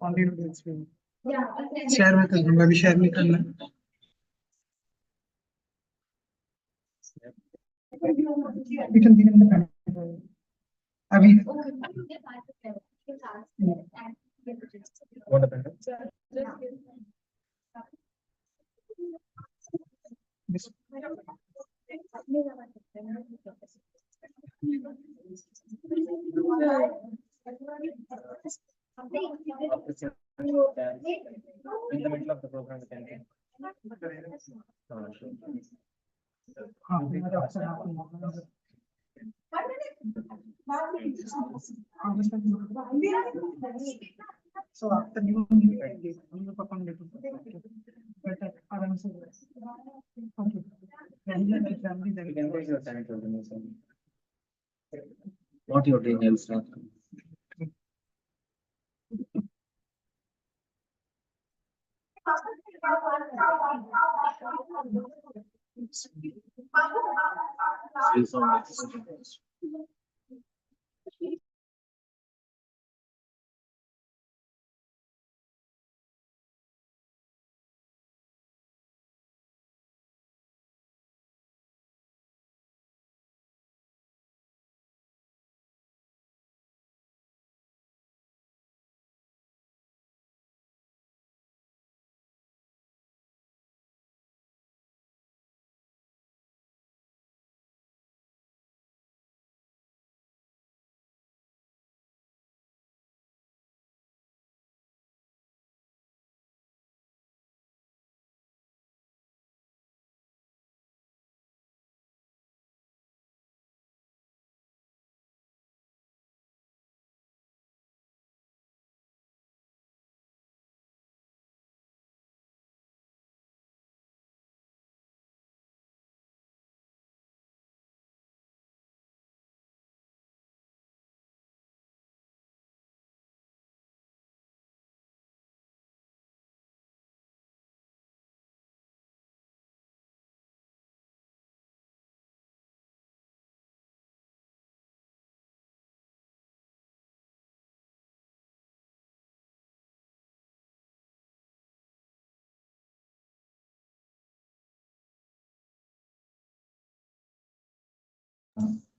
Only noodles will. Share with us. Maybe share me करना. We can begin the panel. Abhi. What happened? This. In the middle of the program, so after you perform what you're doing else now?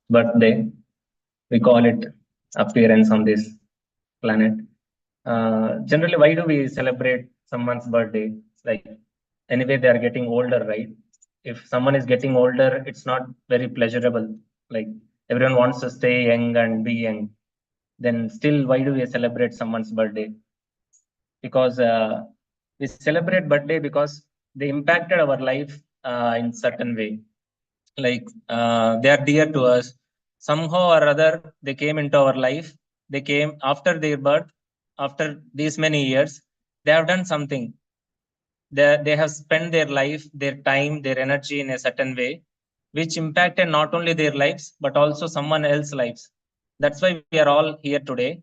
Birthday, we call it appearance on this planet. Generally, why do we celebrate someone's birthday? Like, anyway, they are getting older, right? If someone is getting older, it's not very pleasurable. Like, everyone wants to stay young and be young. Then still, why do we celebrate someone's birthday? Because we celebrate birthday because they impacted our life in certain way. Like, they are dear to us. Somehow or other, they came into our life. They came after their birth, after these many years. They have done something. They have spent their life, their time, their energy in a certain way, which impacted not only their lives, but also someone else's lives. That's why we are all here today.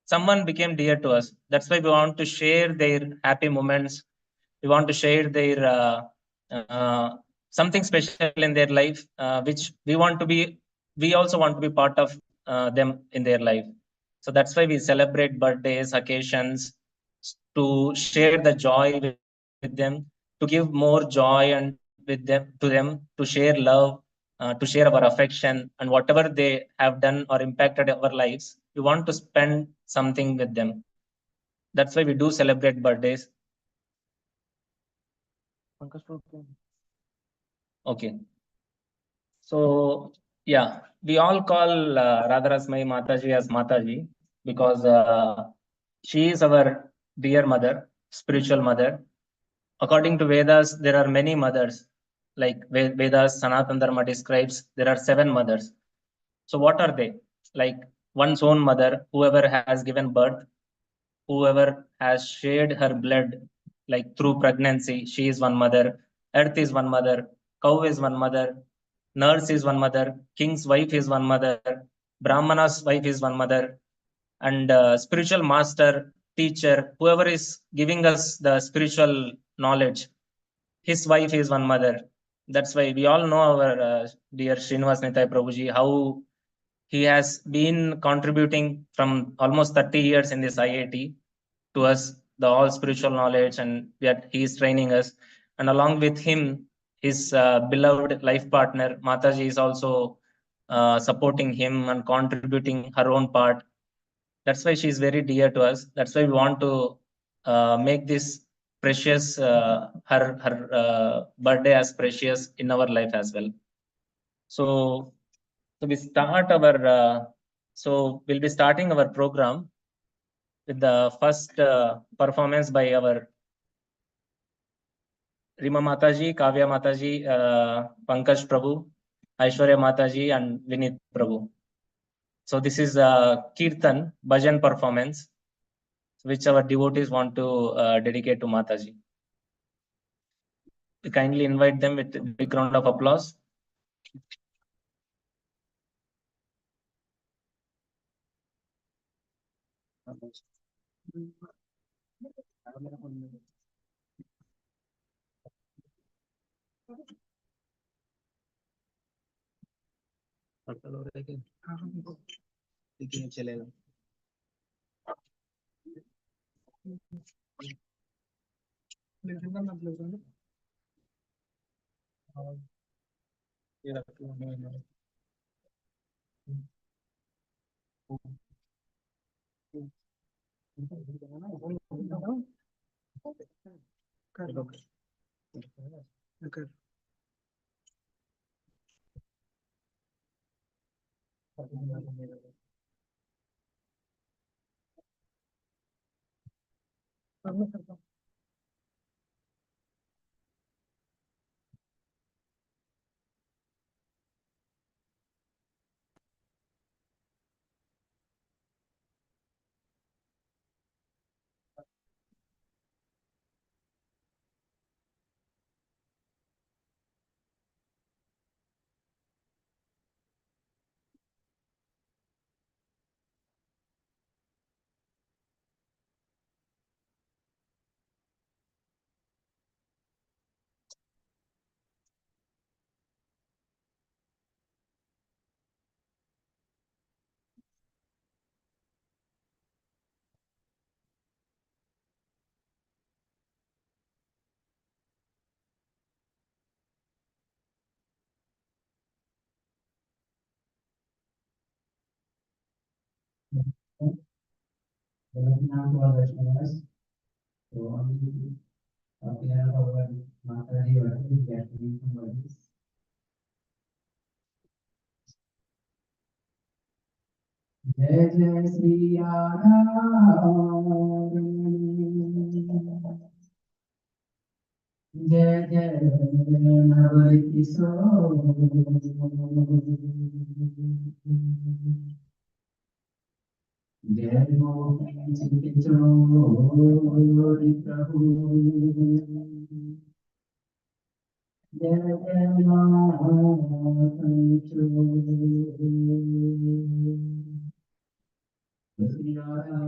Someone became dear to us. That's why we want to share their happy moments. We want to share their something special in their life, which we want to be. We also want to be part of them in their life. So that's why we celebrate birthdays, occasions, to share the joy with them, to give more joy and with them to them, to share love, to share our affection, and whatever they have done or impacted our lives, we want to spend something with them. That's why we do celebrate birthdays. Okay. So yeah, we all call Radha Rasamayi Mataji as Mataji because she is our dear mother, spiritual mother. According to Vedas, there are many mothers. Like Vedas, Sanatana Dharma describes, there are 7 mothers. So what are they? Like one's own mother, whoever has given birth, whoever has shared her blood, like through pregnancy, she is one mother. Earth is one mother. Cow is one mother. Nurse is one mother. King's wife is one mother. Brahmana's wife is one mother. And spiritual master, teacher, whoever is giving us the spiritual knowledge, his wife is one mother. That's why we all know our dear Srinivas Nitai Prabhuji, how he has been contributing from almost 30 years in this IIT to us, the all spiritual knowledge, and yet he is training us. And along with him, his beloved life partner, Mataji, is also supporting him and contributing her own part. That's why she is very dear to us. That's why we want to make this precious, her birthday as precious in our life as well. So we start our, so we'll be starting our program with the first performance by our Rima Mataji, Kavya Mataji, Pankaj Prabhu, Aishwarya Mataji, and Vinit Prabhu. So this is a Kirtan, Bhajan performance, which our devotees want to dedicate to Mataji. We kindly invite them with a big round of applause. जय जय श्री राम जय जय नव किशोर जय मोहन चोरी प्रभु जय जय मोहन श्री राधा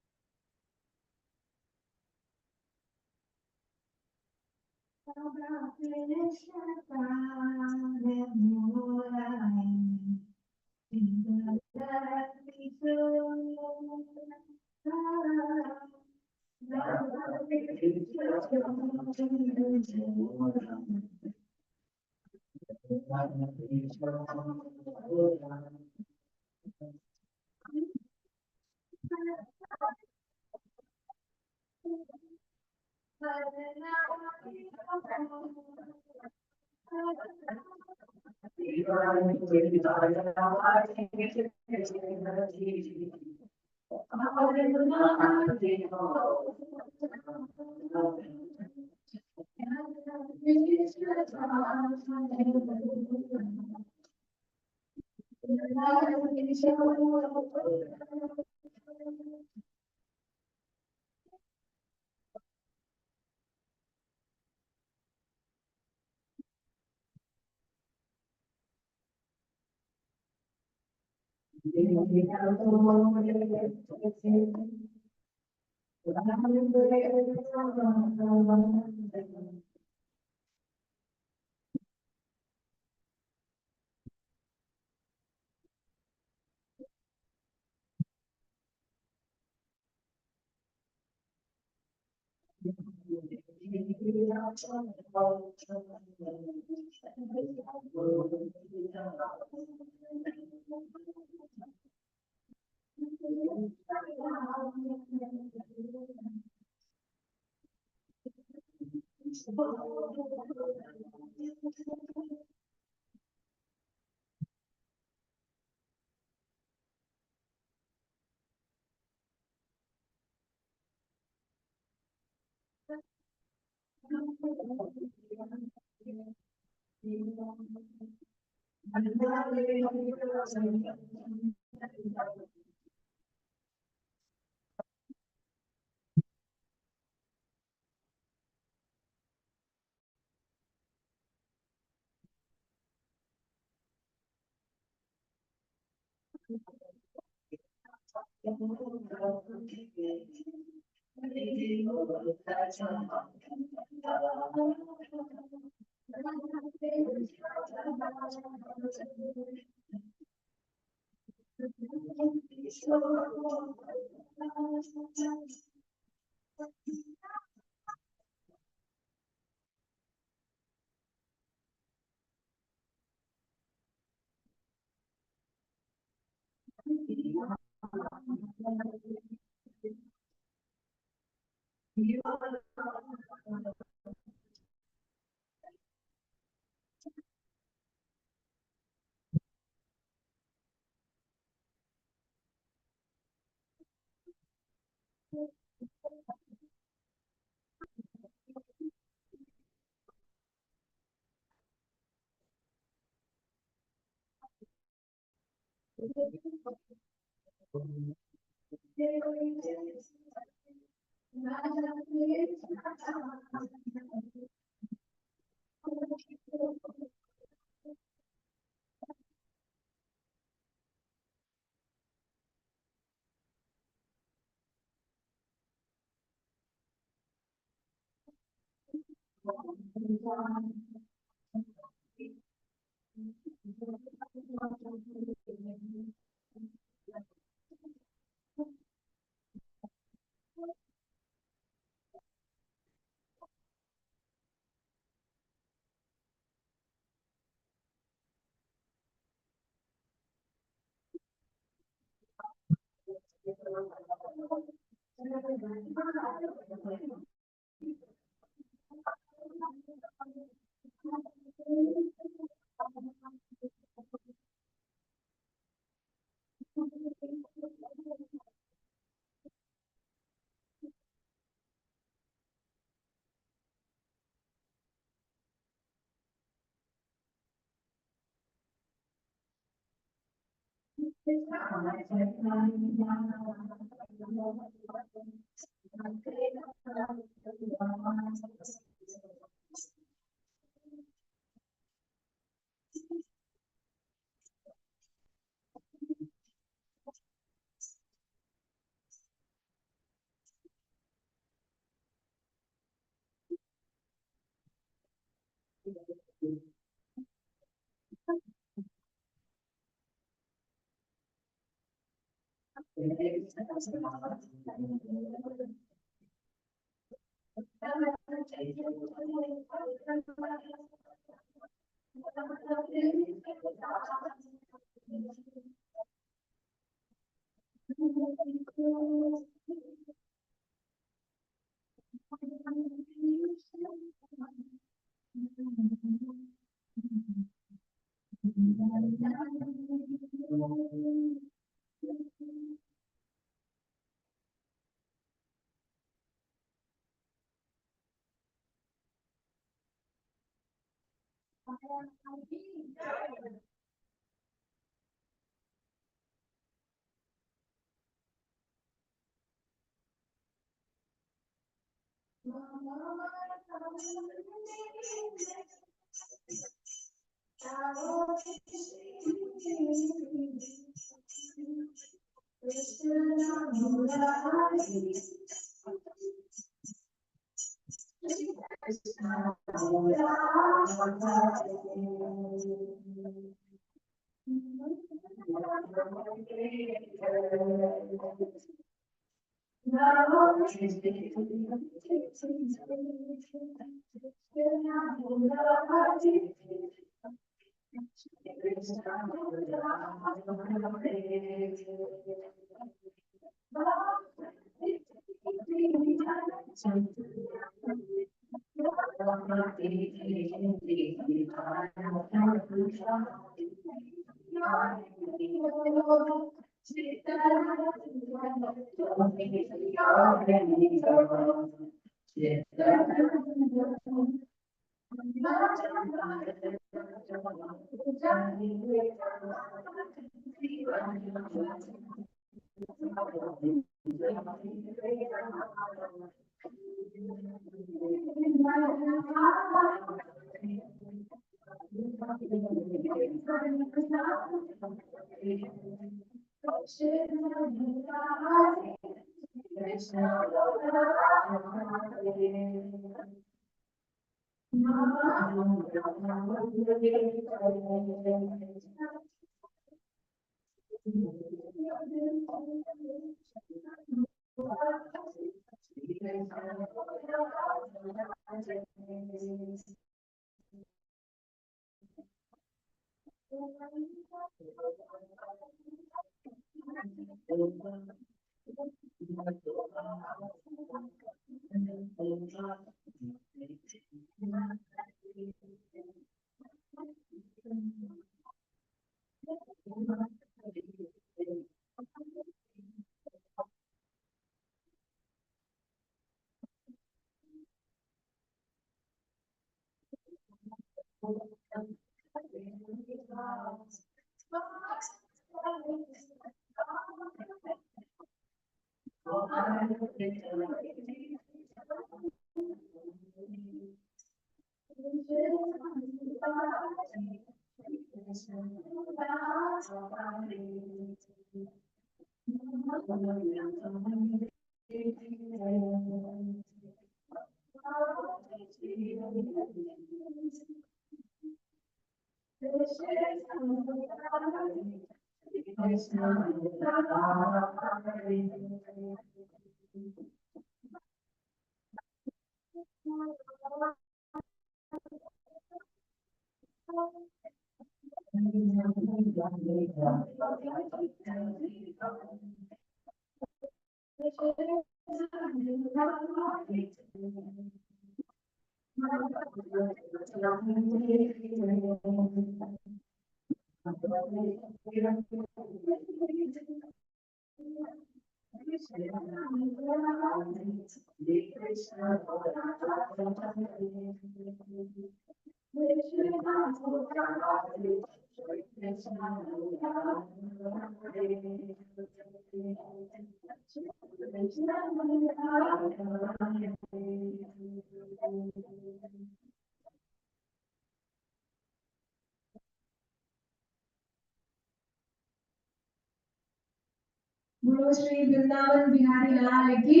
बोलो श्री वृंदावन बिहारी लाल की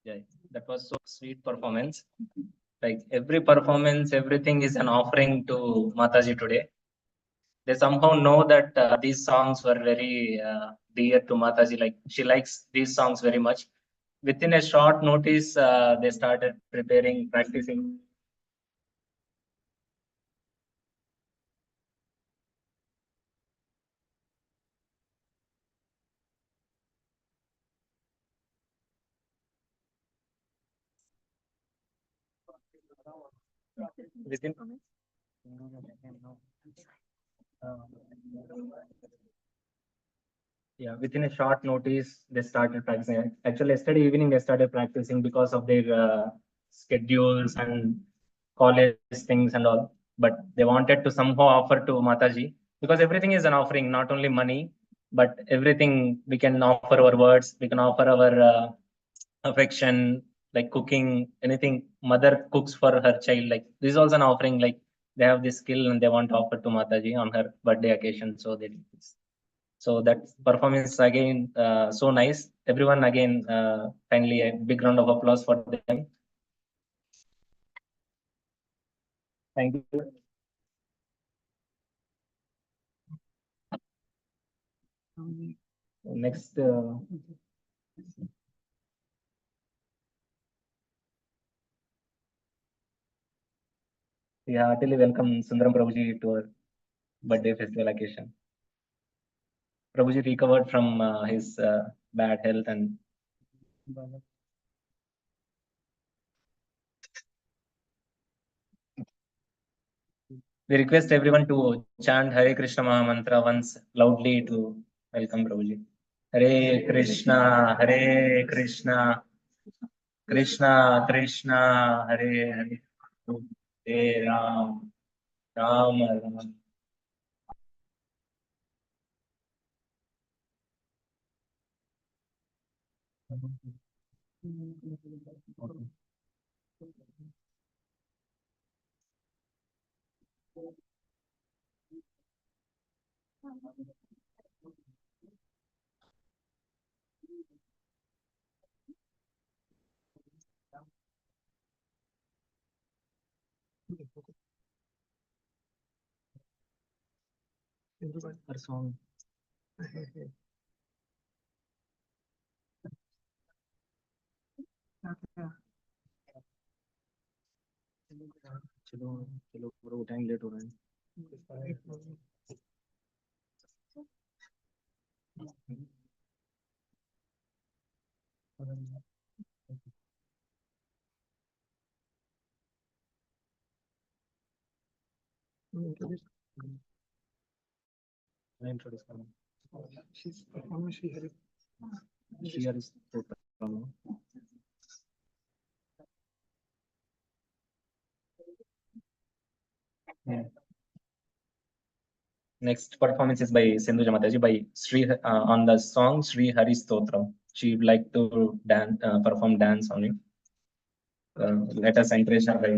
Yeah, that was so sweet performance. Like every performance, everything is an offering to Mataji today. They somehow know that these songs were very dear to Mataji. Like she likes these songs very much. Within a short notice, they started preparing, practicing. Within yeah, within a short notice, they started practicing. Actually, yesterday evening they started practicing because of their schedules and college things and all. But they wanted to somehow offer to Mataji because everything is an offering, not only money, but everything we can offer our words, we can offer our affection, like cooking, anything. Mother cooks for her child. Like this is also an offering. Like they have this skill and they want to offer to Mataji on her birthday occasion, so they did this. So that performance again, so nice. Everyone again, kindly a big round of applause for them. Thank you. Next, we heartily welcome Sundaram Prabhuji to our birthday festival occasion. Prabhuji recovered from his bad health and we request everyone to chant Hare Krishna Maha Mantra once loudly to welcome Prabhuji. Hare Krishna, Hare Krishna, Krishna Krishna, Hare Hare, Hare Ram, Ram Ram. Her song. चलो चलो पूरा time late हो रहा है मैं introduce करूँ she's performing she is total yeah. Next performance is by Sindhuja Mataji by Sri on the song Sri Hari Stotram. She would like to dance, perform dance on it. Let us encourage her by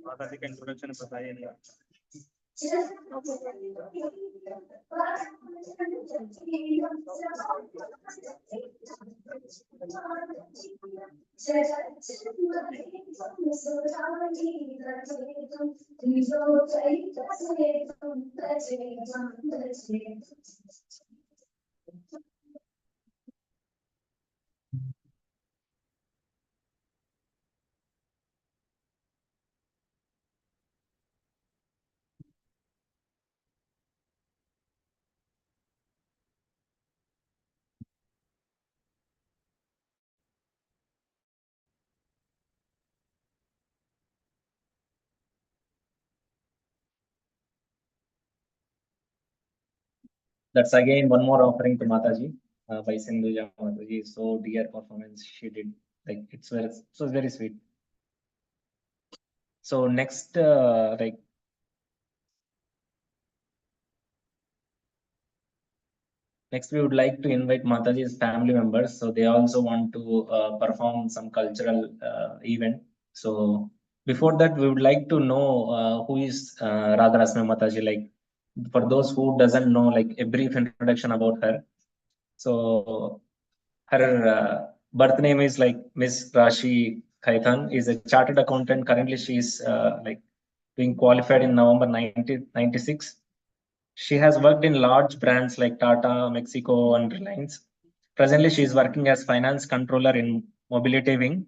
माता जी का introduction बताइए ना। That's again one more offering to Mataji by Sindhuja Mataji. So dear performance she did. Like it's very sweet. So next next we would like to invite Mataji's family members. So they also want to perform some cultural event. So before that we would like to know who is Radha Rasamayi Mataji. Like for those who doesn't know, like a brief introduction about her. So her birth name is like Miss Rashi Khaithan, is a chartered accountant. Currently, she is like being qualified in November 1996. She has worked in large brands like Tata, Mexico, and Reliance. Presently, she is working as finance controller in Mobility Wing,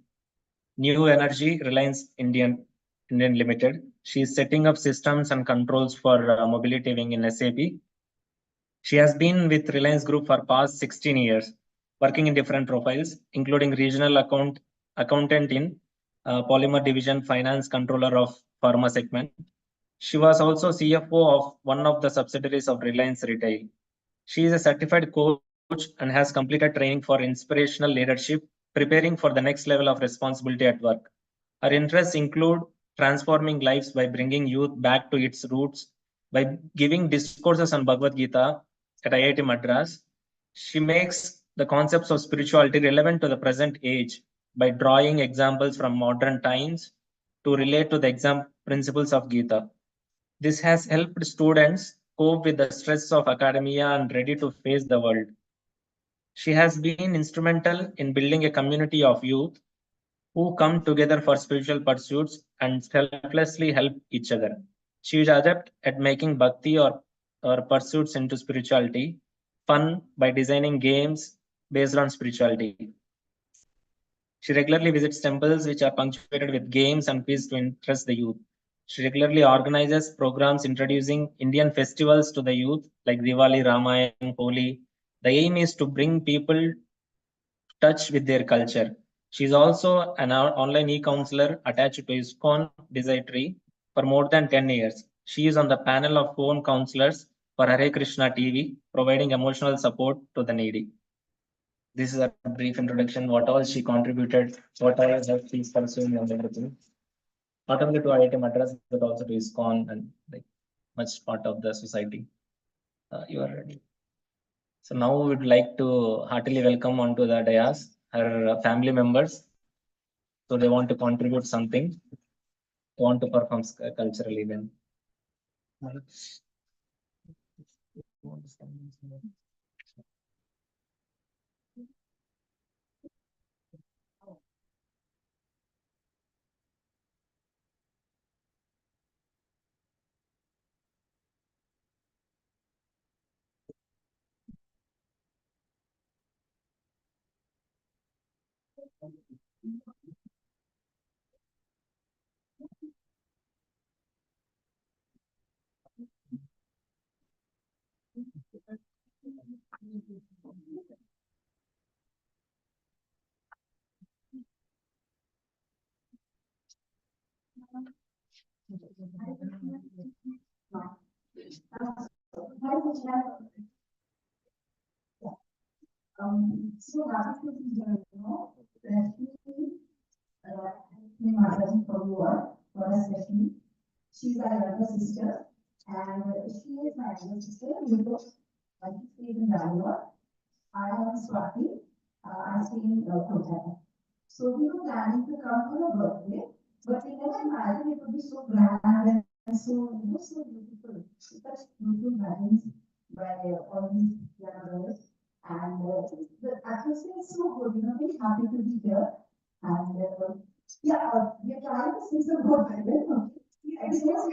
New Energy, Reliance Indian Limited. She is setting up systems and controls for Mobility Wing in SAP. She has been with Reliance Group for past 16 years, working in different profiles, including regional accountant in Polymer Division, finance controller of Pharma segment. She was also CFO of one of the subsidiaries of Reliance Retail. She is a certified coach and has completed training for inspirational leadership, preparing for the next level of responsibility at work. Her interests include transforming lives by bringing youth back to its roots, by giving discourses on Bhagavad Gita at IIT Madras. She makes the concepts of spirituality relevant to the present age by drawing examples from modern times to relate to the exam principles of Gita. This has helped students cope with the stress of academia and ready to face the world. She has been instrumental in building a community of youth who come together for spiritual pursuits and selflessly help each other. She is adept at making bhakti or pursuits into spirituality fun by designing games based on spirituality. She regularly visits temples which are punctuated with games and quiz to interest the youth. She regularly organizes programs introducing Indian festivals to the youth like Diwali, Ramayana, Holi. The aim is to bring people touch with their culture. She is also an online e-counselor attached to ISKCON Desiree for more than 10 years. She is on the panel of phone counselors for Hare Krishna TV, providing emotional support to the needy. This is a brief introduction, what all she contributed, what all that she's pursuing and everything. Not only to IIT Madras, but also to ISKCON and like much part of the society. You are ready. So now we would like to heartily welcome onto the dais her family members. So they want to contribute something, they want to perform cultural event. So Radha is, especially in Mataji for for especially, she's our younger sister, and she is my younger sister, because I stay in Bangalore. I am Swati, I stay in Kolkata. So we were planning to come for her birthday, but we never imagined it would be so grand and so, so beautiful. Such beautiful weddings by all these young girls. And the atmosphere is so good, very happy to be here. And yeah, we are trying to sing some good wedding. Yeah, it's not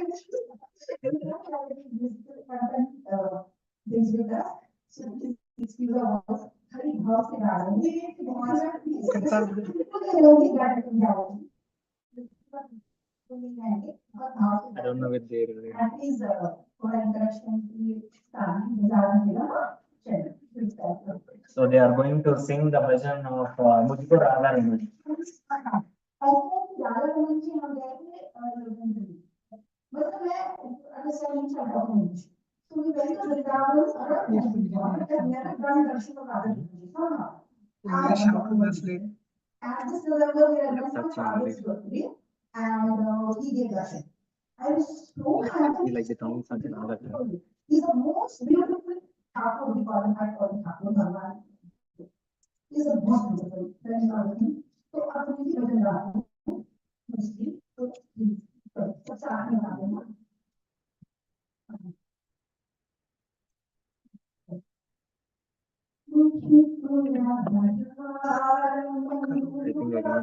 things with us. So please excuse our voice. Hari bhav se gaa rahe I don't know with their. And please, for introduction, please stand. Chalo. So they are going to sing the version of Mujhko Radha Rani. And he gave darshan. I was so happy. Like the tongue such an other. He's the most beautiful Thakur, we call him, I call him Thakur Bhagwan. He's the most beautiful. Then you know him. So after we were done, mostly, so please, what's happening? I think I cannot play that.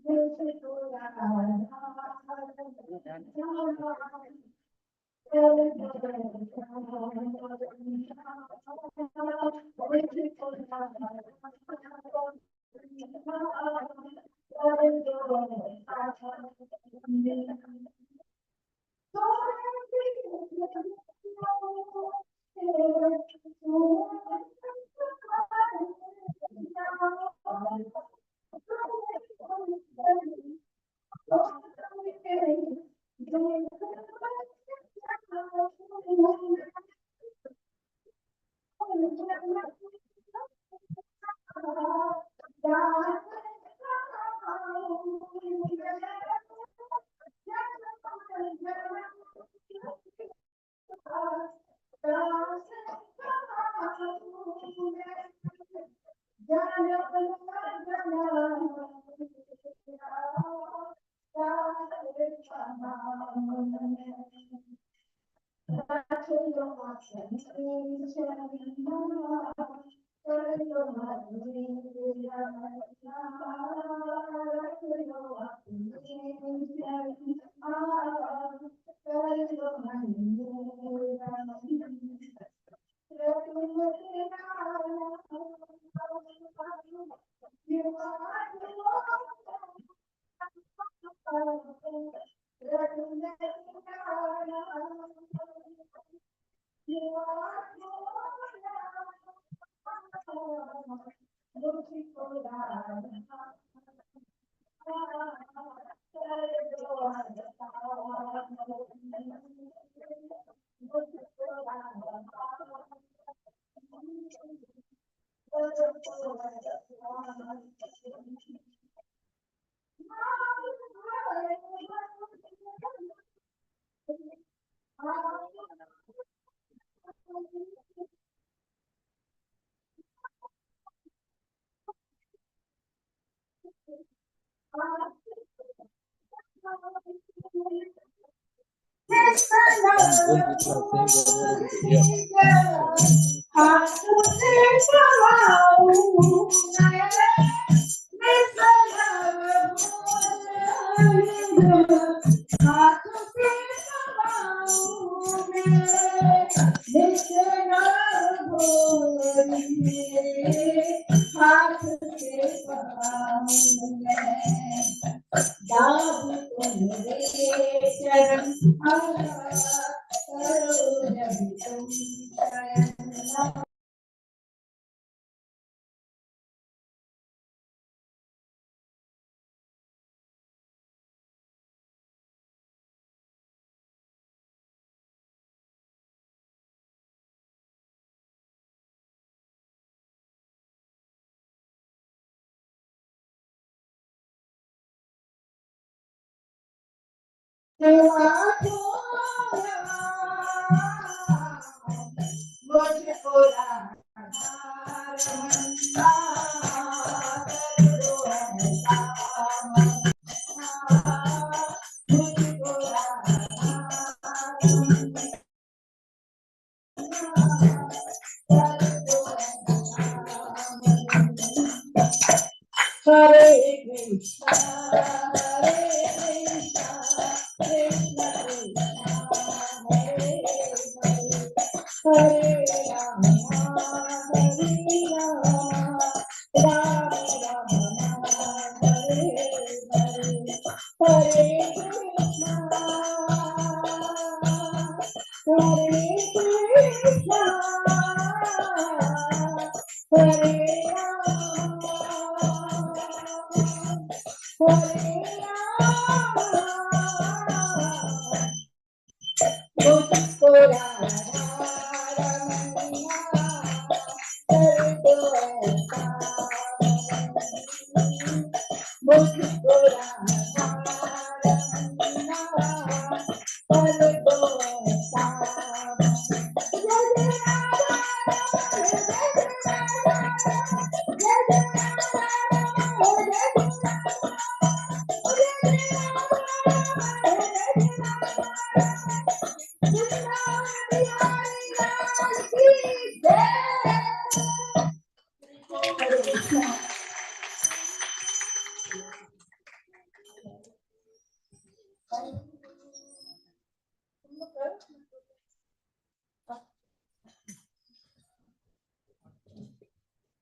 This is new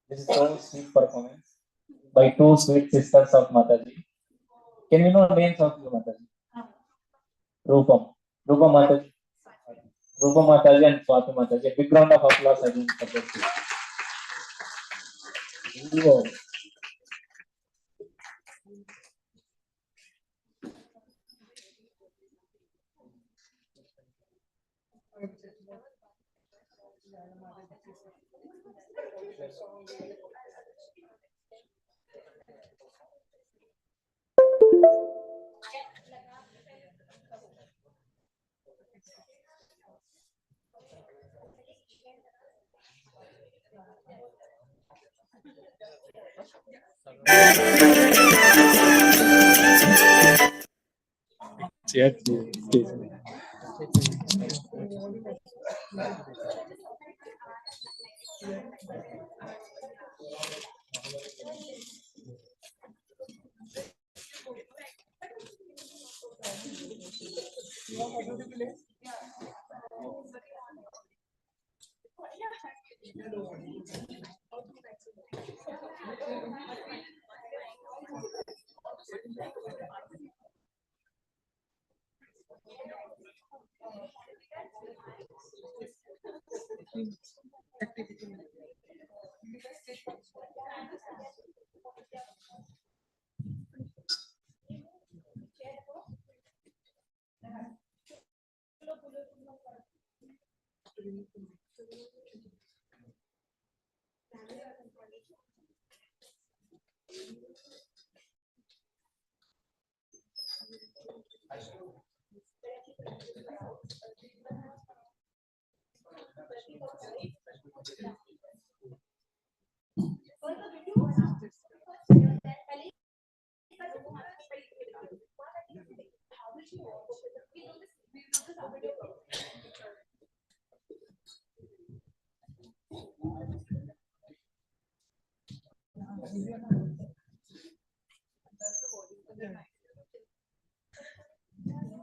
This is so sweet performance. by two sweet sisters of Mataji. Can you know names of you, Mataji? Rupam. Rupam Mataji. Rupam Mataji and Swati Mataji. A big round of applause again for those two. Wow.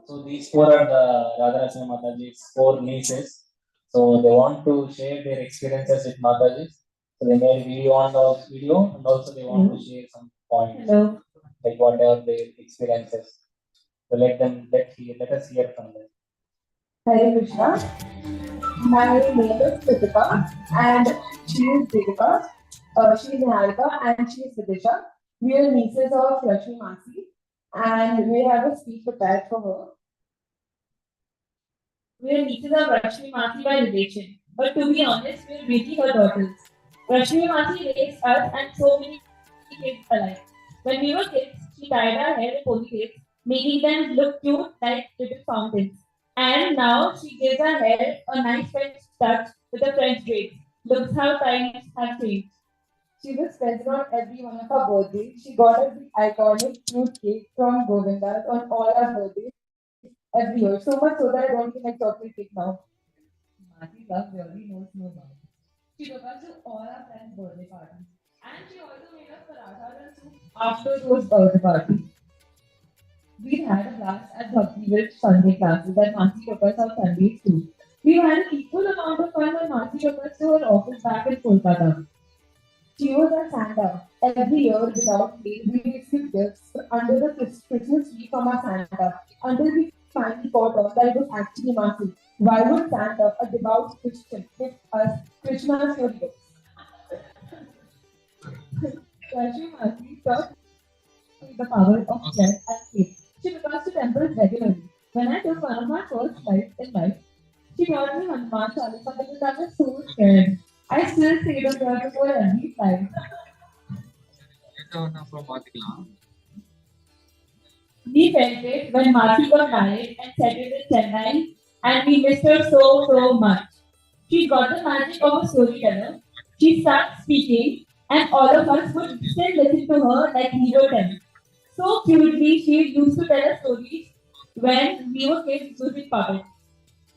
So these four are the Radha Mataji's four nieces. So they want to share their experiences with Mataji. So they made video on the video and also they want to share some points. Hello. Like whatever their experiences. So let us hear from them. Hare Krishna. My name is Kritika and she is Deepika. She is Niharika and she is Vidisha. We are nieces of Lakshmi Masi and we have a speech prepared for her. We are nieces of Lakshmi Masi by relation, but to be honest, we are really her daughters. Lakshmi Masi raised us and so many kids alike. When we were kids, she tied our hair in ponytails, making them look cute like little fountains. And now she gives her hair a nice French touch with a French braid. Looks how times have changed. She was present on every one of our birthdays. She got us the iconic fruit cake from Govinda's on all our birthdays every year. So much so that I don't even like chocolate cake now. Mati love really knows no bounds. She took us to all our friends' birthday parties. And she also made us parathas and soup after those birthday parties. We had a blast at Bhakti Sunday classes that Masi took us on Sundays too. We had an equal amount of fun when Masi took us to her office back in Kolkata. She was our Santa. Every year, without fail, we received gifts under the Christmas tree from our Santa until we finally caught on that it was actually Masi. Why would Santa, a devout Christian, give us Krishna story books? Lakshmi Masi taught me the power of strength and faith. She took us to temples regularly. When I took one of my first flights in life, she taught me Hanuman Chalisa because I was so scared. I still say the prayer before every flight. We felt it when Mati got married and settled in Chennai, and we missed her so much. She got the magic of a storyteller. She started speaking, and all of us would still listen to her like we were 10. So cutely, she used to tell us stories when we were kids using puppets.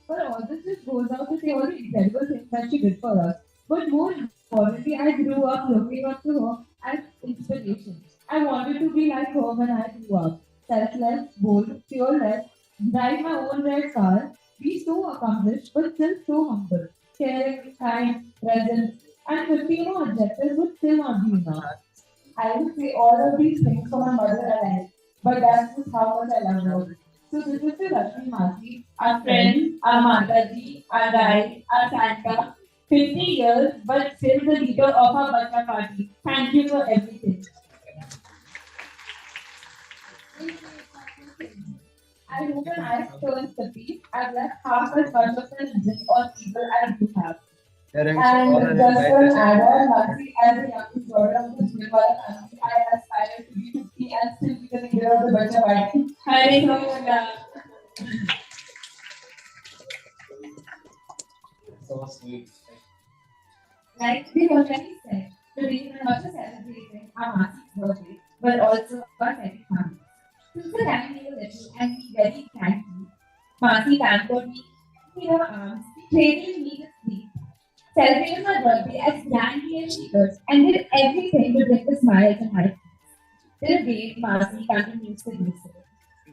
But all this just goes out to say all the incredible things that she did for us. But more importantly, I grew up looking up to her as inspiration. I wanted to be like her when I grew up. Selfless, bold, fearless, drive my own red car, be so accomplished but still so humble. Caring, kind, present, and 50 adjectives would still not be enough. I would say all of these things for my mother alive, but that's just how much I love her. So this is the Lakshmi Mati, our friend, our Mataji, our guide, our Santa. 50 years, but still the leader of our Bacha party. Thank you for everything. I hope when I turn 50, I've left half as much of the religion or people I do have. And just for an add-on, Nancy, as the youngest daughter of the Jignyasa family, I aspire to be 50 and still be the leader of the Bacha party. Hare Krishna. So sweet. Like we already said, today we're not just celebrating our Masi's birthday, but also our second family. Since the time we were little and we very thankful, Masi pampered me in her arms, cradled me to sleep, celebrated my birthday as grandly as she could, and did everything to bring the smiles and happiness. Till date, Masi continues to do so.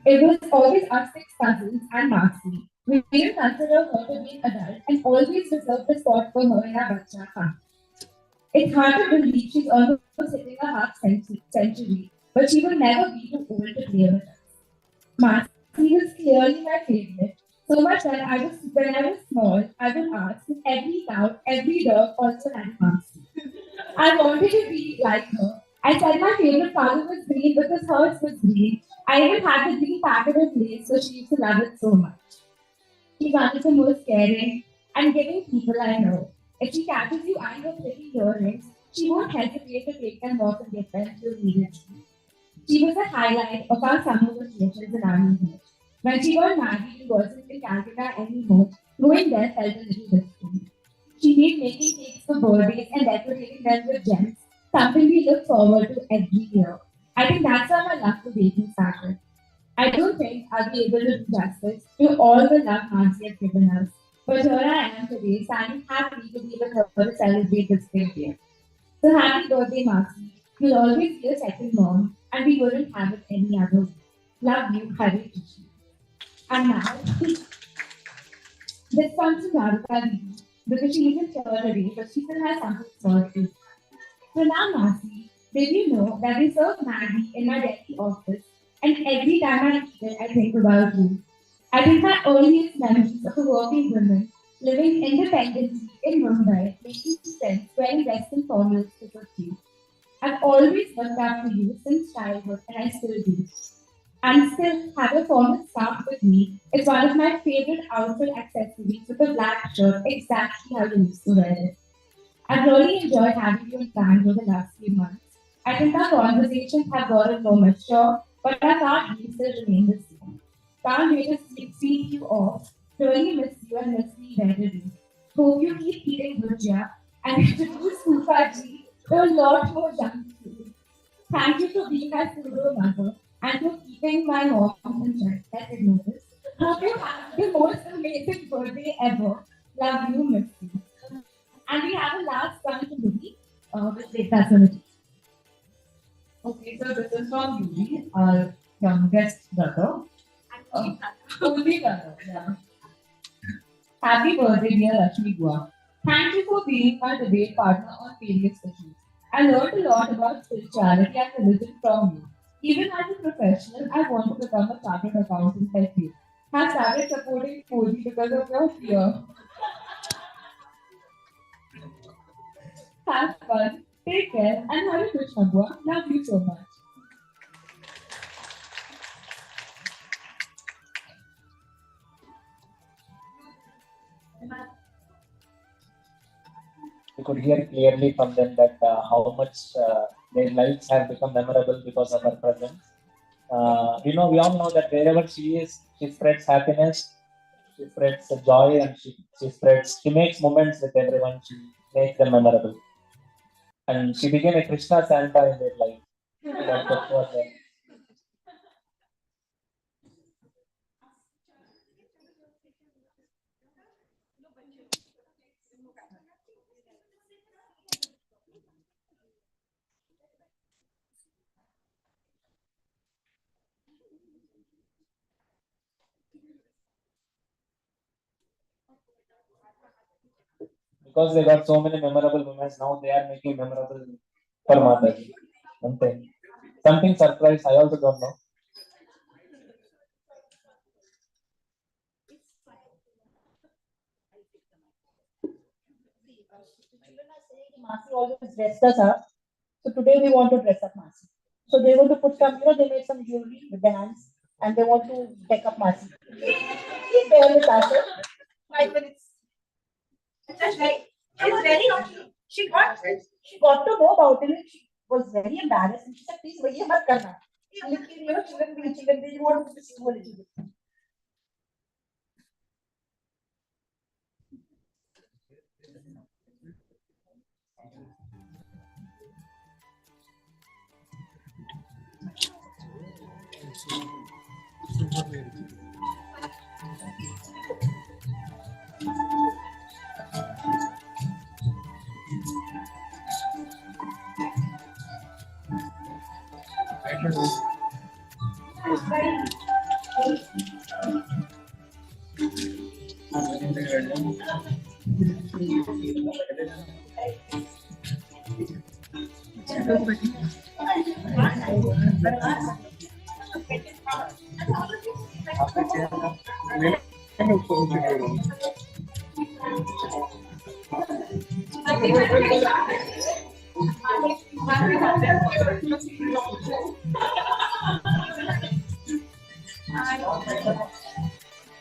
It was always us six cousins and Masi. We didn't consider her to be an adult and always reserved a spot for her in our Bacha family. It's hard to believe she's almost hitting a half century, but she will never be too old to play with us. Marcy was clearly my favorite, so much that when I was small, I would ask if every cow, every dog also had Marcy. I wanted to be like her. I said my favorite color was green because hers was green. I even had the green packet of lace, so she used to love it so much. She's one of the most caring and giving people I know. If she catches you eyeing her pretty earrings, she won't hesitate to take them off and give them to you immediately. She was the highlight of our summer vacations in Army Village. When she got married and wasn't in Calcutta anymore, going there felt a little different. She made making cakes for birthdays and decorating them with gems, something we look forward to every year. I think that's how my love for baking started. I don't think I'll be able to do justice to all the love Nancy has given us. But here I am today, standing happy to be with her to celebrate this big day. So happy birthday, Nancy. You'll always be a second mom, and we wouldn't have it any other way. Love you, Hare Krishna. And now, this comes to Radha because she isn't here today, but she still has something small to. So now, Nancy, did you know that we serve Maggie in my Delhi office? And every time I eat it, I think about you. I think my earliest memories of a working woman living independently in Mumbai, making sense, wearing Western formals because of you. I've always looked up to you since childhood, and I still do. And still have a formal scarf with me. It's one of my favorite outfit accessories with a black shirt, exactly how you used to wear it. I've really enjoyed having you in Bangalore the last few months. I think our conversations have gotten more mature, but our heart needs to remain the same. Can't wait to see you off. Really miss you and miss me very. Hope you keep eating bhujia and introduce Fufaji to a lot more junk food. Thank you for being my pseudo mother and for keeping my mom in check. Let it notice. Hope you have the most amazing birthday ever. Love you, miss you. And we have a last one to Ruby with data solidity. Okay, so this is from Yuji, our youngest brother. Only brother, yeah. Happy birthday, dear Lakshmi Bua. Thank you for being our debate partner on various issues. I learned a lot about spirituality and religion from you. Even as a professional, I want to become a chartered accountant like you. I started supporting Koji because of your fear. Have fun, take care, and Hare Krishna Bua. Love you so much. We could hear clearly from them that how much their lives have become memorable because of her presence. We all know that wherever she is, she spreads happiness, she spreads joy, and she makes moments with everyone. She makes them memorable, and she became a Krishna Santa in their life. That's what because they got so many memorable moments. Now they are making memorable for Mataji. Something surprise, I also don't know. Children are saying Masi always dressed us up. So today we want to dress up Masi. So they want to put some, they made some jewelry with their hands and they want to deck up Masi. Please bear with us. 5 minutes. That's right. She was very naughty. She got to know about it. She was very embarrassed and she said, please, wait, mat karna. Children, they want to see a little bit.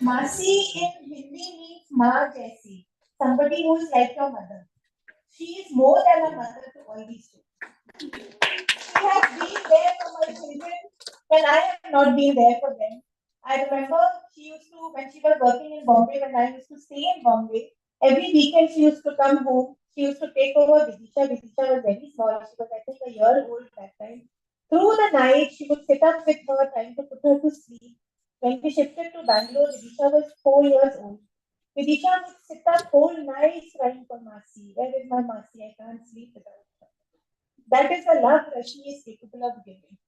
Masi in Hindi means Ma Jaisi, somebody who is like your mother. She is more than a mother to all these children. She has been there for my children when I have not been there for them. I remember she used to, when she was working in Bombay, when I used to stay in Bombay, every weekend she used to come home. She used to take over Vidisha. Vidisha was very small. She was, I think, a year old that time. Through the night, she would sit up with her, trying to put her to sleep. When we shifted to Bangalore, Vidisha was 4 years old. Vidisha would sit up whole night crying for Masi. Where is my Masi? I can't sleep without her. That is the love Rashmi is capable of giving.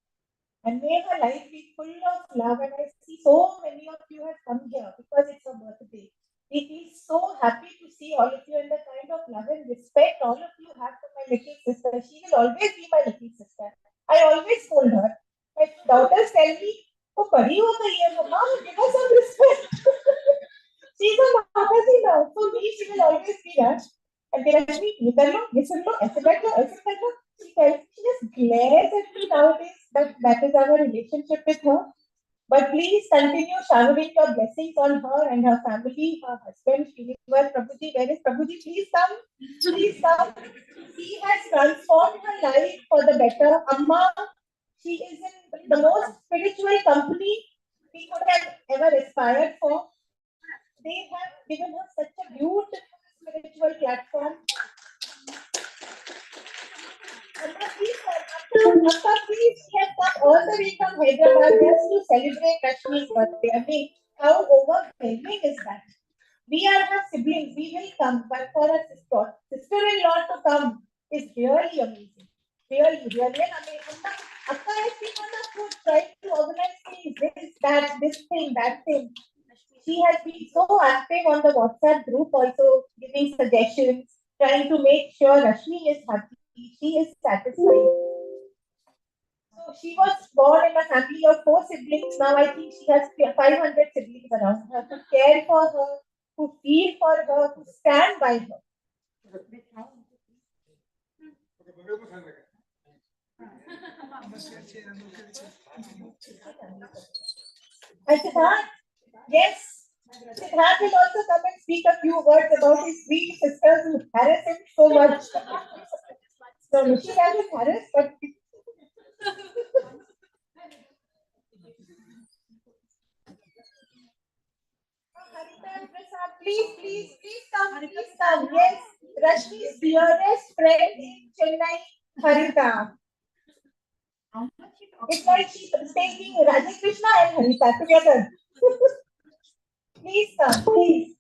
And may her life be full of love. And I see so many of you have come here because it's her birthday. We feel so happy to see all of you and the kind of love and respect all of you have for my little sister. She will always be my little sister. I always told her. My daughters tell me, oh, Pari ho gayi hai, Mama, give her some respect. She's a Mataji now. For me, she will always be that. And they ask me, ye kar lo, ye sun lo, aise baith lo, aise kar lo. She just glares at me nowadays. That is our relationship with her. But please continue showering your blessings on her and her family, her husband, Srinivas Prabhuji. Where is Prabhuji? Please come. Please come. He has transformed her life for the better. Amma, she is in the most spiritual company we could have ever aspired for. They have given her such a beautiful spiritual platform. Amma, please, she has come all the way from Hyderabad just to celebrate Rashmi's birthday. I mean, how overwhelming is that? We are her siblings, we will come, but for a sister-in-law to come is really amazing. Really, really. And I mean, Akka has been on the foot trying to organize things, this, that, this thing, that thing. She has been so active on the WhatsApp group, also giving suggestions, trying to make sure Rashmi is happy, she is satisfied. So she was born in a family of 4 siblings. Now I think she has 500 siblings around her to care for her, to feel for her, to stand by her. And Siddharth, yes, Siddharth will also come and speak a few words about his sweet sisters who harass him so much. No, she hasn't harassed, but please come. Yes, Rashmi's dearest friend in Chennai, Harita. It's like she's taking Radha Krishna and Harita together. Please come, please.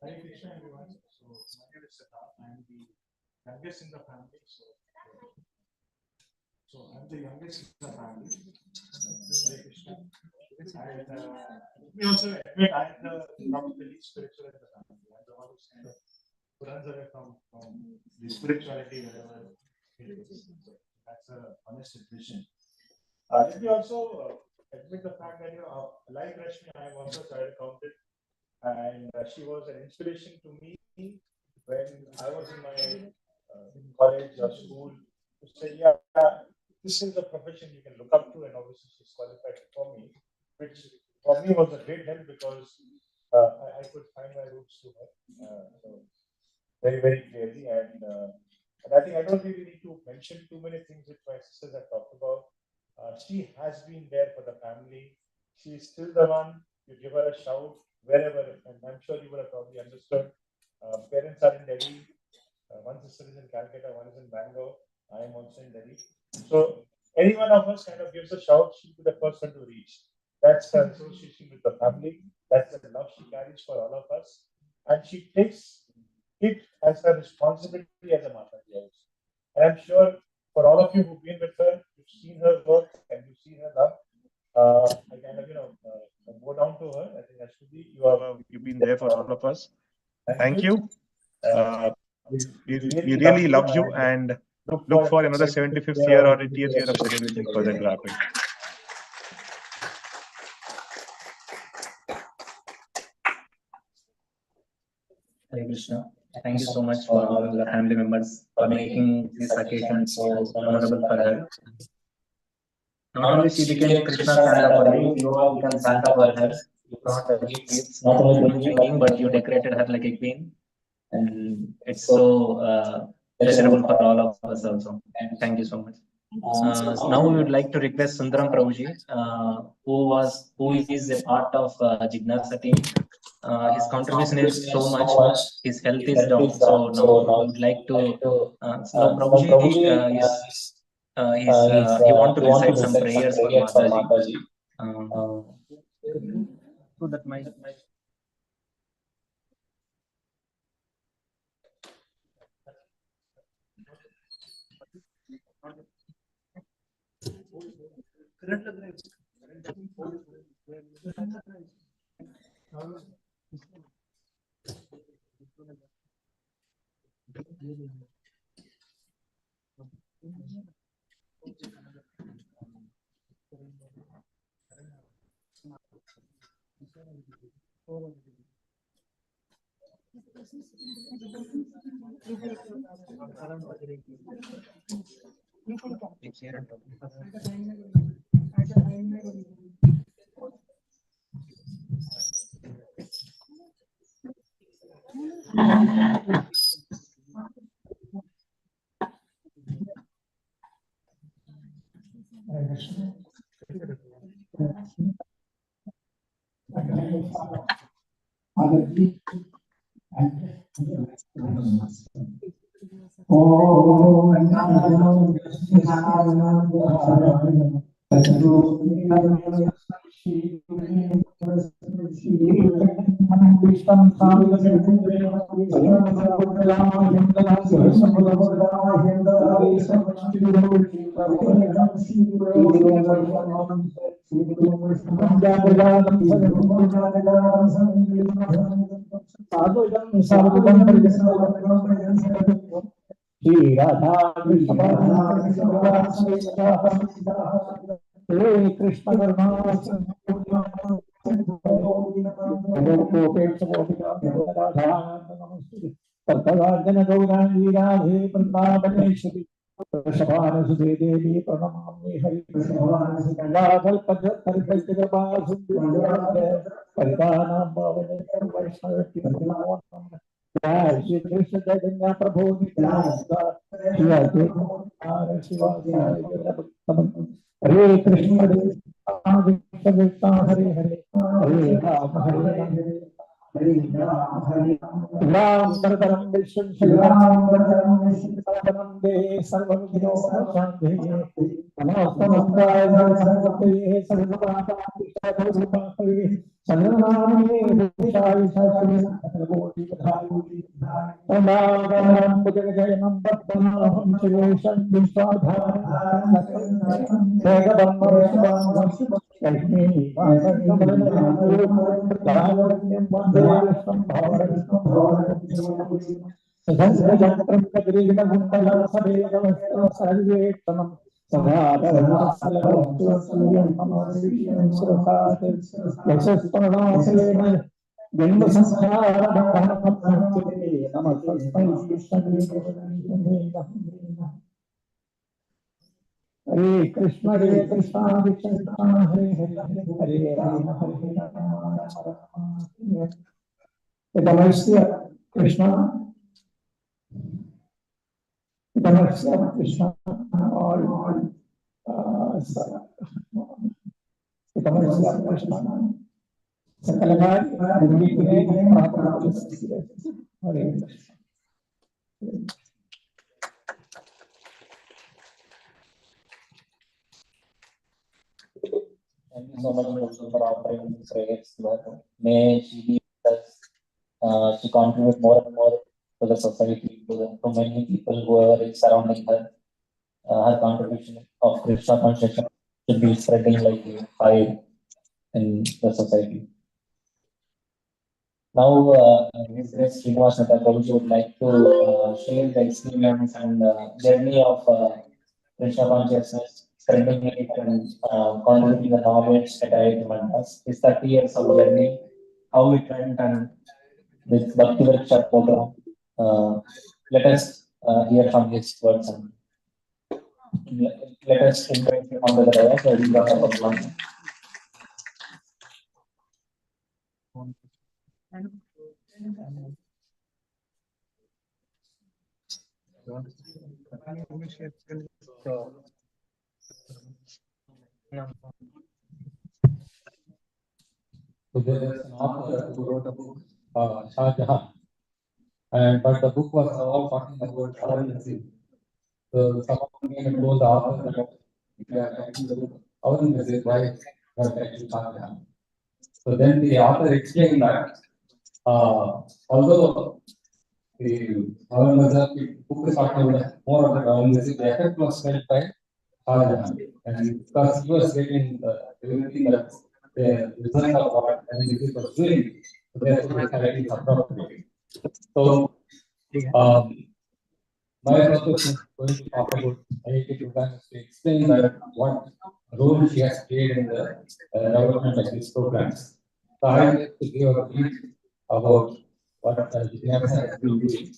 Hare Krishna, everyone. So, my name is Radha. I'm the youngest in the family. So I'm the youngest in the family. Hare Krishna. And let me also admit I am probably the least spiritual in the family. I'm the one who's kind of runs away from the spirituality wherever it is. So that's a honest admission. Let me also admit the fact that, like Rashmi, I am also a child accountant. And she was an inspiration to me when I was in my college or school to say, yeah, this is the profession you can look up to, and obviously she's qualified for me, which for me was a great help because I could find my roots to her so very, very clearly. And I think I don't really need to mention too many things which my sisters have talked about. She has been there for the family. She is still the one. You give her a shout wherever, and I'm sure you would have probably understood. Parents are in Delhi. One sister is in Calcutta, one is in Bangalore. I am also in Delhi. So any one of us kind of gives a shout, she'll be the first one to reach. That's her association with the family. That's the love she carries for all of us. And she takes it as her responsibility as a mother. And I'm sure for all of you who've been with her, you've seen her work and you've seen her love. I kind of, go down to her. I think Ashwini, you've been there for all of us. Thank you. We really love you and look for another 75th year or 80th year of celebration further to happen. Hare Krishna. Thank you so much for all the family members for making this occasion so memorable for her. Not only she became Krishna Santa for you, you all become Santa for her. You brought the gifts, not only queen singing, but you decorated her like a queen. And it's so pleasurable for all of us also. Thank you so much. Now we would like to request Sundaram Prabhuji, who is a part of Jignyasa team. His contribution is so much. His health is down, so now we would like to. Now Prabhuji he want to recite some prayers for Mataji. So that might. साधुजं सर्वं श्री राधा कृष्ण कृष्ण तत्तदार्जन गौरांगी राधे वृंदावनेश्वरी वृषभानुसुते देवी प्रणमामि हरि परितानां पावने वैष्णवेभ्यो नमो नमः। जय श्री कृष्ण चैतन्य प्रभु नित्यानंद हरे कृष्ण हरे हरे हरे राम राम भरतरम विष्णु शरणं वंदे सर्वविघ्नोपशान्तये नमोस्तमस्ताय सर्वभूतये सर्वपापविनाशाय सर्वनामये भूषाय सर्वकोटिपदाय ओम भुजगशयनं पद्मनाभं सुरेशं विश्वाधारं हरे कृष्ण कृष्ण हरे हरे हरे राम राम राम कृष्ण कृष्ण और कृष्ण सकल हरे Thank you so much also for offering prayers to her. May she be with us to contribute more and more to the society, to many people who are surrounding her. Her contribution of Krishna consciousness should be spreading like a fire in the society. Now, His Grace Jignyasa ISB would like to share the experience and journey of Krishna consciousness, spreading it and contributing the knowledge at IITM. His 30 years of journey, how it went, and this Bhakti Workshop program. Let us hear from his words and let us invite him on the dais where we got a one. So there is an author who wrote a book, Shah Jahan, but the book was all talking about Aurangzeb. So someone came and told the author that if you are writing the book Aurangzeb, why you are writing Shah Jahan? So then the author explained that although the Aurangzeb book is talking about more about Aurangzeb, the effect was felt by Shah Jahan, and because he was getting everything that the result of what Aurangzeb was doing, so therefore his writing is appropriate. So my purpose is going to talk about IIT programs to explain that what role she has played in the development of these programs. So I would like to give a brief about what Jignyasa has been doing.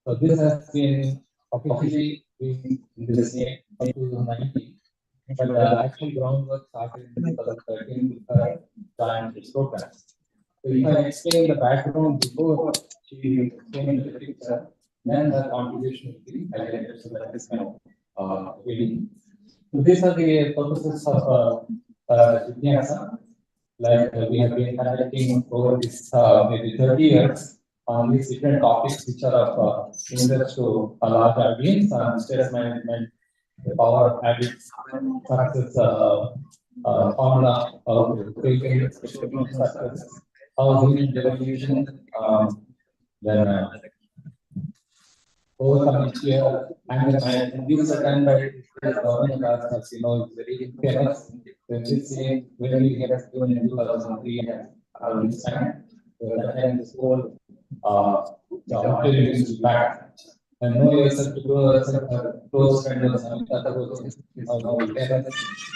So this has been officially doing in this year up to 2019, but the actual groundwork started in 2013 with her joined this program. So if I explain the background before she came into the picture, then her contribution will be highlighted. So that is my reading. So these are the purposes of Jignyasa. Like we have been conducting over this maybe 30 years on these different topics which are of interest to a large audience on stress management, the power of habits, success formula, how to create success, how human evolution, then overcoming fear, anger management. These are done by the government as you know, it's very famous. When this when we had given in 2003 and this time, that time this whole the auditorium is packed. And know yourself to grow yourself a close friend of Samita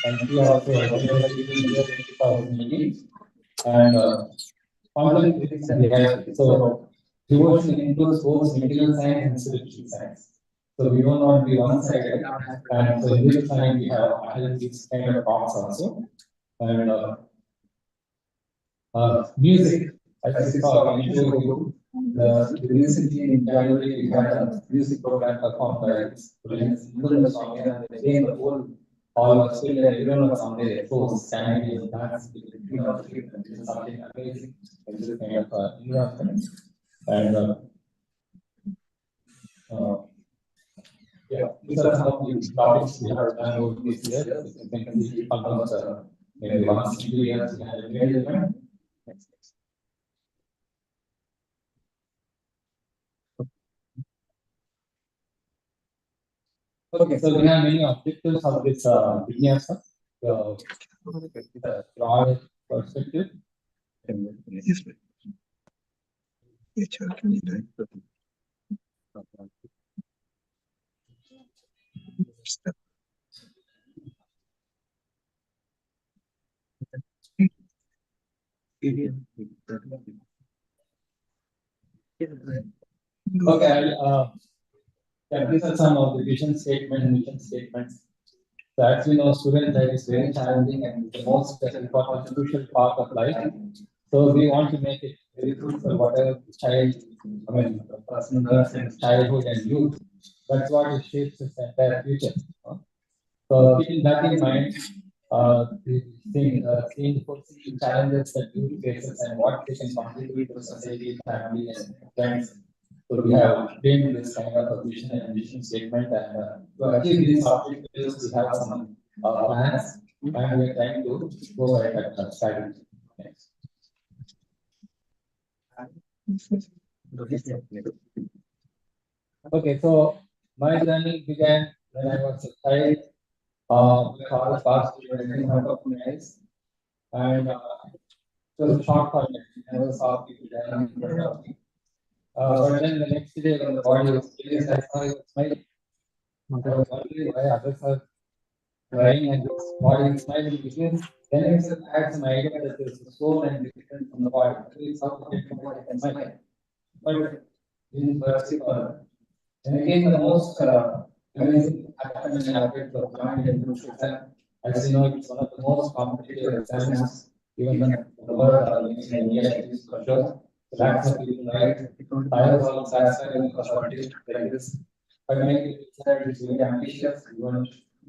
and she also regularly here in 2018. And content physics and reality. So devotion includes both material science and spiritual science. So we don't want to be one-sided. And so in this time we have added these kind of talks also. And music, as you saw, we showed you. Recently in January we had a music program performed by students in the song, and again the whole hall was filled and everyone was on their toes, standing and dancing. This is something amazing in this kind of environment. And yeah, these are some of the topics we have done over this year. You can see almost maybe once in 2 years we had a new event. Okay, so we have many objectives of this Jignyasa. The broad perspective. Okay, these are some of the vision statement, mission statements. So as we know, student life is very challenging and the most important crucial part of life. So we want to make it very fruitful, whatever the child, the person learns in childhood and youth. That's what shapes his entire future. So keeping that in mind, foresee challenges that youth faces and what they can contribute to society, family, and friends. So we have framed this kind of a vision and mission statement, and to achieve these objectives, we have some plans, and we are trying to go ahead at strategy. Next. Okay, so my journey began when I was a child. My father passed away in front of my eyes, and it was a shock for me. I never saw people dying in front of me. But then the next day, when the body was released, I saw it smiling. I was wondering why others are crying and this body is smiling, because then I had some idea that there's a soul and different from the body. It's how to get from body and smile. But in perspective, and again, the most amazing happened in the mind and exam. As you know, it's one of the most competitive exams, even in the world, in India, at least for sure. Lots of people write. I was also satisfied with the shortage like this. But many people said it's very ambitious, you won't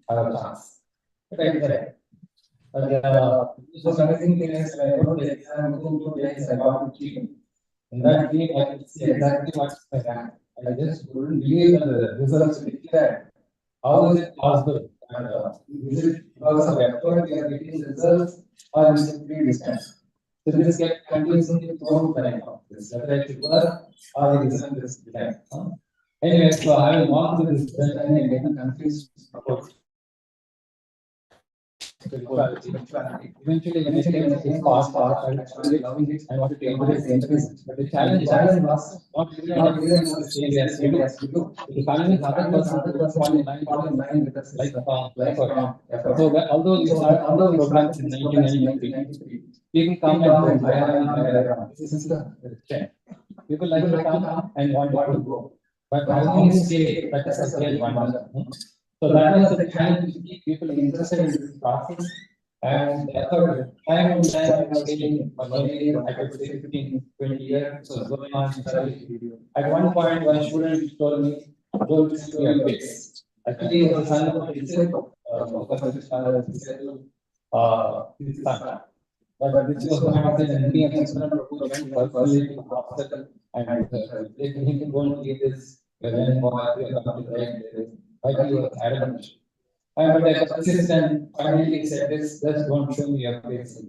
have a chance. But I did that. But the most amazing thing is when I wrote the exam, within 2 days I got to dream. In that dream, I could see exactly what's my rank. I just couldn't believe that the results were declared. How is it possible? And is it because of effort we are getting the results, or is it pre-distance? So this kept continuously throughout the night. Whether it should work or the result is declined. Anyway, so having gone through this journey and getting confused about eventually, when I came to this fast, I started loving it. I wanted to embrace the interest. But the challenge was not really the same as we do. The challenge is other person fall in line with us, like effort. So although we started all the programs in 1993, people come and go, higher. This is the trend. People like to come and want to go. But how many stay? That is a real wonder. So that was the challenge to keep people interested in this process. And the effort, time and time I was getting for maybe I could say 15, 20 years. So going on at one point, one student told me, "Don't listen to your face." Actually, he was the son of a teacher, his son. But this was not the me and Susan went personally to the hospital and let him go and leave this when boy but he was adamant. But I persisted, finally he said this, just don't show me your face.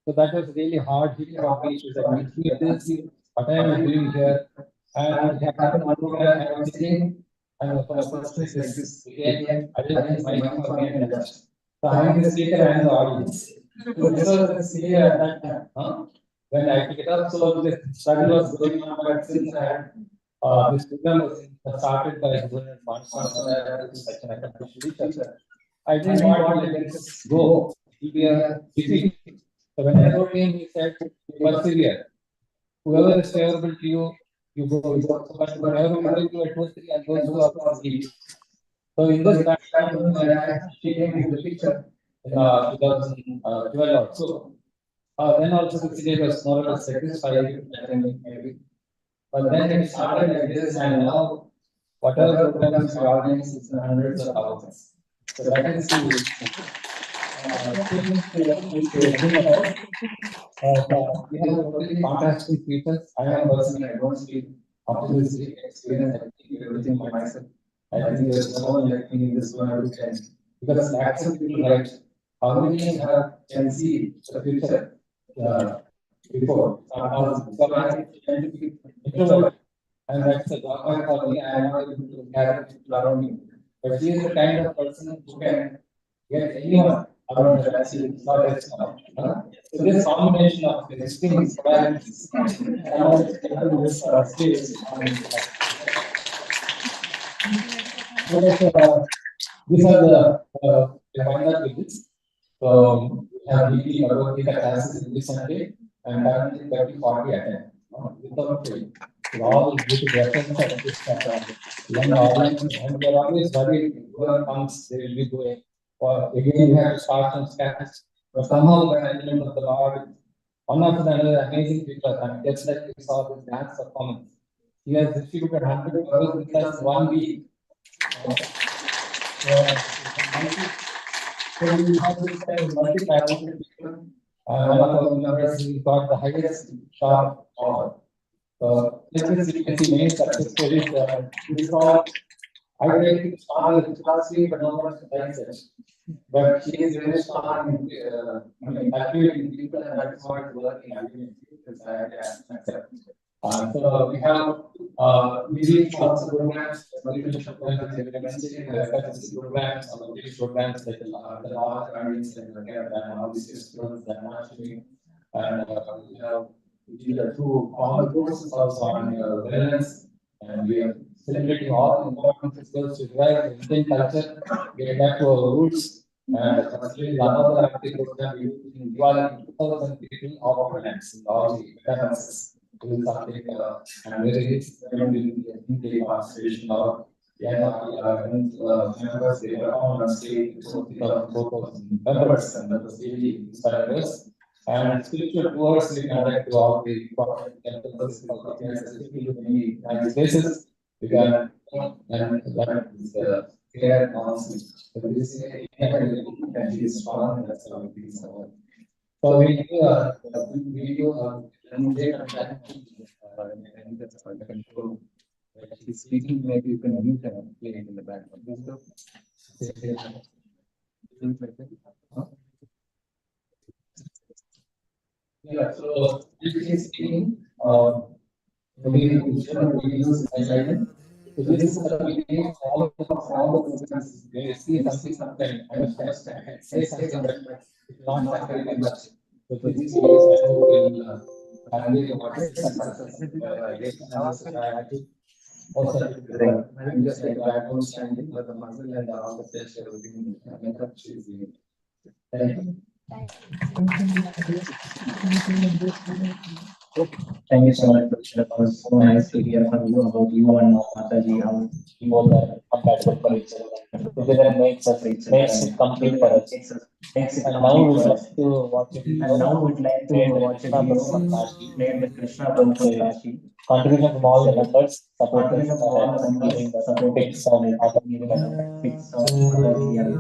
So that was really hard hitting for me. She said, I keep this, what I am doing here. And it happened one program I was sitting, and the first place like this again, I didn't mind for me and left. So I am the speaker and the audience. So this was the scenario at that time. when I picked it up, so the struggle was going on, but since I had this program was started by Governor Mansa, such an accomplished teacher, I didn't want to let this go. It will be a defeat. So when I wrote him, he said, persevere. Whoever is favorable to you, you go. But whoever is you at 2-3 and those who are positive. So in this time, she came with the picture in 2012 or so. Then also the village was more or less satisfied, maybe. But then it started like this, and now whatever programs we organize is in hundreds of thousands. So that is the thing to think about. We have totally fantastic features. I am personally, I don't speak up to this experience. I think everything myself. I think there's no one like me in this world who can, because lakhs of people write. How many can see the future before? So I tend to be introvert, and that's a drawback for me. I am not able to gather people around me. But she is the kind of person who can get anyone around her as she is not as so this combination of extreme qualities allows this stage. These are the final visits. So we have weekly Bhagavad Gita classes every Sunday, and currently 30-40 attend without fail. So all due to reference of this young audience, and they are always worried whoever comes, they will be going. Or again, we have to start from scratch. But somehow, by the end of the Lord, one after another, amazing people are coming. Just like we saw this dance performance. He has distributed 100 Bhagavad Gitas 1 week. So we have this kind of multi-talented people. One of our members, he got the highest star award. So this is, you can see many success stories. This is all, I try to start with philosophy, but no one likes it. But she is very strong in cultivating people, and that's what is working ultimately. So we have meetings, also programs, multiple programs, FFC programs, programs like the law guardians and all these programs that are actually, and we have two common courses also on wellness, and we are celebrating all the important festivals to revive the Indian culture, get back to our roots, and considering another active program we do in Diwali, 2,000 people of our lands in all the campuses. Do something and whether it's going to be a day participation or members, they perform on stage, 4,000 members, and that was really inspiring us. And spiritual tours we conduct to all the important temples, many nice places. We can and that is care and honesty. So this is strong, and that's how it is. So we do control. She's speaking, maybe you can mute and play it in the background. Yeah, so if she's speaking, maybe we use silent. So this is the beginning of all the programs. They see something, understand, say something, but it's not very much. So this is, I hope, will convey what is success. Also, I'm just like background standing, but the muscle and all the flesh, everything, makeup is in. Thank you. Thank you so much, Krishna. It was so nice to hear from you about you and Mataji, how you all are compatible for each other. Together makes it complete for us. And now we'd like to watch it. And now we'd like to watch it. Played with Krishna Prabhu Kashi. Contribution from all the members, supporters, and giving the supporting some other pics of Mataji and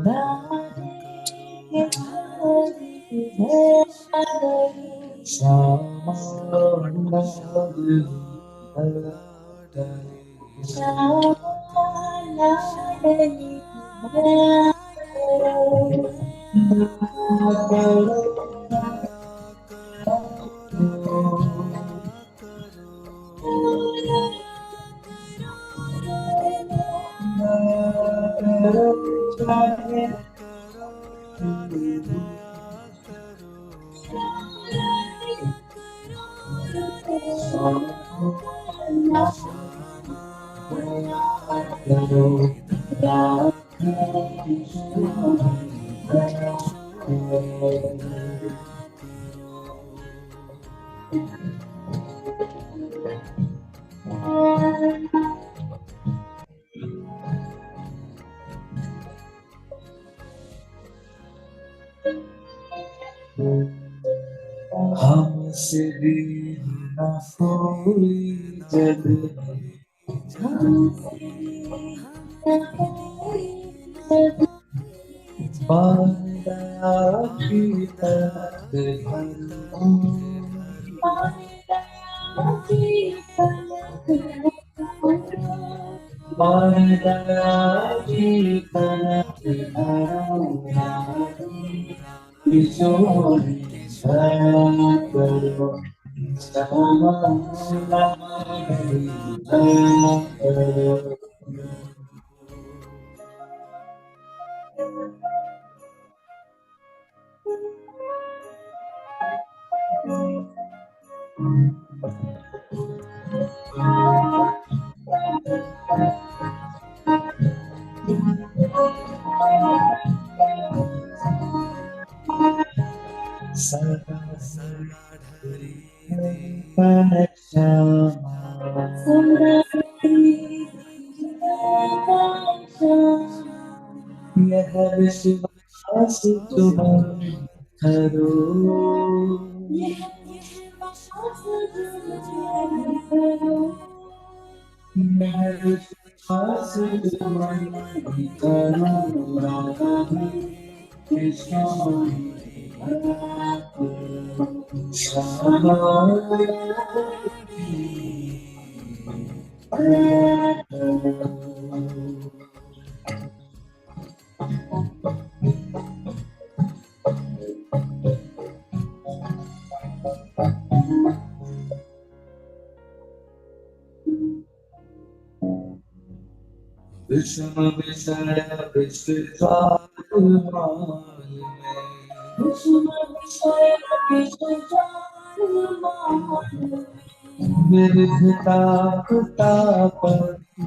हमसे भी न कोई जग बांधा की तक बांधा की तक किशोरी करो यह विश्वास तुम करो यह विश्वास तुम विषम विषय विश्वास विविधता पर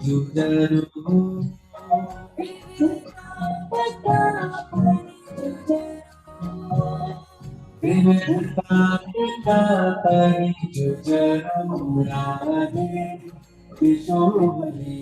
जुझरू विविधता पर जुझरू राधे किशोरी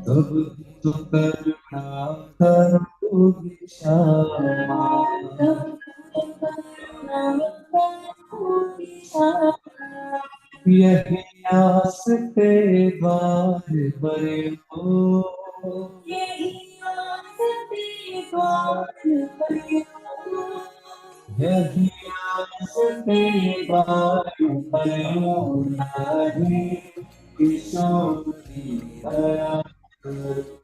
तब तो करुणा करोगी श्यामा यही आस पे द्वार भरे हो यही आस पे द्वार भरे हो नारी किशोरी दया करो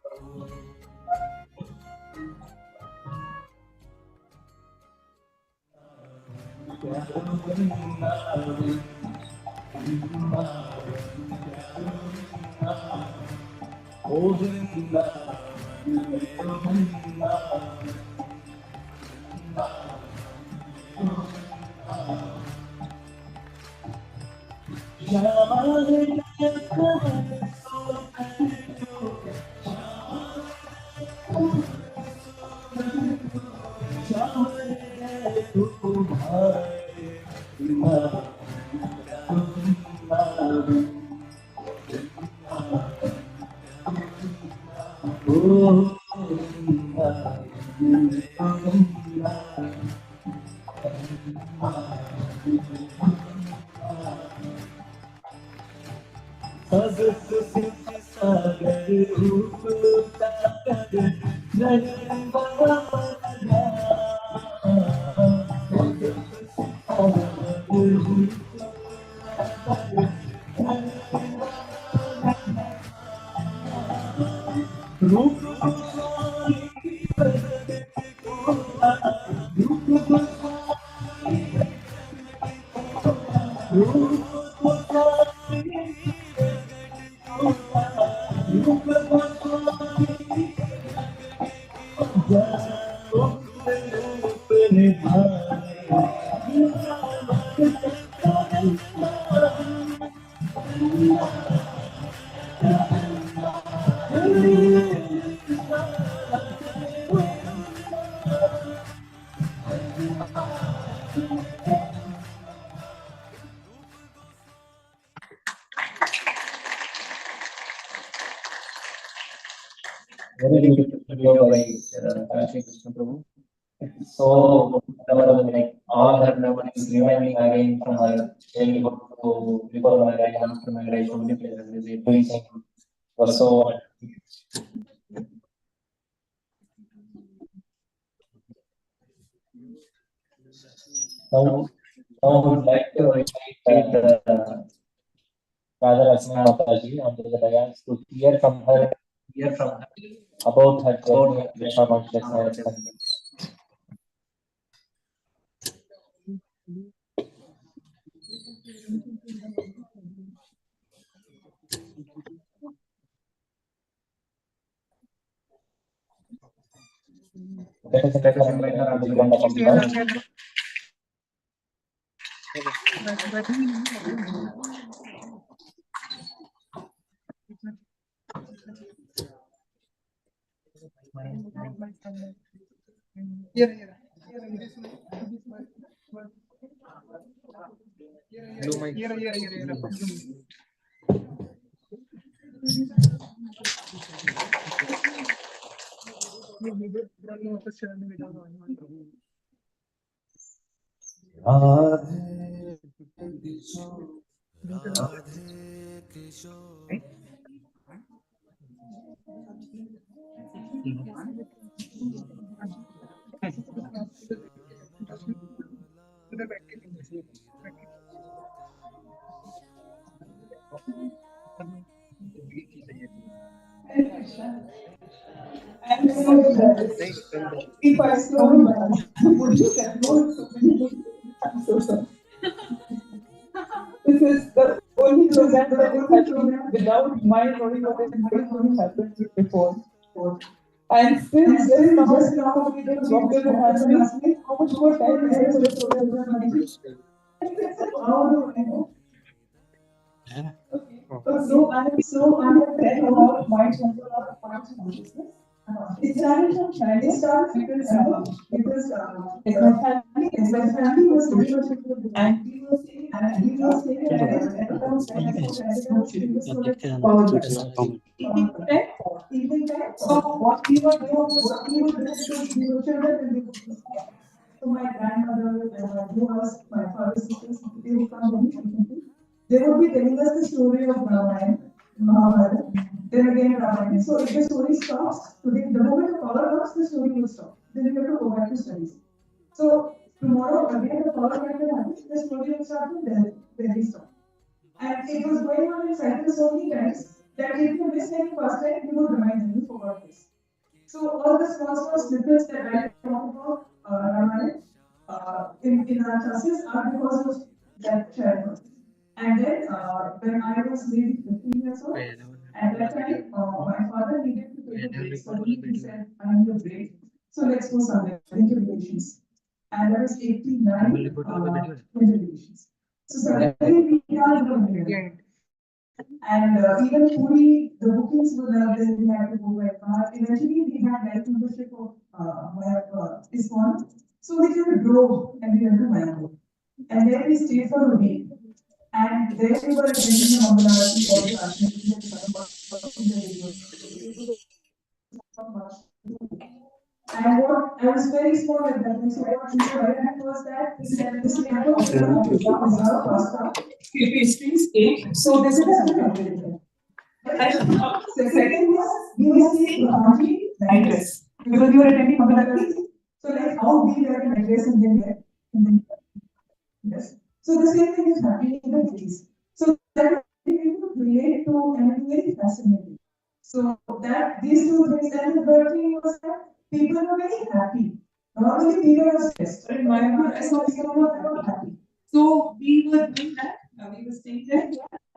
Very beautiful video by Shri Krishna Prabhu. So, like all her memories remaining again from her childhood to before marriage, after marriage, only places visit, preaching was so. Now, I would like to invite Radha Rasamayi Mataji onto the dais to hear from her about her journey of Krishna consciousness. Let us invite her onto the dais. I'm so jealous. If I saw him, would you get more? I'm so sorry. This is the only program that is happening without my knowing what is going to happen before. And still, just now, we just walked in and asked me how much more time is there for the program. How do I know? So I have read about mind control of consciousness. It started from child. It started because my family was very much and he was saying evening time. So what we were doing was we were children and we would so my grandmother, who was my father's sisters, they would come very frequently. They would be telling us the story of Ramayana, Mahabharata, then again Ramayana. So if the story stops, today, the moment the power comes, the story will stop. Then you have to go back to studies. So tomorrow again the power factor happens, the story will start from there, where we stop. And it was going on in cycles so many times that if you missed any first time, you would remind them, you forgot this. So all the small snippets that I talk about Ramayana in our classes are because of that childhood. And then when I was maybe 15 years old, at that time my father needed to take a break. So he said, I need a break. So let's go somewhere into relations. And that was 89 relations. So suddenly we are going there. And even Puri, the bookings were there, then we had to go by car. Eventually, we had life membership of ISKCON. So we just drove and we went to Mango. And then we stayed for a week. And there we were attending the Mangalarati, all the watching the videos. And what I was very small at that time, so what inspired me was that this temple was pasta, pastries, cake. So this is a and second was we were seeing country like this because we were attending Mangalarati. So like how we were in address and then yes. So the same thing is happening in the cities. So that people relate to and it's very fascinating. So that these two things and the third thing was that people were very happy. Normally people were stressed. But in my mind, I saw people were happy. So we were doing that. We were staying there.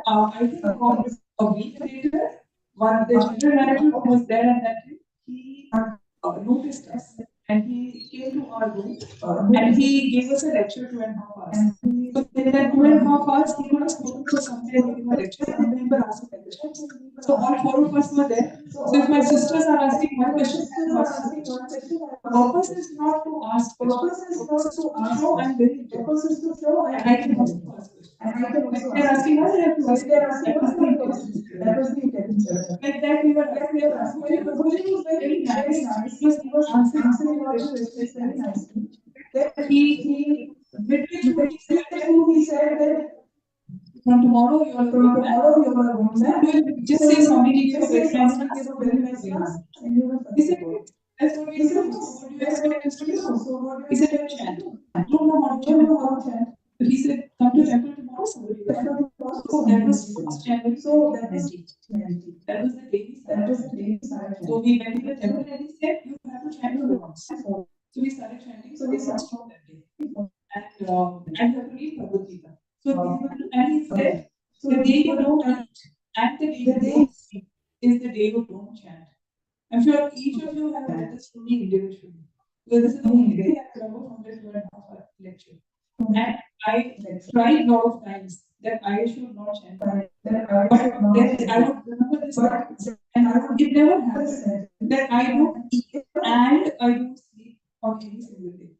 I think about a week later, one the general manager was there and that he noticed us. And he came to our room and he gave us a lecture 2.5 hours. So in that 2.5 hours, he was spoken for some time giving a lecture and then we were asking questions. So all 4 of us were there. So if my sisters are asking one question, I am asking one question. The purpose is not to ask questions. The purpose is to show I'm very interested. And I can also ask questions. If they're asking us, I have to ask. That was the intention. Like that we were asking. The question was very nice. He was answering all the questions very nicely. Then he midway through he said that from tomorrow you are going to just say something, he gave a very nice class. He said, that's what we do. So what do you expect us to do? He said, chant. I don't know how to chant. But he said, come to temple tomorrow, somebody will chant. So that was first January. So that was the day. So we went to the temple and he said, you have to chant for once. So we started chanting. So we started from that day. And you have to read Bhagavad Gita. So and he said, the day you don't eat and the day you don't sleep is the day you don't chant. I'm sure each of you have read this to me individually. So this is the only thing I remember from this 1.5 hour lecture. And I tried a lot of times that I should not chant. But then I would remember this and it never happens that I don't eat and I don't sleep on any single day.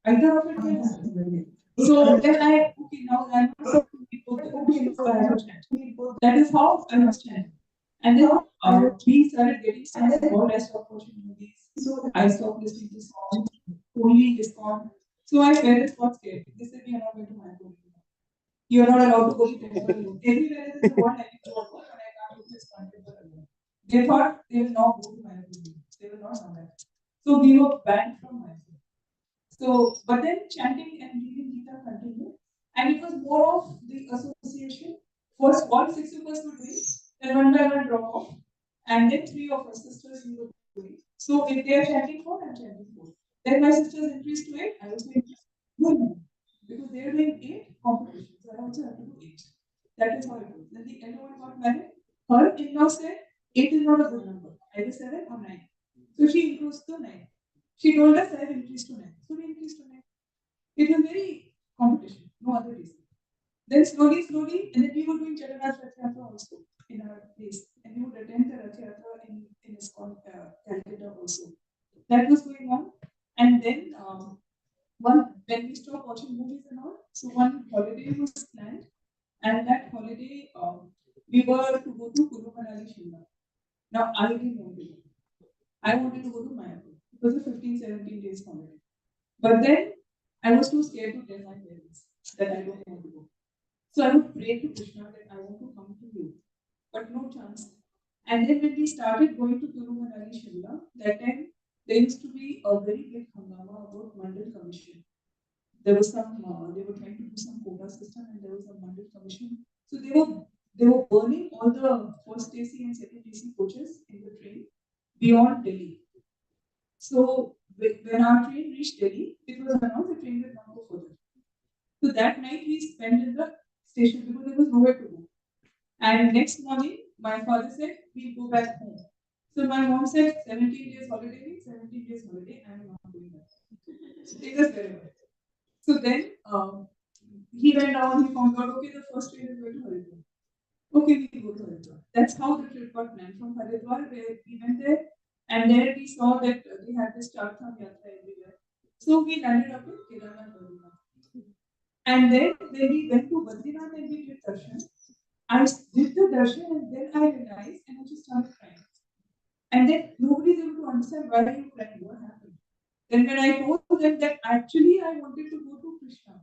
Either of it can happen. So then okay, now I'm not both the conditions, but I have chant. That is how I was chanting. And then we started getting stuff involved. I stopped watching movies. So I stopped listening to songs, only ISKCON. So my parents got scared. They said, we are not going to Manipur. You are not allowed to go to temple. Everywhere in the world I can go to, but I can't go to ISKCON temple alone. They thought they will not go to Manipur. They will not come back. So we were banned from Manipur. So, but then chanting and reading Gita continued. And it was more of the association. First, all 6 of us were doing, then one by one drop off. And then 3 of us sisters we were doing. So if they are chanting 4, I'm chanting 4. Then my sisters increased to 8, I was doing 2. Because they are doing 8 competitions. So I also have to do 8. That is how it goes. Then the elder one got married. Her in-law said 8 is not a good number, either 7 or 9. So she increased to 9. She told us I have increased to 9. So we increased to 9. It was very competition, no other reason. Then slowly, and then we were doing Jagannath Rath Yatra also in our place. And we would attend the Rath Yatra in ISKCON Calcutta also. That was going on. And then when we stopped watching movies and all, so one holiday was planned. And that holiday, we were to go to Kulu Manali Shimla. Now, I didn't want to go. I wanted to go to Mayapur. It was a 15-17 days holiday. But then I was too scared to tell my parents that I don't want to go. So I would pray to Krishna that I want to come to you, but no chance. And then when we started going to Kulu Manali Shimla, that time there used to be a very big hangama about Mandal Commission. There was some, they were trying to do some quota system, and there was a Mandal Commission. So they were burning all the first AC and second AC coaches in the train beyond Delhi. So when our train reached Delhi, it was announced the train will not go further. So that night we spent in the station because there was nowhere to go. And next morning, my father said, we'll go back home. So my mom said, 17 days holiday means 17 days holiday, I'm not doing that. So take us wherever. So then he went down, he found out, okay, the first train is going to Haridwar. Okay, we go to Haridwar. That's how the trip got planned from Haridwar, where we went there. And there we saw that they had this Chartham Yatra everywhere. So we landed up in Kedarnath Badrinath. And then when we went to Badrinath and we did darshan, I did the darshan and then I realized and I just started crying. And then nobody is able to understand why are you crying, what happened. Then when I told them that actually I wanted to go to Krishna.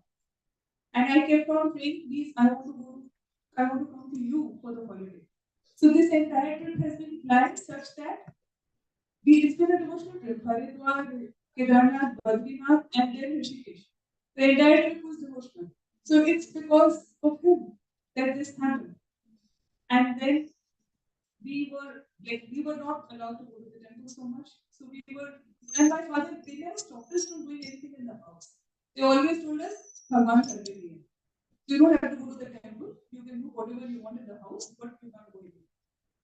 And I kept on praying, please, I want to come to you for the holiday. So this entire trip has been planned such that it's been a devotional trip. Haridwar, Kedarnath, Badrinath, and then Rishikesh. The entire trip was devotional. So it's because of him that this happened. And then we were not allowed to go to the temple so much. So and my father, they never stopped us from doing anything in the house. They always told us, Bhagwan kar ke liye. So you don't have to go to the temple. You can do whatever you want in the house, but you can't go in.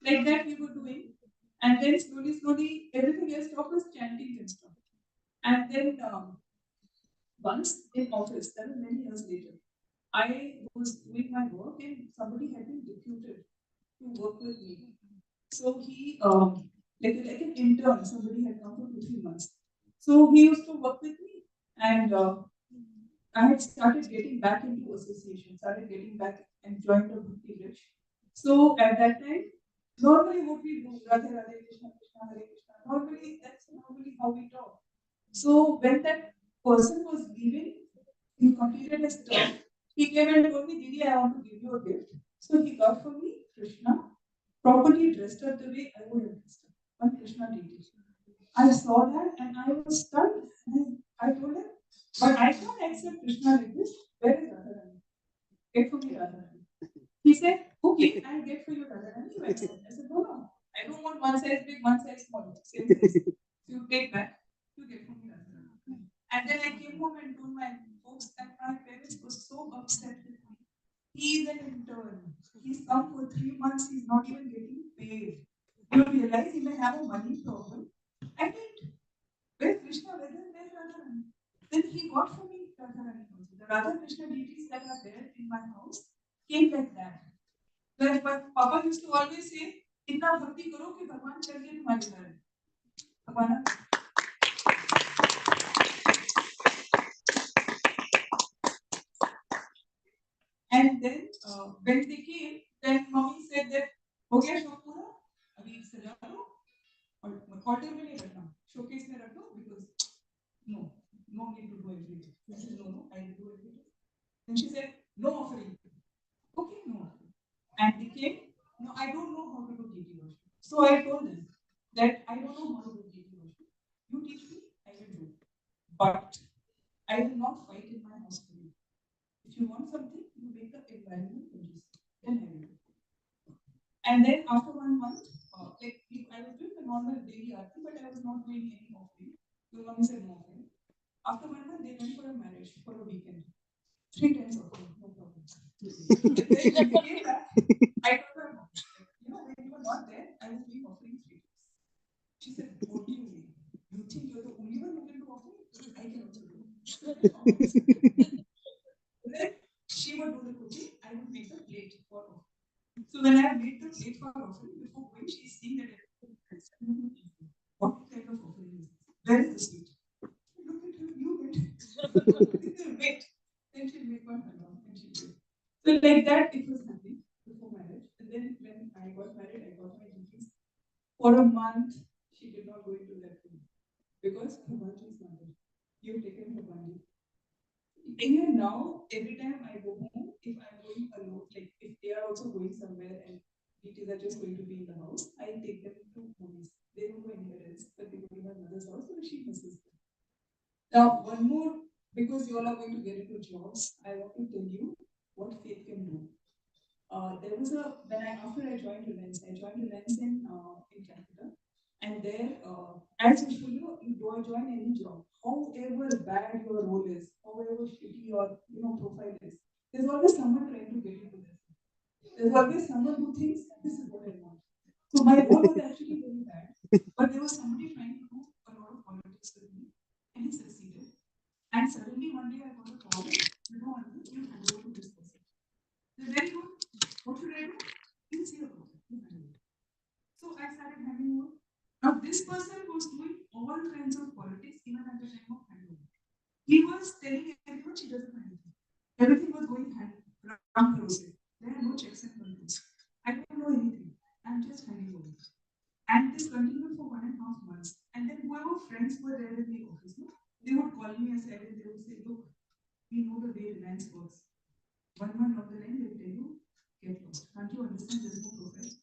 Like that we were doing. And then slowly, everything else stopped was chanting and stuff. And then once in office, that was many years later, I was doing my work and somebody had been deputed to work with me. So he, like an intern, somebody had come for 2-3 months. So he used to work with me, and I had started getting back into association, started getting back and joined a Bhakti Rich. So at that time, normally what we do, Radha Radha Krishna Krishna Hare Krishna, normally that's normally how we talk. So when that person was leaving, he completed his term. He came and told me, Didi, I want to give you a gift. So he got for me Krishna, properly dressed up the way I would have dressed up, one Krishna deity. I saw that and I was stunned. And I told him, but I can't accept Krishna like this. Where is Radharani? Get for me Radharani. He said, okay, I'll get for you Radharani. You accept. I said, no. I don't want one size big, one size small. Same size. You take that, you get for me Radharani. And then I came home and told my folks that my parents were so upset with me. He is an intern. He's come for 3 months, he's not even getting paid. You realize he may have a money problem. I didn't. Where Krishna, where Radharani? Then he got for me Radharani also. The Radha Krishna deities that are there in my house came like that. Where my Papa used to always say, "Itna bhakti karo ki Bhagwan chal ke tumhare घर." Bhagwan. And then when they came, then mommy said that, "हो गया शौक पूरा, अभी सजा लो और quarter में नहीं रखना, showcase में रख दो because no need to do everything." I said, no, I will do everything. Then she said, no offering. Okay, no offering. And they came, no, I don't know how to do deity worship. So I told them that I don't know how to do deity worship. You teach me, I will do. But I will not fight in my house for you. If you want something, you make the environment conducive. Then I will do. And then after 1 month, I was doing the normal daily arti, but I was not doing any offering. So mommy said no offering. After 1 month, they went for a marriage for a weekend. 3 times offering, no problem. Then when they came back, I told her, when you were not there, I was doing offering 3 times. She said, what do you mean? You think you're the only one who can do offering? I can also do it. Then she would do the cooking, I would make the plate for offering. So when I made the plate for offering, before going, she's seeing that what kind of offering is this? Where is the sweet? Look at her, you wait. Then she'll make one halwa and she'll do it. So like that, it was happening before marriage. And then when I got married, I got my duties. For a month, she did not go into that room because Bhavanji is not there. You've taken Bhavanji. Even now, every time I go home, if I'm going alone, like if they are also going somewhere and DTs are just going to be in the house, I take them to movies. They don't go anywhere else, but they go to my mother's house, so she misses them. Now, one more, because you all are going to get into jobs, I want to tell you what faith can do. There was after I joined Reliance in Calcutta, and there, as usual, you join any job, however bad your role is, however shitty your profile is, there's always someone trying to get into this. There's always someone who thinks this is what I want. So my role was actually very bad, but there was somebody trying to do a lot of politics with me, and he succeeded. And suddenly one day I got a call, you hand over to this person. They're very good. What should I do? Please see about it. So I started handing over. Now this person was doing all kinds of politics even at the time of handover. He was telling everyone she doesn't know anything. Everything was going hand. There are no checks and controls. I don't know anything. I'm just handing over. And this continued for 1.5 months. And then whoever friends were there in the office, they would call me aside and they would say, look, we know the way Reliance works. 1 month down the line, they will tell you, get lost. Can't you understand there is no profile?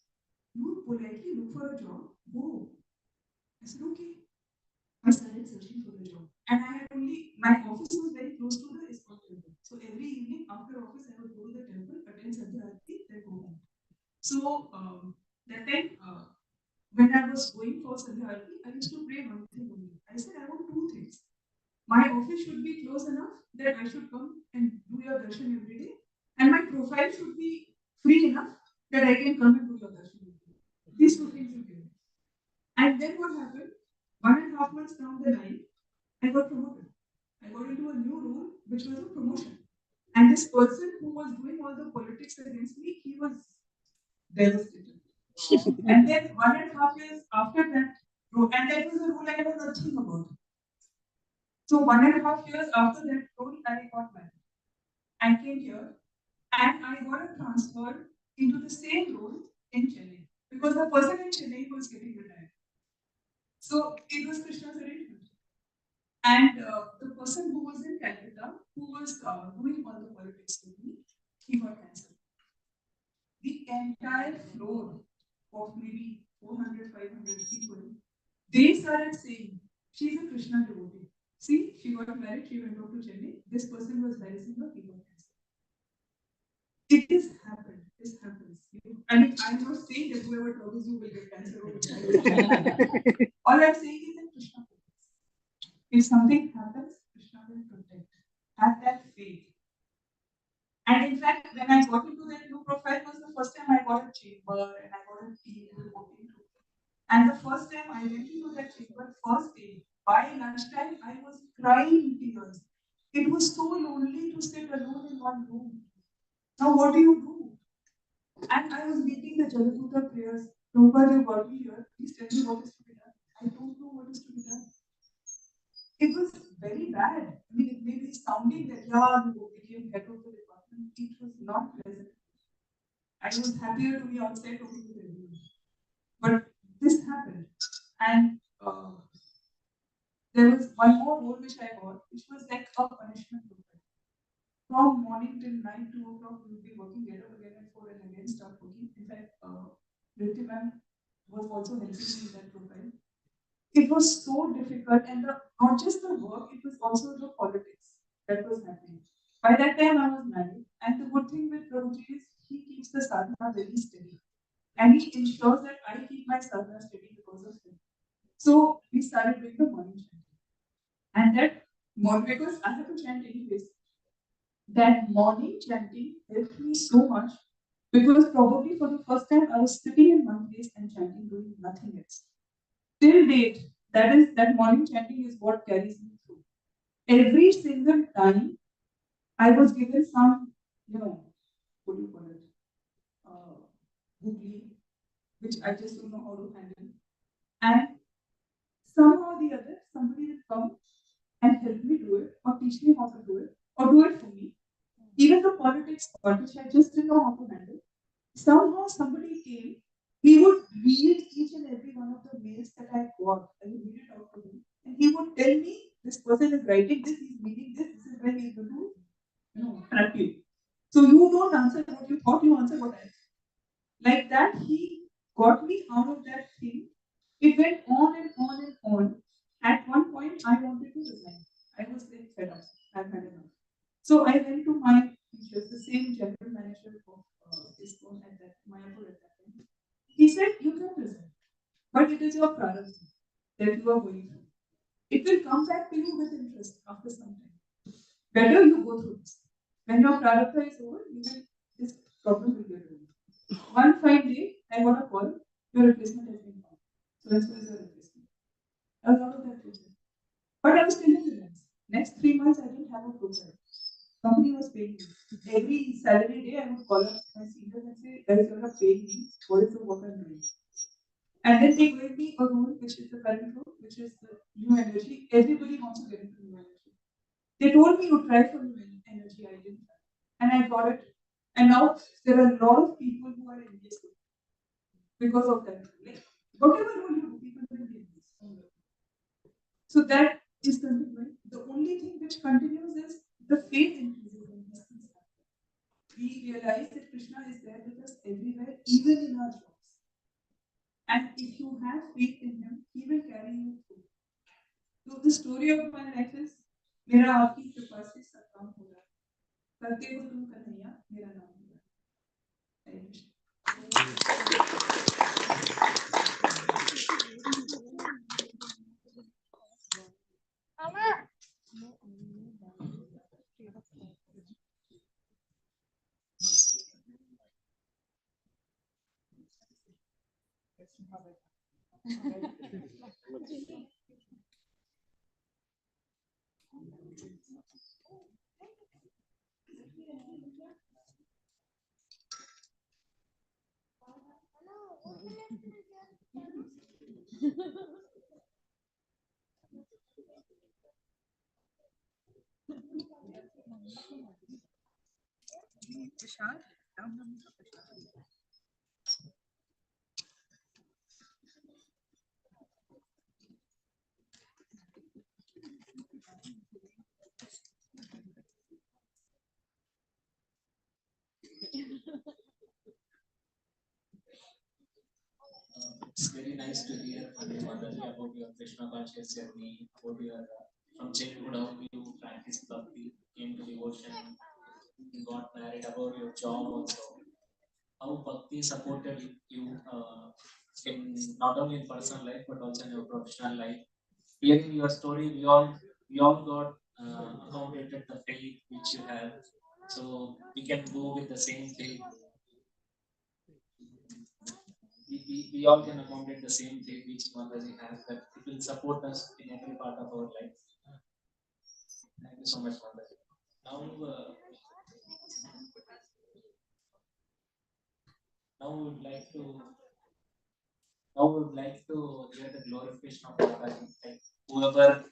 You politely look for a job, go. I said, okay. I started searching for a job. And my office was very close to the ISKCON temple. So every evening after office, I would go to the temple, attend Sandhya Aarti, then go home. So that time, when I was going for Sandhya Aarti, I used to pray one thing only. I said, I want 2 things. My office should be close enough that I should come and do your darshan every day. And my profile should be free enough that I can come and do your darshan every day. These 2 things you give. And then what happened? 1.5 months down the line, I got promoted. I got into a new role, which was a promotion. And this person who was doing all the politics against me, he was devastated. And then 1.5 years after that, and that was a role I know nothing about. So 1.5 years after that role, I got married and came here, and I got a transfer into the same role in Chennai because the person in Chennai was getting retired. So it was Krishna's arrangement. And the person who was in Calcutta, who was doing all the politics with me, he got cancer. The entire floor of maybe 400, 500 people, they started saying, she's a Krishna devotee. See, she got married, she went off to Chennai. This person was raising her, he got cancer. It has happened. This happens. I mean, I'm not saying that whoever troubles you will get cancer. All I'm saying is that Krishna protects. If something happens, Krishna will protect. Have that faith. And in fact, when I got into that new profile, was the first time I got a chamber and I got a team reporting to. And the first time I went into that chamber, first day, by lunchtime, I was crying in tears. It was so lonely to sit alone in one room. Now, what do you do? And I was making the Jalaputa prayers. Prabhupada, you got me here. Please tell me what is to be done. I don't know what is to be done. It was very bad. I mean, it may be sounding that, yeah, you became head of the department. It was not pleasant. I was happier to be outside talking with everyone. But this happened. And there was one more role which I got, which was like a punishment program. From morning till night, 2 o'clock, we would be working, get up again at 4 and again start working. In fact, Riddhi ma'am was also helping me in that profile. It was so difficult, and not just the work, it was also the politics that was happening. By that time, I was married, and the good thing with Prabhuji is he keeps the sadhana very steady, and he ensures that I keep my sadhana steady because of him. So we started doing the morning chanting, and that morning, because I have to chant anyways, that morning chanting helped me so much because probably for the first time I was sitting in one place and chanting, doing nothing else. Till date, that morning chanting is what carries me through. Every single time I was given some, what do you call it? Googly, which I just don't know how to handle. And somehow or the other, somebody will come and help me do it, or teach me how to do it, or do it for me. Even the politics part, which I just didn't know how to handle. Somehow somebody came, he would read each and every one of the mails that I got, and he read it out to me. And he would tell me, this person is writing this, he's reading this is when he's going to, trap you. So you don't answer what you thought, you answer what I thought. Like that, he got me out of that thing. It went on and on and on. At one point, I wanted to resign. I was like fed up. I've had enough. So I went to my teacher, the same general manager of ISB at that Mayapur at that time. He said, you can resign, but it is your prarabdha that you are going through. It will come back to you with interest after some time. Better you go through this. When your prarabdha is over, this problem will get over. One fine day, I got a call, your replacement has been found. So that's why your replacement. I was out of that process. But I was still in freelance. Next 3 months, I didn't have a profile. Company was paying me. Every salary day, I would call up my seniors and say, guys, you're not paying me. What is the work I'm doing? And then they gave me a role, which is the current role, which is the new energy. Everybody wants to get into new energy. They told me to try for new energy. I didn't try. And I got it. And now there are a lot of people who are in this because of that. Like, whatever role you do, people will be in this. So that is continuing. The only thing which continues is the faith increases in these things. We realize that Krishna is there with us everywhere, even in our jobs. And if you have faith in him, he will carry you through. So the story of my life is, मेरा आपकी कृपा से सब काम हो रहा है. करते हो तुम कन्हैया, मेरा नाम हो रहा है. हरे Krishna. It's very nice to hear from you, Mataji, about your Krishna conscious journey, about your from childhood how you practiced bhakti, came to devotion, you got married, about your job also. How bhakti supported you in not only in personal life but also in your professional life. Hearing your story, we all got accommodated the faith which you have, so we can go with the same faith. We all can accommodate the same faith which Mataji has, that it will support us in every part of our life. Thank you so much, Mataji. Now we would like to hear the glorification of Mataji. Like whoever,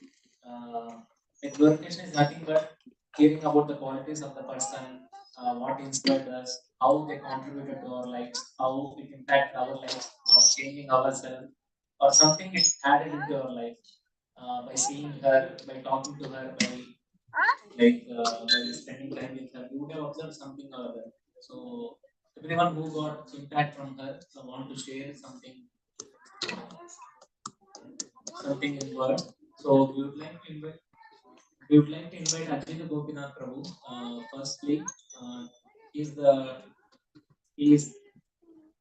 like glorification is nothing but hearing about the qualities of the person, what inspired us, how they contributed to our lives, how it impacted our lives, or changing ourselves, or something it added into our life. By seeing her, by talking to her, by spending time with her, you would have observed something or other. So everyone who got impact from her, so want to share something in words. So we would like to invite Ajit Gopinath Prabhu. Firstly, he's the he's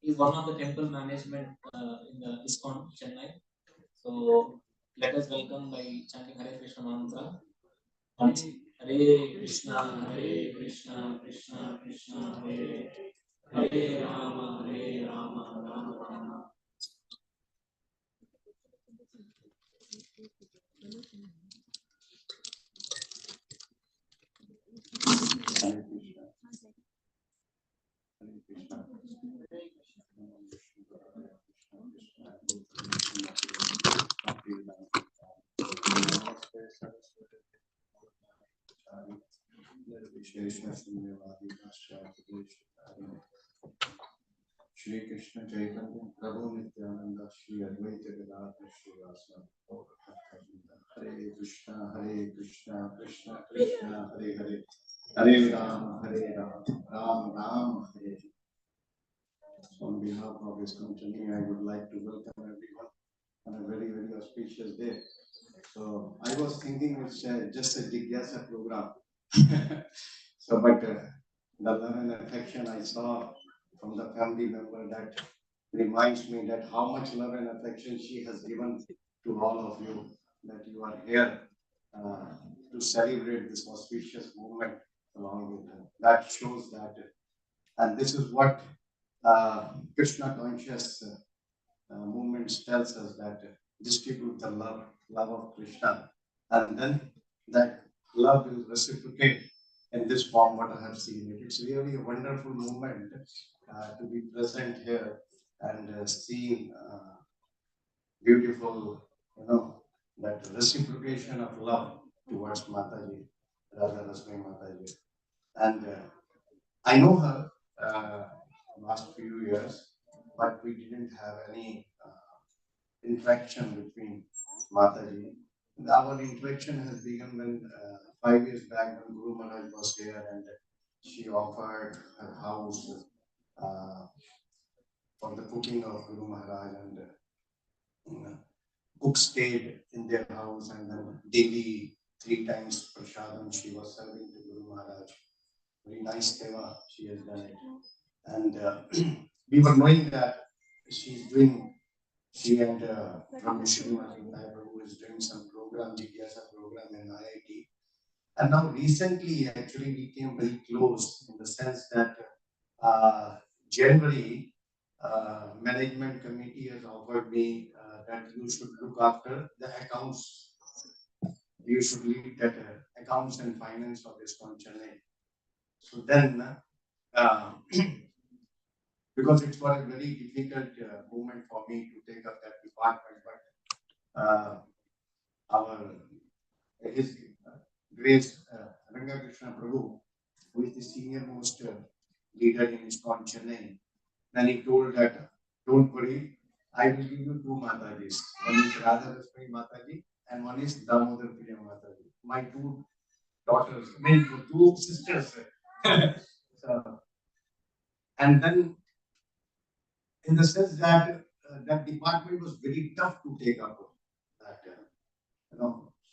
he's one of the temple management in the ISKCON Chennai. So let us welcome by chanting Hare Krishna mantra. Once Hare Krishna, Krishna Krishna, Hare Rama, Rama Rama. Shri Krishna Chaitanya Prabhu Nityananda Shri Advaita Gadadhar Shri Rasamayi. Hare Krishna Krishna Krishna Hare Hare, Hare Ram Ram Ram Hare. On behalf of ISKCON Chennai, I would like to welcome everyone on a very, very auspicious day. So I was thinking it's just a Jignyasa program. So, but the love and affection I saw from the family member, that reminds me that how much love and affection she has given to all of you, that you are here to celebrate this auspicious moment along with her. That shows that, and this is what Krishna conscious movement tells us, that distribute the love of Krishna, and then that love will reciprocate in this form what I have seen. It's really a wonderful movement to be present here and seeing beautiful, that reciprocation of love towards Mataji, Radha Rasamayi Mataji. And I know her last few years, but we didn't have any interaction between Mataji. Our interaction has begun when 5 years back when Guru Maharaj was here and she offered her house for the cooking of Guru Maharaj, and cooks stayed in their house, and then daily 3 times prasadam she was serving to Guru Maharaj. Very nice seva she has done it. And we were knowing that she and Prabhu Srimati Prabhu is doing some program, Jignyasa program in IIT. And now recently, actually, we came very close in the sense that January management committee has offered me that you should look after the accounts. You should lead that accounts and finance of this Chennai. So then, because it was a very difficult moment for me to take up that department, but our his Grace Ranga Krishna Prabhu, who is the senior most leader in ISKCON Chennai, then he told that, don't worry, I will give you two Matajis. One is Radha Rasamayi Mataji and one is Damodar Priya Mataji. My two daughters, I mean, two sisters. So, and then, in the sense that that department was very tough to take up. That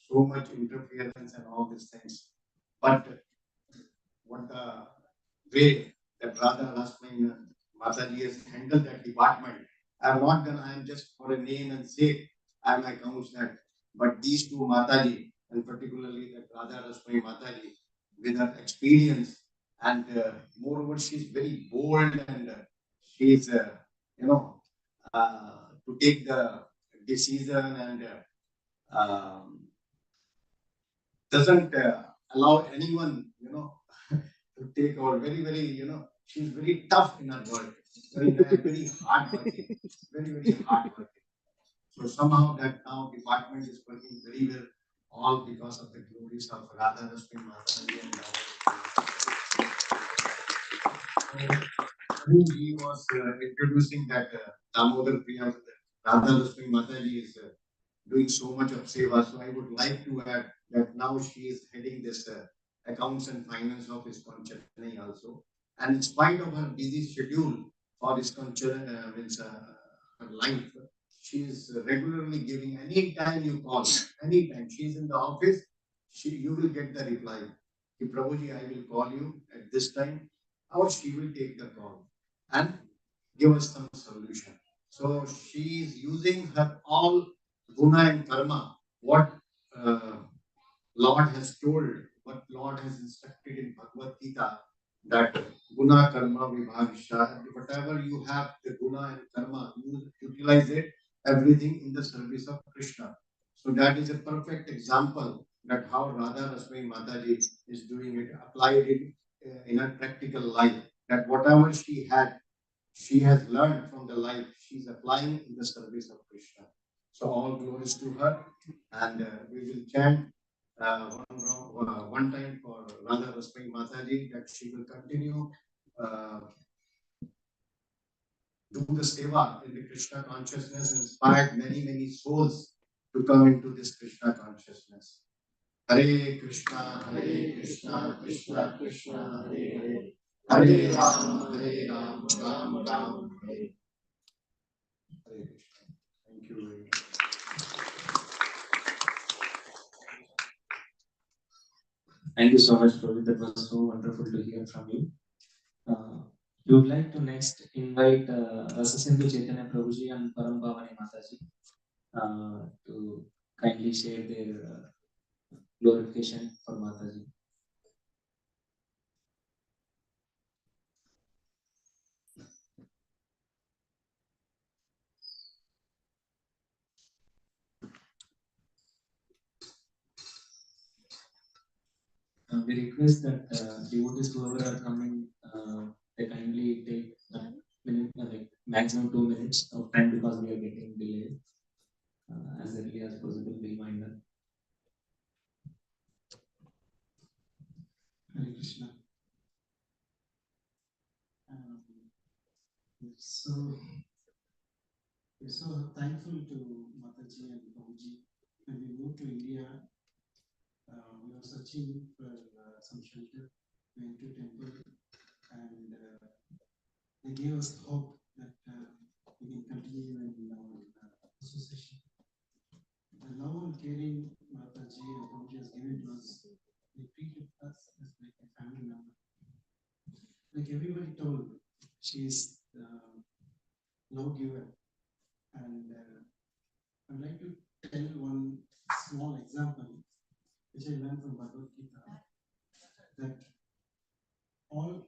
so much interference and all these things. But what the way that Radha Rasamayi Mataji has handled that department, I'm not gonna. I'm just for a name and sake. I'm accounts that. But these two Mataji, and particularly that Radha Rasamayi Mataji, with her experience and moreover, she's very bold and she's to take the decision and doesn't allow anyone to take over. Very she's very tough in her work, very hard working, very hard working. So somehow that now department is working very well, all because of the glories of Radha Rasamayi Mataji and he was introducing that Damodar Priya, Radha Rasamayi Mataji is doing so much of seva. So I would like to add that now she is heading this accounts and finance of ISKCON Chennai also. And in spite of her busy schedule for ISKCON Chennai, her life, she is regularly giving any time you call, anytime she is in the office, you will get the reply. Prabhuji, I will call you at this time, or she will take the call and give us some solution. So she is using her all guna and karma, what Lord has told, what Lord has instructed in Bhagavad Gita, that guna karma vibhavisha, whatever you have, the guna and karma, you utilize it, everything in the service of Krishna. So that is a perfect example that how Radha Rasamayi Mataji is doing it, applied it in her practical life, that whatever she had, she has learned from the life, she's applying in the service of Krishna. So all glories to her, and we will chant one time for Radha Rasamayi Mataji, that she will continue do the seva in the Krishna consciousness, inspired many souls to come into this Krishna consciousness. Hare Krishna, Krishna Krishna, Hare Hare, Hare Ram, Ram Ram, Hare Krishna. Thank you very much. Thank you so much, Prabhu. That was so wonderful to hear from you. We would like to next invite Rasasindhu Chaitanya Prabhuji and Param Bhavani Mataji to kindly share their glorification for Mataji. We request that devotees whoever are coming, they kindly take like maximum 2 minutes of time because we are getting delayed. As early as possible, reminder. Hare Krishna. So we're so thankful to Mataji and Prabhuji. When we moved to India, we were searching for some shelter. We went to temple, and they gave us hope that we can continue in our association. The love and caring Mataji and Prabhuji has given to us, they treated us as like a family member. Like everybody told, she is the love giver. And I'd like to tell one small example which I learned from Bhagavad Gita, that all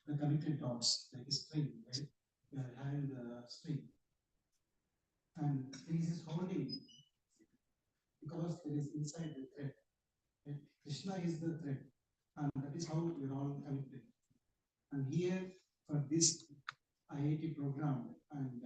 the connected dots, like a string, right? We are having the string, and there is a there is inside the thread. Right? Krishna is the thread, and that is how we're all connected. And here for this IIT program, and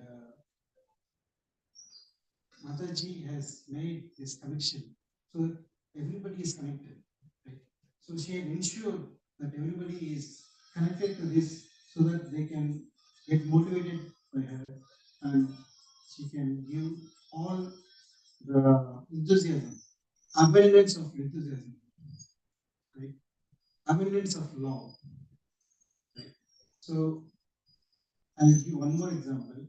Mataji has made this connection, so that everybody is connected. Right? So she had ensured that everybody is connected to this, so that they can get motivated by her, and she can give all the enthusiasm, abundance of enthusiasm, right? Abundance of love. Right? So I'll give one more example.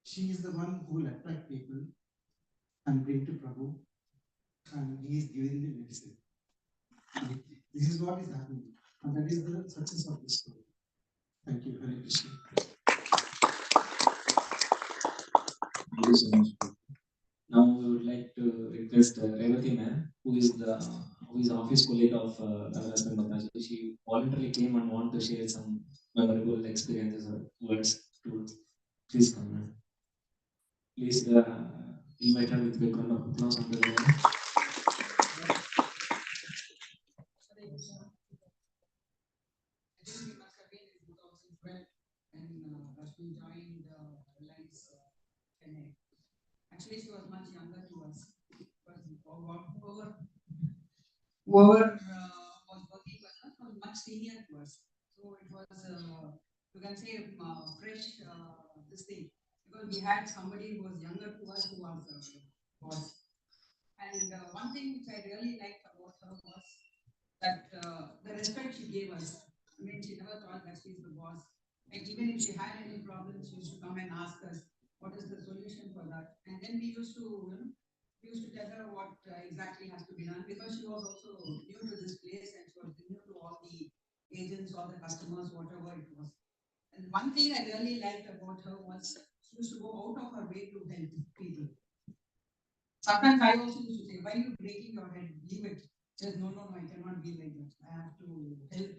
She is the one who will attract people and bring to Prabhu, and he is giving the medicine. Right? This is what is happening, and that is the success of this story. Thank you, Hare Krishna. Thank you so much. Now we would like to request Revati ma'am, who is office colleague of Radha Mataji. She voluntarily came and want to share some memorable experiences or words to. Please come, ma'am. Please invite her with background of applause on the line. When Rashmi joined Reliance Chennai. Actually, she was much younger to us. Because whoever was working with us was much senior to us. So it was, you can say, fresh this thing. Because we had somebody who was younger to us who was boss. And one thing which I really liked about her was that the respect she gave us. I mean, she never thought that she's the boss. Like even if she had any problems, she used to come and ask us, what is the solution for that? And then we used to tell her what exactly has to be done, because she was also new to this place and she was new to all the agents or the customers, whatever it was. And one thing I really liked about her was she used to go out of her way to help people. Sometimes I also used to say, why are you breaking your head? Leave it. Says, no, I cannot be like that. I have to help.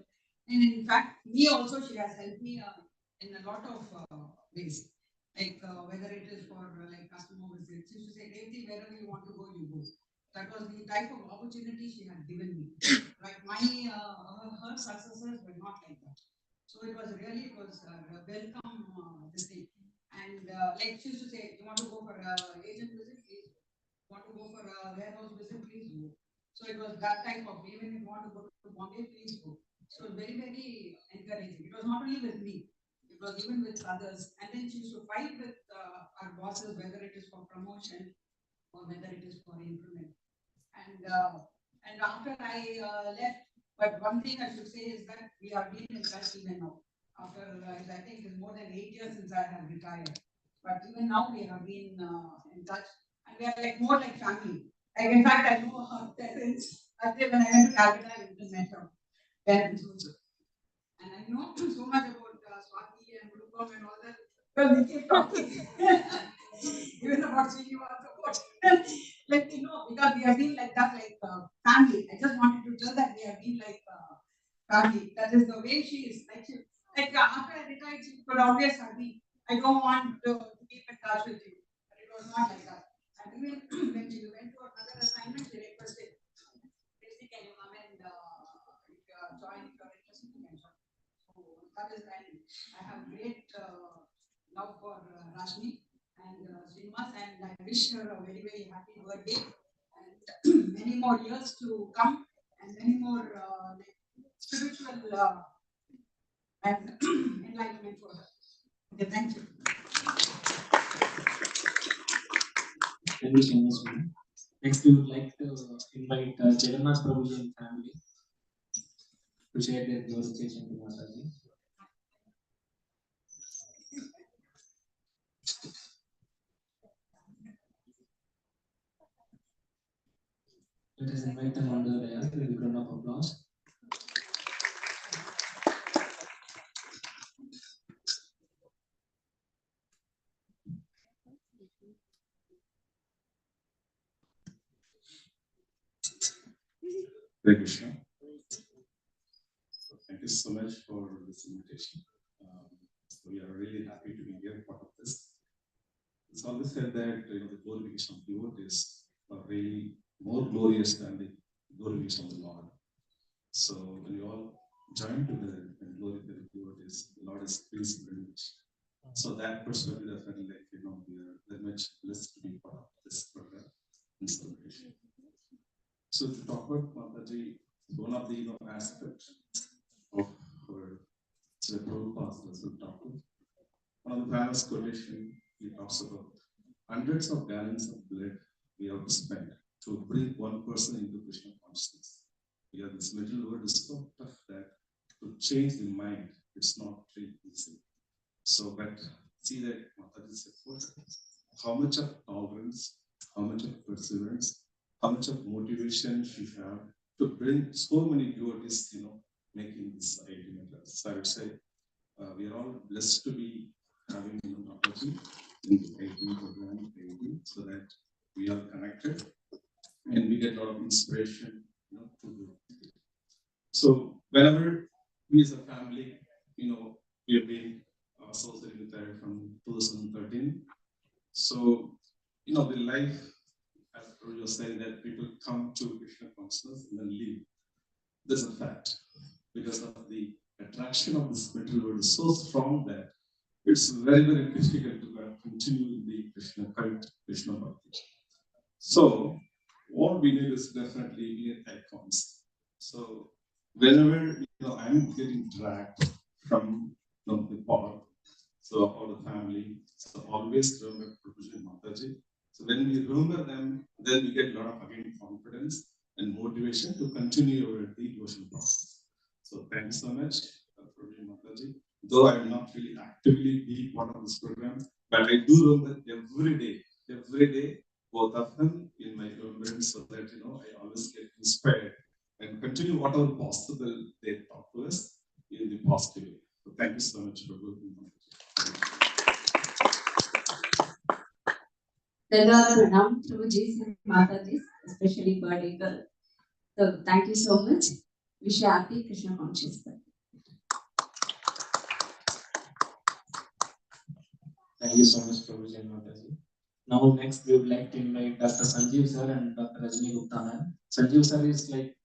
And in fact, me also, she has helped me in a lot of ways. Like whether it is for like customer visits. She used to say, Revati, wherever you want to go, you go. That was the type of opportunity she had given me. Like her successors were not like that. So it was a welcome this thing. And like she used to say, you want to go for agent visit, please. Want to go for a warehouse visit, please go. So it was that type of, even if you want to go to Bombay, please go. So very, very encouraging. It was not only with me, it was even with others. And then she used to fight with our bosses, whether it is for promotion or whether it is for increment. And after I left, but one thing I should say is that we are being in touch even now. After, I think it's more than 8 years since I have retired. But even now we have been in touch. And we are like more like family. Like in fact, I know her parents. Actually, when I went to Calcutta, I went to met her parents also. And I know so much about Swati and Rupam and all that. Well, they keep talking. Even about Srinivas, about like because we have been like that, like family. I just wanted to tell that we have been like family. That is the way she is. Like after I retired, she could always have me. I don't want to keep in touch with you. But it was not like that. And even when she went to another assignment, she requested, Tracy, can you come and join if you're interested? You can join. So that is right. I have great love for Rashmi and Srinivas, and I wish her a very, very happy birthday and many more years to come and many more spiritual and enlightenment for her. Okay, thank you. Thank you so much, ma'am. Next, we would like to invite Jagannath Prabhuji and family to share their glorification to Mataji. Let us invite them on the dais with a round of applause. Hare Krishna. So thank you so much for this invitation. We are really happy to be here, part of this. It's always said that the glorification of devotees are really more glorious than the glories of the Lord. So when you all join together and glorify the devotees, the Lord is pleased very much. So that perspective definitely, like, we are very much blessed to be part of this program and celebration. So to talk about Mataji, one of the aspects of her cerebral pastors will talk to. One of the famous quotation he talks about hundreds of gallons of blood we have to spend to bring one person into Krishna consciousness. Because this middle word is so tough that to change the mind, it's not really easy. So, but see that Mataji said, how much of tolerance, how much of perseverance, how much of motivation she had to bring so many devotees, making this idea. So I would say we are all blessed to be having Mataji in the 18 program, so that we are connected and we get a lot of inspiration, to do. So whenever we as a family, we have been associated with her from 2013. So, the life, as you were saying, that people come to Krishna consciousness and then leave. That's a fact. Because of the attraction of this material world is so strong that it's very, very difficult to continue the Krishna cult, Krishna bhakti. So, what we need is definitely we need icons. So, whenever I'm getting dragged from the park, so all the family, so always remember Prabhuji and Mataji. So when we remember them, then we get a lot of confidence and motivation to continue our devotion process. So thank you so much, Prabhuji and Mataji. Though I will not really actively be part of this program, but I do remember every day, both of them in my remembrance, so that I always get inspired and continue whatever possible they talk to us in the positive way. So thank you so much, Prabhuji. Pranam Prabhuji's and Mataji's, especially birthday girl. So thank you so much. Wish you happy Krishna conscious. Thank you so much, Prabhuji and Mataji. Now next we would like to invite Dr. Sanjeev sir and Dr. Rajni Gupta ma'am. Sanjeev sir is like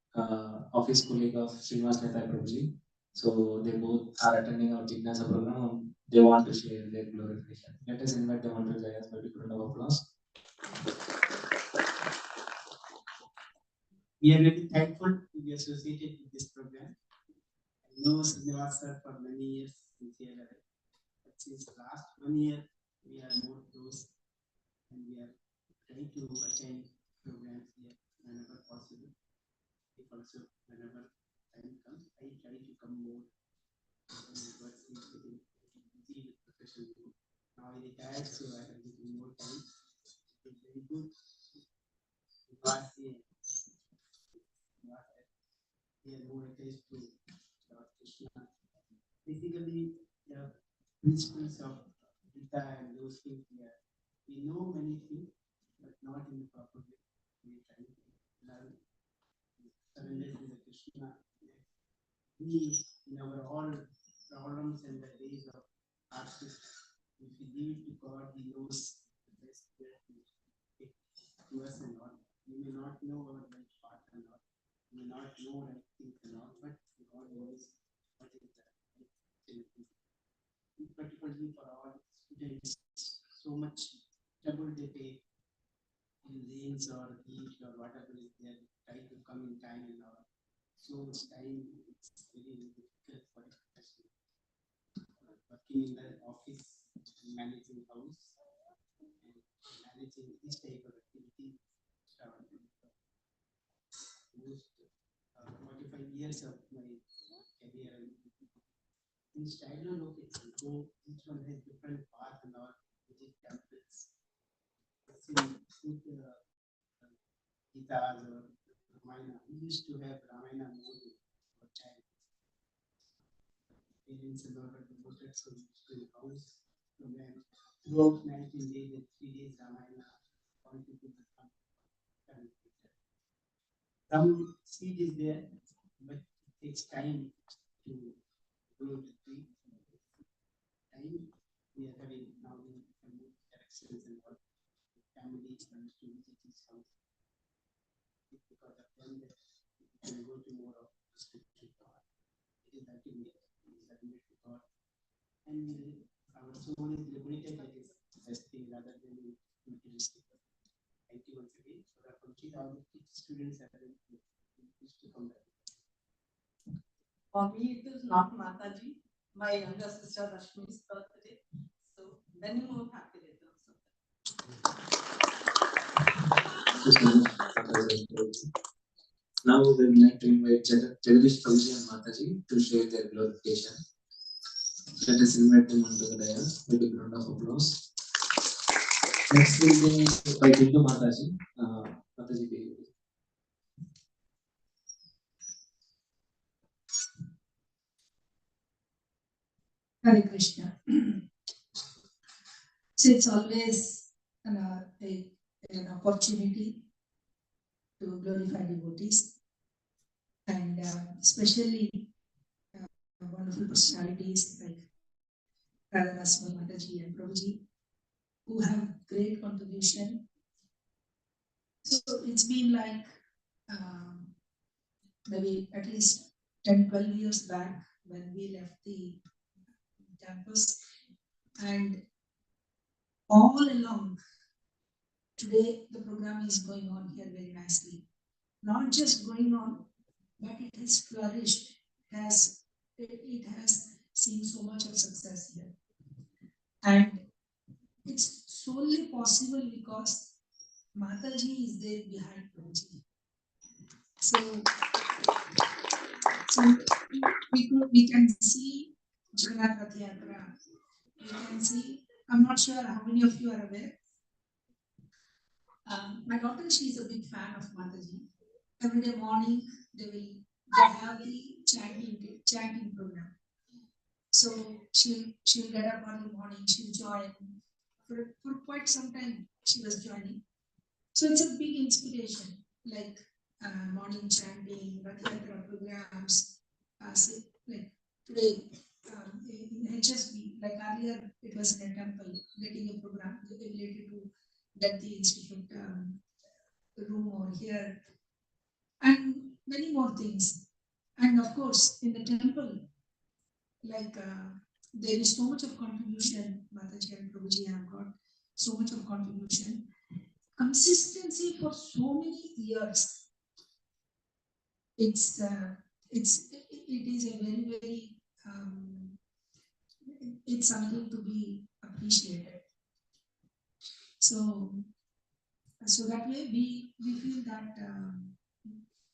office colleague of Srinivas Neta Prabhuji. So they both are attending our Jignyasa program and they want to share their glorification. Let us invite them onto the dais for a round of applause. We are really thankful to be associated with this program. I know Srinivas sir for many years since he arrived. But since last 1 year, we are more close and we are trying to attend programs here whenever possible. If also whenever time comes, I try to come more. But since getting busy with professional work, now I retired, so I have little more time. It's very good. We are more attached to Lord Krishna. Basically, the principles of Gita and those things we know many things, but not in the proper way. We try to learn. Surrender to the Krishna. We, in our all problems and the days of hardship, if we leave it to God, He knows the best way to take to us and all. We may not know our right path and all. We may not know right things and all, but God knows what is the right thing. Particularly for all students, so much trouble they take in rains or heat or whatever is there, try to come in time and all. So much time, it's very difficult for a person working in the office, managing house, and managing this type of activity. Most 45 years of my career in childhood, okay, so each one has different path and all, visit temples, sing guitars or Ramayana. We used to have Ramayana more for child. Parents and all were devoted, so we used to house. So then throughout 19 days and 3 days Ramayana, all people would come. Some seed is there, but it takes time to grow the tree. Time we are having now in directions and all. Family comes to visit his house. because of them that we can go to more of spiritual thought. It is ultimate. It is ultimate to thought. And our soul is liberated, that is the best thing rather than materialistic. Thank you once again. So that all the students have been used to come back. For me, it is not Mataji. My younger sister Rashmi's birthday. So many more happy returns of Now we would like to invite Jagadish Prabhuji and Mataji to share their glorification. Let us invite them onto the dais with a round of applause. Next will be by Bindu Mataji. Mataji, be you. Hare Krishna. So it's always an opportunity to glorify devotees, and especially wonderful personalities like Radha, Rasamayi Mataji and Prabhuji, who have great contribution. So it's been like maybe at least 10-12 years back when we left the campus, and all along today the program is going on here very nicely. Not just going on, but it has flourished. It has seen so much of success here, and it's solely possible because Mataji is there behind Prabhuji. So we can see Jagannath Rath Yatra. We can see. I'm not sure how many of you are aware. My daughter, she's a big fan of Mataji. Every day morning, they have the chanting program. So she'll get up early morning, she'll join. For quite some time, she was joining. So it's a big inspiration, like morning chanting, Rath Yatra programs. Like today, in HSB, like earlier, it was in a temple, getting a program related to that the institute room over here, and many more things. And of course, in the temple, like there is so much of contribution. Mataji and Prabhuji have got so much of contribution. Consistency for so many years. It is a very, very, it's something to be appreciated. So that way we feel that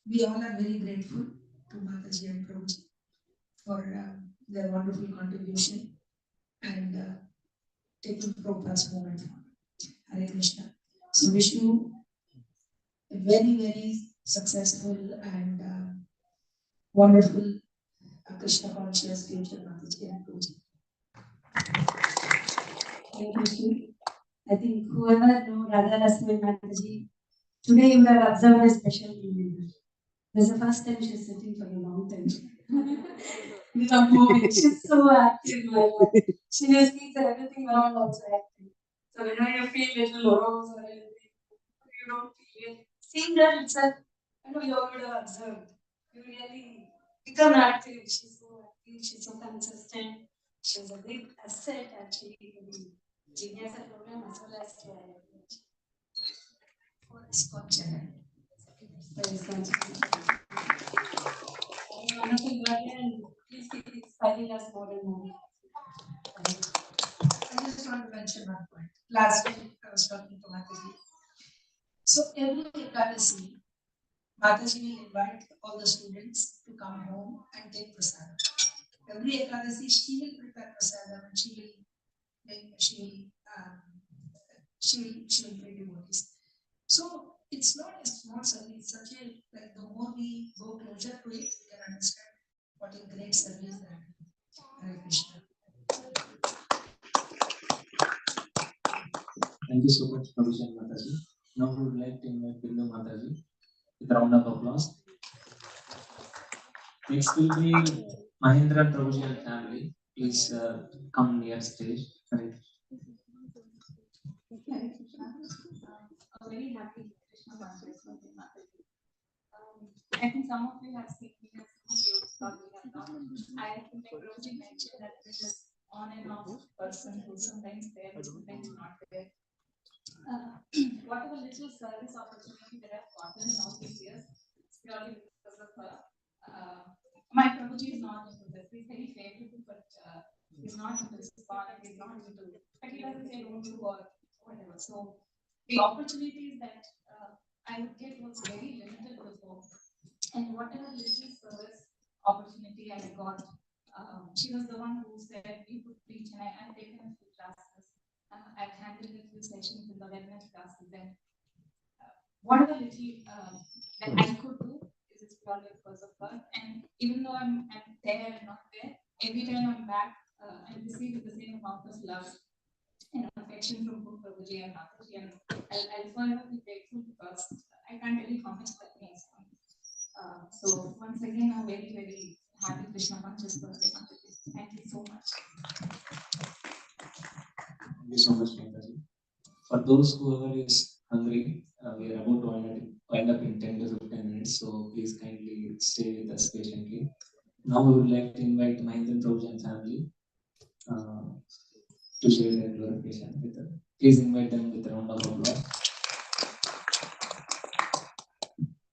we all are very grateful to Mataji and Prabhuji for their wonderful contribution and taking Prabhupada's movement forward. Hare Krishna. So wish you a very, very successful and wonderful Krishna conscious future, Mataji and Prabhuji. Thank you. I think whoever know Radha Rasamayi Mataji, today you have observed a special thing. This is the first time she's sitting for a long time. Without moving. She's so active. She just keeps everything around also active. So whenever you feel little lows or anything, you don't feel it. Seeing that itself, I know you all would have observed. You really become active. She's so active, she's so consistent. She's a big asset actually to the Jignyasa program as well as for ISKCON channel. Wonderful work, and please keep inspiring us more and more. I just want to mention one point. Last week I was talking to Mataji. So every Ekadasi, Mataji will invite all the students to come home and take prasadam. Every Ekadasi, she will prepare prasadam and she will pray devotees. So it's not a small service, it's such a, like the more we go closer to it, we can understand what a great service that is. Hare Krishna. Thank you so much, Prabhuji and Mataji. Now we would like to invite Bindu Mataji with a round of applause. Next will be Mahendra and Prabhuji and family. Please come near stage. Right. A very happy Krishna conscious Mataji. I think some of you have seen me, and some of you probably have not. I think Rosie mentioned that this is on and off person who sometimes there, sometimes not there. Whatever little service opportunity that I've gotten in all these years, it's purely because of her. My Prabhuji is not into this. He's very favorable, but he's not into this part. He's not into, but he doesn't say don't do or whatever. So the opportunities that I would get was very limited before. And whatever little service opportunity I got, she was the one who said you could preach, and I've taken a few classes. I've handled a few sessions in the wellness classes, and whatever little that I could do is purely because of her. And even though I'm there and not there, every time I'm back, I receive the same amount of love and affection from both Prabhuji and Mataji, and I'll forever be grateful because I can't tell you how much that means. So once again, I'm very, very happy Krishna Conscious birthday, Mataji. Thank you so much. Thank you so much, Mataji. For those whoever is hungry, we are about to wind up in 10 to 15 minutes, so please kindly stay with us patiently. Now we would like to invite Mahindran Prabhuji and family to share their glorification with us. Please invite them with a round of applause.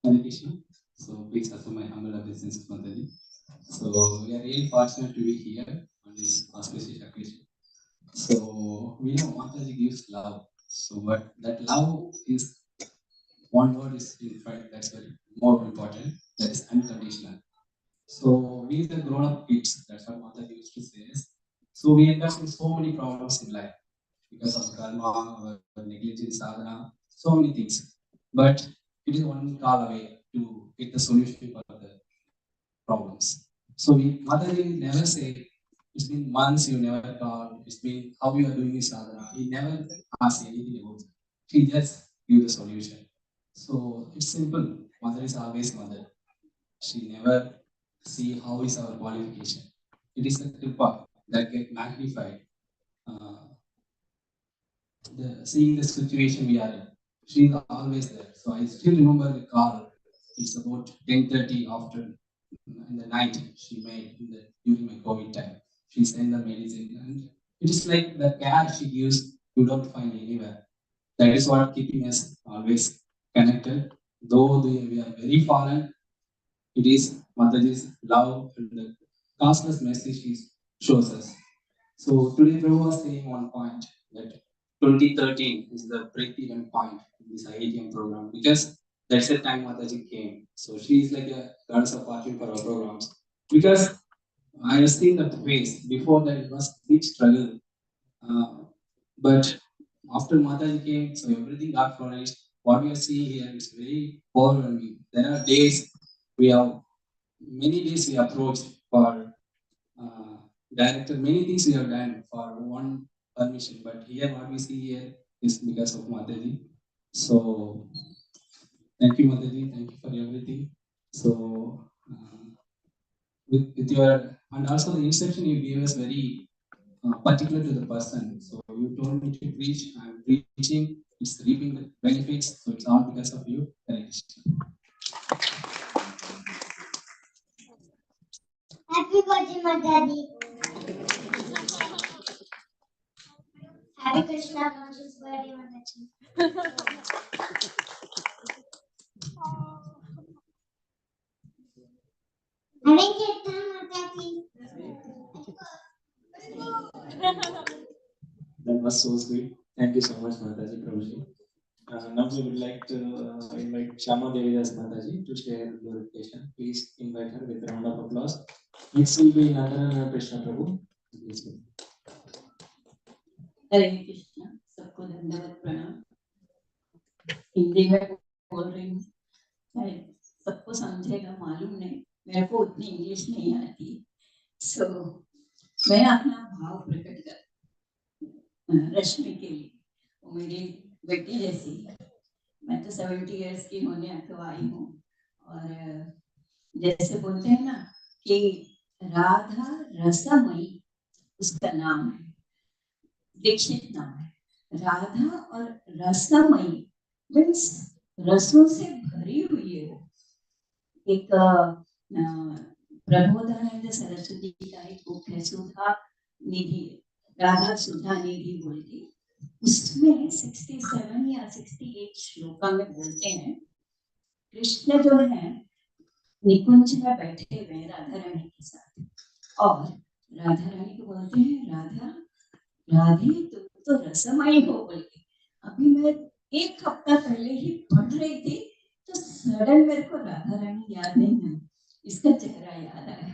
Hare Krishna. So please accept my humble obeisance, Mataji. So we are really fortunate to be here on this auspicious occasion. So we know Mataji gives love. So but that love is one word is in front, that's very more important, that is unconditional. So we the grown-up kids, that's what Mataji used to say. So we end up in so many problems in life because of karma, negligence, sadhana, so many things. But it is one call away to get the solution for the problems. So Mataji never say, it's been months you never called, it's been how you are doing this sadhana. He never asks anything about it. He just give the solution. So it's simple. Mother is always mother. She never see how is our qualification. It is a kripa that get magnified. Seeing the situation we are in, she is always there. So I still remember the call. It's about 10:30 after in the night she made during my COVID time. She sent the medicine, and it is like the care she gives you don't find anywhere. That is what keeping us always connected. Though we are very fallen, it is Mataji's love and the costless message she shows us. So today Prabhu was saying one point that 2013 is the break-even point in this IITM program because that's the time Mataji came. So she is like a goddess of fortune for our programs. Because I have seen the phase before that it was big struggle. But after Mataji came, so everything got flourished. What we are seeing here is very overwhelming. There are days many days we approached for director, many things we have done for one permission, but here what we see here is because of Mataji. So thank you, Mataji. Thank you for everything. So with your and also the instruction you gave us very particular to the person. So you told me to preach. I'm preaching. It's reaping the benefits. So it's all because of you. Thank you. Happy birthday, Mataji. Happy Krishna Conscious birthday, Mataji. That was so sweet. Thank you so much, Mataji Prabhuji. Now we would like to invite Shama Devi as Mataji to share glorification. Please invite her with a round of applause. Next will be Natarajan Krishna Prabhu. Please. हरे कृष्णा, सबको धन्यवाद प्रणाम। हिंदी में बोल रही हूँ, सबको समझेगा मालूम नहीं, मेरे को उतनी इंग्लिश नहीं आती। सो मैं अपना भाव प्रकट कर रश्मि के लिए, वो मेरी बेटी जैसी। मैं तो 70 इयर्स की होने तो आई हूँ, और जैसे बोलते हैं ना कि राधा रसमयी उसका नाम है, दीक्षित नाम है। राधा और रसमयी मीन्स रसों से भरी हुई है वो। एक प्रबोधानंद सरस्वती का एक बुक है सुधा निधि, राधा सुधा निधि बोल के, उसमें 67 या 68 श्लोका में बोलते हैं कृष्ण जो है निकुंज में बैठे हुए राधा रानी के साथ, और राधा रानी को बोलते हैं राधा राधे तुम तो रसमयी हो बोल के। अभी मैं एक हफ्ता पहले ही पढ़ रही थी तो सडन मेरे को राधा रानी याद नहीं है, इसका चेहरा याद आया।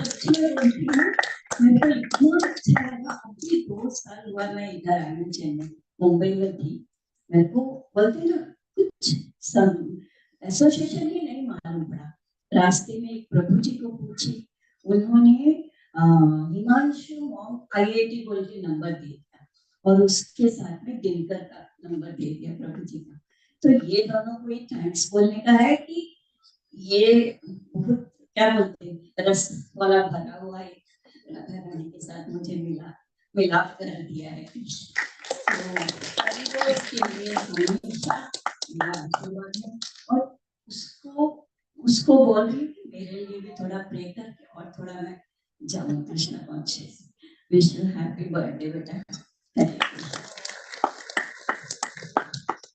सच्ची में बोलती हूँ, मेरे को इतना अच्छा लगा। अभी 2 साल हुआ मैं इधर आई चेन्नई, मुंबई में थी। मेरे को बोलते ना कुछ एसोसिएशन ही नहीं मालूम पड़ा। रास्ते में एक प्रभु जी को पूछी, उन्होंने हिमांशु मॉम IIT बोल के नंबर दे दिया और उसके साथ में दिनकर का नंबर दे दिया प्रभु जी का। तो ये दोनों को एक थैंक्स बोलने का है कि ये बहुत क्या बोलते हैं रस वाला भरा हुआ एक राधा रानी के साथ मुझे मिलाप कर दिया है। तो इसके लिए हमेशा मेरा आशीर्वाद है, और उसको बोल रही कि मेरे लिए भी थोड़ा प्रे करके और थोड़ा मैं जाऊं Krishna conscious. Wish you happy birthday बेटा।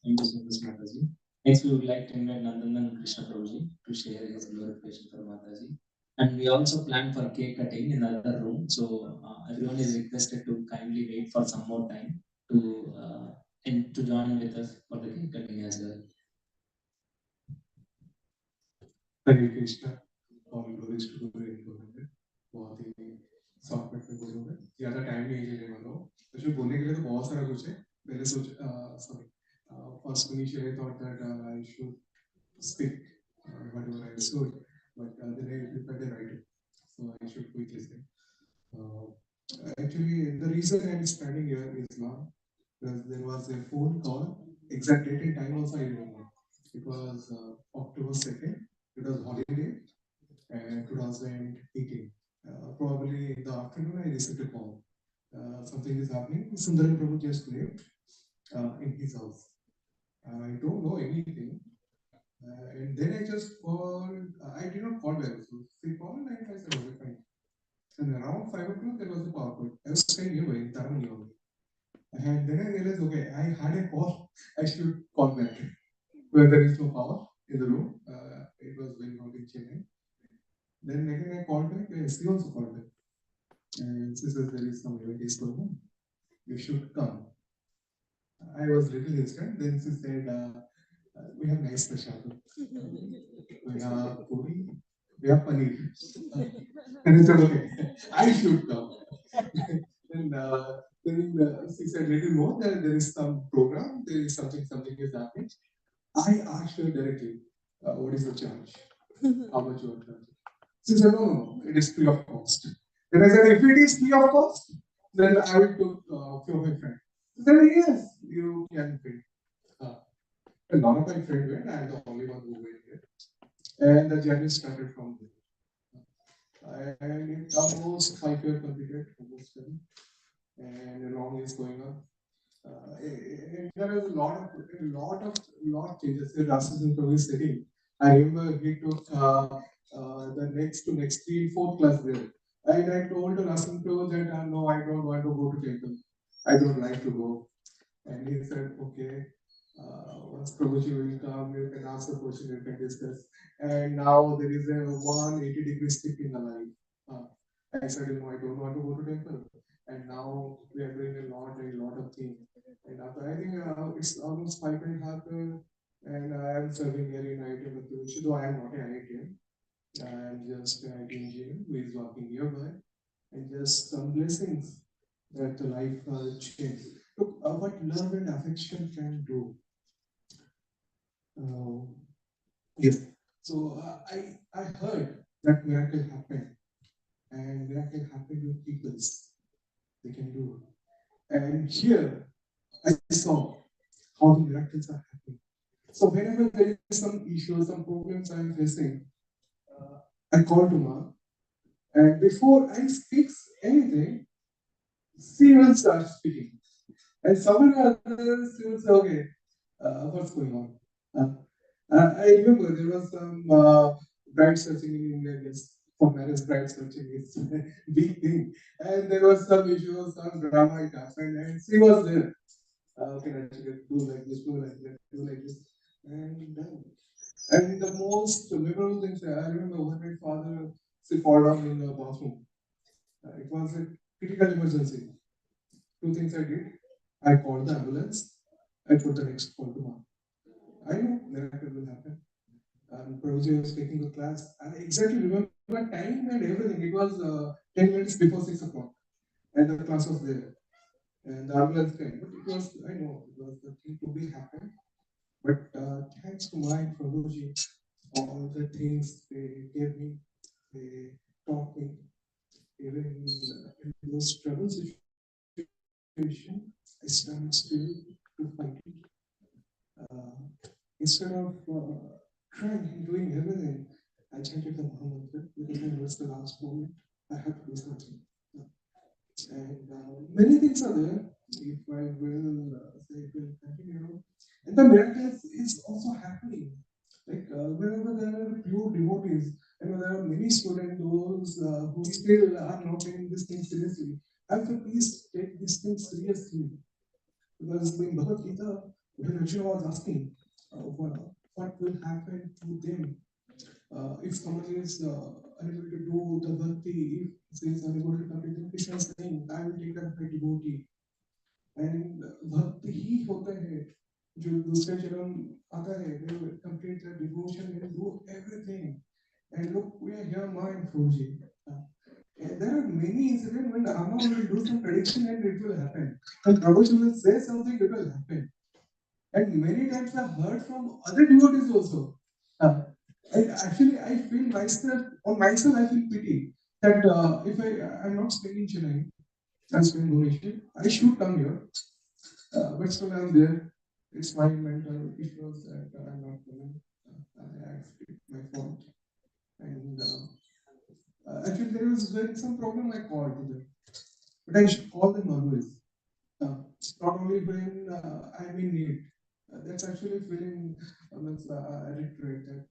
Thank you so much, Mataji. Next, we would like to invite Nandandan Krishna Prabhuji to share his glorification for Mataji. And we also plan for cake cutting in another room. So everyone is requested to kindly wait for some more time to and to join with us for the cake cutting as well. Hare Krishna, all glories to the Great Lord। बहुत ही short में बोलूँगा, ज़्यादा time नहीं लेने वाला हूँ। तो बोलने के लिए तो बहुत सारा कुछ है। पहले first initially I thought that I should speak whatever I understood, but then I prepared a writing, so I should quickly say. Actually, the reason I'm standing here is not because there was a phone call, exact date and time also I remember. It was October 2nd. It was holiday, 2018. Probably in the afternoon, I received a call. Something is happening. Sundaram Prabhu just left in his house. I don't know anything. And then I just called. I did not call back. So they called and I said, okay, fine. And around 5 o'clock, there was a power cut. I was staying nearby in Taramani only. And then I realized, okay, I had a call. I should call back. Where there is no power in the room. It was very hot in Chennai. Then again I called back. She also called back. And she says there is some event is going on. You should come. I was little hesitant. Then she said, we have nice special. We have puri. We have paneer. And I said, okay, I should come. And then she said, little more. There is some program. There is something is happening. I asked her directly, what is the charge? How much you are charging? She said, no, it is free of cost. Then I said, if it is free of cost, then I will go to few of my friends. She said, yes, you can pay. A lot of my friends went, I am the only one who went there. And the journey started from there. And it almost 5 years completed, almost 10. And a long is going on. There is a lot of changes. The Rasamayi Prabhu is sitting. I remember he took the next 3, 4 class there. And I told the Rasamayi Prabhu that no, I don't want to go to temple. I don't like to go. And he said, okay, once Prabhuji will come, you can ask a question, you can discuss. And now there is a 180-degree stick in the life. I said, I don't want to go to temple. And now we are doing a lot of things. And after I think it's almost 5.5 years, and I am serving here in IITM, though I am not an IITM. I am just an IT engineer who is working nearby, and just some blessings that the life change. Look, what love and affection can do. Yes. So I heard that miracle happened, and miracle happened with peoples. They can do. And here I saw how the miracles are happening. So whenever there is some issue, some problems I am facing, I call to Ma, and before I speak anything, she will start speaking. And someone else will say, okay, what's going on? I remember there was some bride searching in India, yes, for marriage bride searching is a big thing. And there was some issue, some drama it happened, and she was there. Okay, I should do like this, do like that, do like this. And the most memorable things I remember when my father she fall down in the bathroom. It was a critical emergency. Two things I did. I called the ambulance. I put the next call to mom. I know miracle will happen. Prabhuji was taking the class. I exactly remember time and everything. It was 10 minutes before 6 o'clock. And the class was there. And the ambulance came. But it was, I know, it was the thing to be happen. But thanks to my Prabhuji, all the things they gave me, they taught me, even in those trouble situations, I stand still to fight it. Instead of trying and doing everything, I chanted the Maha Mantra because I know it's the last moment. I have to do something. And many things are there. If I will say, it will continue. And the miracles is also happening. Like whenever there are pure devotees, and when there are many students, those who still are not taking this thing seriously, I have to please take this thing seriously. Because in Bhagavad Gita, when Arjuna was asking, what will happen to them if somebody is unable to do the bhakti, if he is unable to complete the Krishna is saying, I will take up my devotee. And bhakti ही होता है जो दूसरे जन्म आता है, they will complete their devotion and do everything. And look, we are here, my Prabhuji. And there are many incidents when Amma will do some prediction and it will happen. And Prabhuji will say something, it will happen. And many times I heard from other devotees also. And actually, I feel myself, on myself, I feel pity that if I'm not staying in Chennai, I'm staying in Bhubaneswar, I should come here. But still, I'm there. It's my mental issues that I'm not coming. Actually, my fault. And actually, there was some problem I called to them. But I should call them always. Not only when I'm in need. That's actually feeling regret that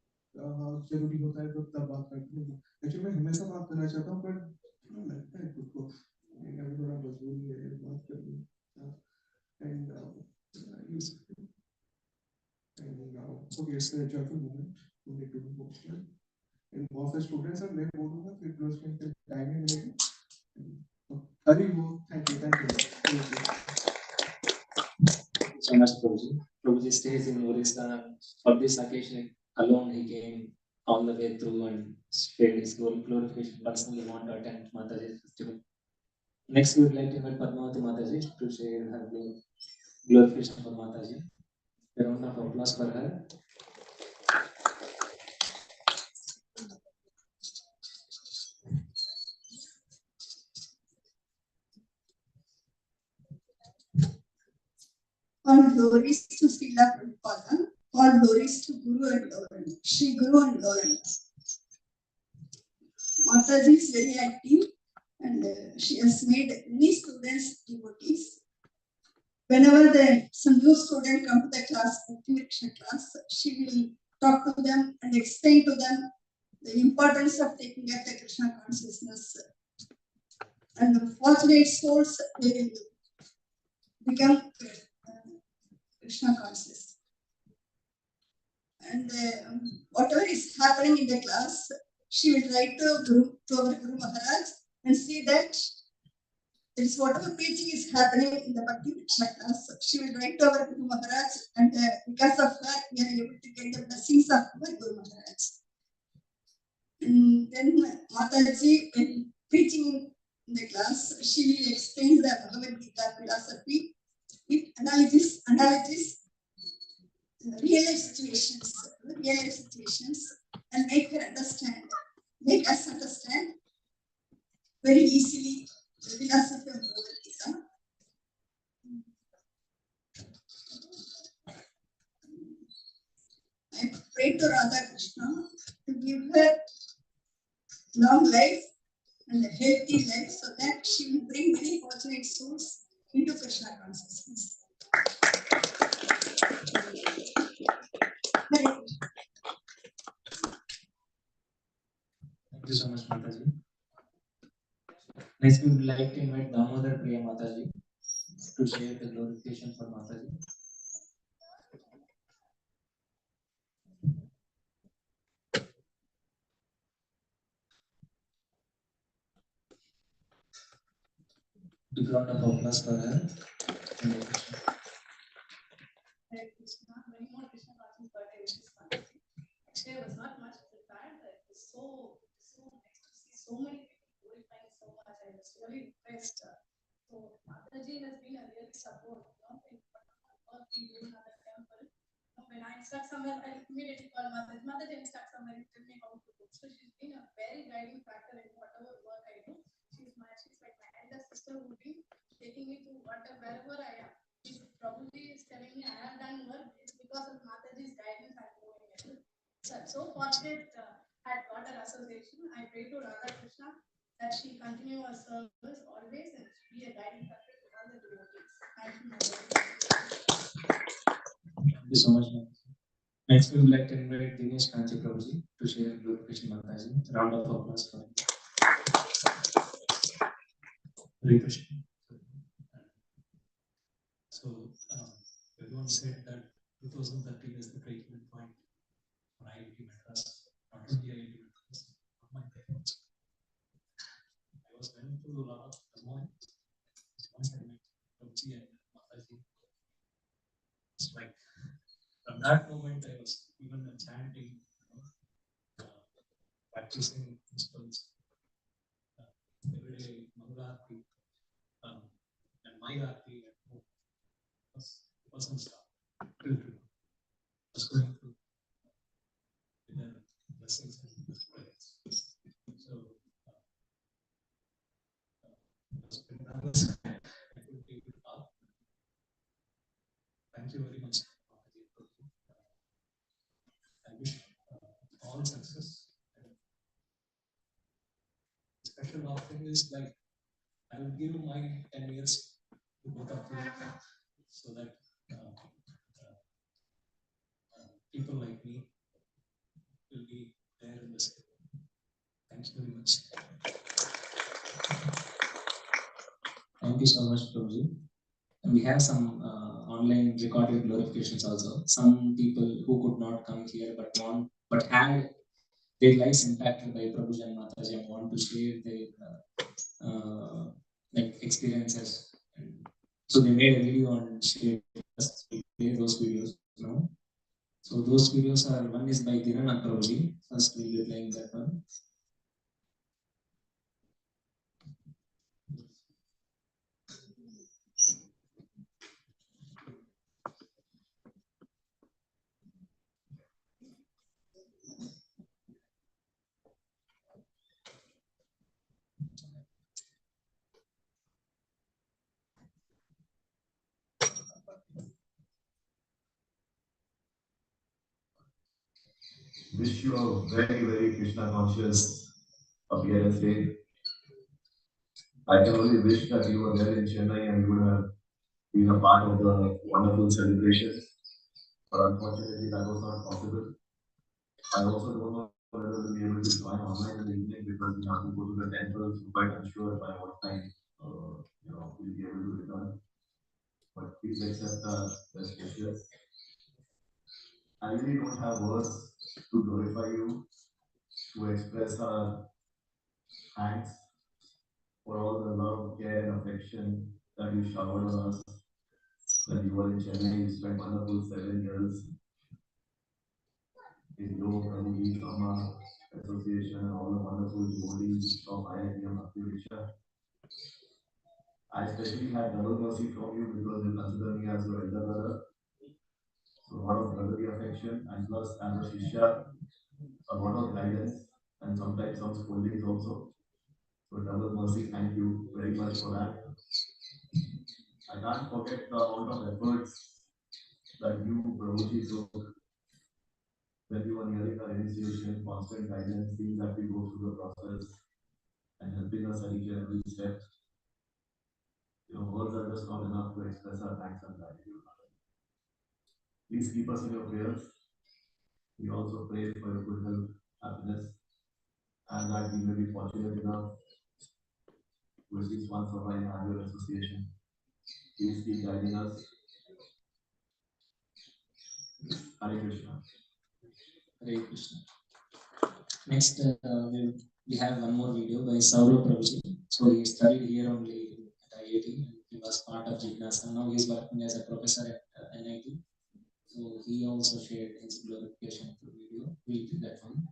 जरूरी होता है तो तब बात करती हूँ. Actually मैं हमेशा बात करना चाहता हूँ पर लगता है खुद को अभी थोड़ा मजबूरी है बात करनी. And okay, it's a joyful moment. We need to be emotional. And बहुत से students हैं, मैं बोलूँगा कि close friend के time ही मिलेगा. Hari Bo, thank you. So much, Prabhuji. Prabhuji stays in Orissa. For this occasion alone, he came all the way through and shared his glorification. Personally, want to attend Mataji's festival. Next, we would like to invite Padmavati Mataji to share her glorification for Mataji. A round of applause for her. All glories to Srila Prabhupada, all glories to Guru and Gauranga, Shri Guru and Gauranga. Mataji is very active and she has made many students devotees. Whenever some new student come to the class, Krishna class, she will talk to them and explain to them the importance of taking up the Krishna consciousness. And the fortunate souls, they will become Krishna conscious. And whatever is happening in the class, she will write to our Guru Maharaj and see that it's whatever preaching is happening in the Bhakti Krishna class, she will write to our Guru Maharaj, and because of her, we are able to get the blessings of our Guru Maharaj. And then Mataji, when preaching in the class, she will explain the Bhagavad Gita philosophy with analogies, real life situations, and make us understand very easily the philosophy of Bhagavad Gita. I pray to Radha Krishna to give her long life and a healthy life so that she will bring many fortunate souls into Krishna consciousness. you so much, Mataji. Next, we would like to invite Damodar Priya Mataji to share the glorification for Mataji. Big round of applause for her. Hare Krishna, many more Krishna conscious birthday wishes. Actually, I was not much prepared. It was so nice to see so many people glorifying so much. I was really impressed. So Mataji has been a real support, in what we do in other temple. When I'm stuck somewhere, I immediately call Mataji. Mataji, I'm stuck somewhere, tell me how to do. So she's been a very guiding factor in whatever work I do. She's like my elder sister who's been taking me to wherever I am. She's probably telling me I have done work. It's because of Mataji's guidance I'm doing it. So I'm so fortunate I got her association. I pray to Radha Krishna that she continue her service always and be a guiding factor to all the devotees. Thank you, Mataji. Thank you so much, Mataji. Next, we would like to invite Dinesh Kanchi Prabhuji to share glorification Mataji. Round of applause for him. Hare Krishna. So, everyone said that 2013 is the breaking point for IIT Madras, not only IIT Madras, not my parents. I was going through a lot of turmoil. Once I met Prabhuji and Mataji, it's like from that moment I was even chanting, practicing principles, every day Mangalarti, and my Arti at home. It wasn't stopped till today. I was going through the blessings and prayers. So, I could take it up. Thank you very much. I wish all success. Special offering is like I will give my 10 years to both of you so that people like me will be there in this. Thank you very much. Thank you so much, Prabhuji. And we have some online recorded glorifications also. Some people who could not come here but had their lives impacted by Prabhuji and Mataji and want to share their experiences. So they made a video and shared us. We play those videos now. So those videos are, one is by Dinanath Prabhuji. First we'll be playing that one. Wish you a very, very Krishna conscious appearance day. I can only wish that you were there in Chennai and you would have been a part of the wonderful celebration. But unfortunately, that was not possible. I also don't know whether we'll be able to join online in the evening because we have to go to the temple. So quite unsure by what time we'll be able to return. But please accept the best wishes. I really don't have words to glorify you, to express our thanks for all the love, care, and affection that you showered on us. When you were in Chennai, you spent wonderful 7 years in your Prabhuji Sama Association and all the wonderful devotees of IITM Akhirisha. I especially had double mercy from you because you consider me as your elder brother. So a lot of brotherly affection and plus as a Shishya, a lot of guidance and sometimes some scoldings also. So double mercy, thank you very much for that. I can't forget the amount of efforts that you, Prabhuji, took when you were nearing our initiation, constant guidance, seeing that we go through the process and helping us at each and every step. Words are just not enough to express our thanks and gratitude. Please keep us in your prayers. We also pray for your good health, happiness, and and that we may be fortunate enough to at least once a while in our association. Please keep guiding us. Hare Krishna. Hare Krishna. Next, we have one more video by Saurav Prabhuji. So he studied here only at IIT and he was part of Jignyasa. Now he is working as a professor at NIT. So he also shared his glorification through video. We'll do that one.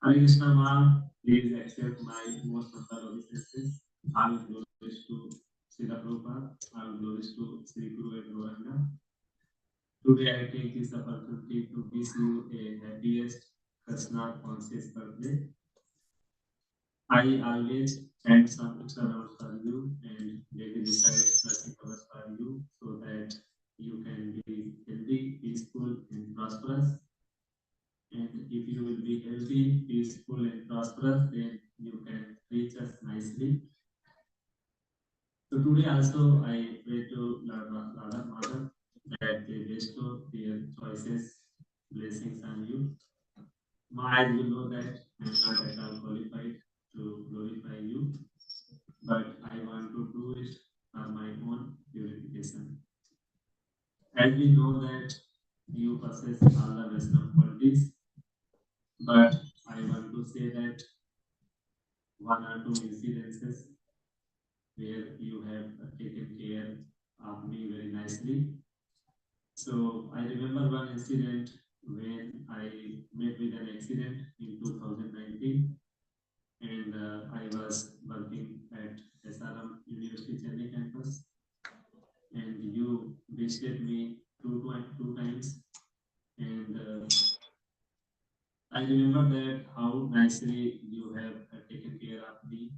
Hare Krishna Ma, please accept my most humble obeisances. All glories to Srila Prabhupada, all glories to Sri Guru and Gauranga. Today I take this opportunity to wish you a happiest Krishna conscious birthday. I always chant some extra for you and daily recite blessing covers for you so that you can be healthy, peaceful, and prosperous. And if you will be healthy, peaceful, and prosperous, then you can reach us nicely. So today also I pray to Radha Mother that they bestow their choices, blessings on you. I will know that I am not at all qualified to glorify you, but I want to do it for my own purification. As we know that you possess all the wisdom qualities, but I want to say that one or two incidences where you have taken care of me very nicely. So I remember one incident when I met with an accident in 2019, and I was working at SRM University Chennai campus, and you visited me two times, and I remember that how nicely you have taken care of me.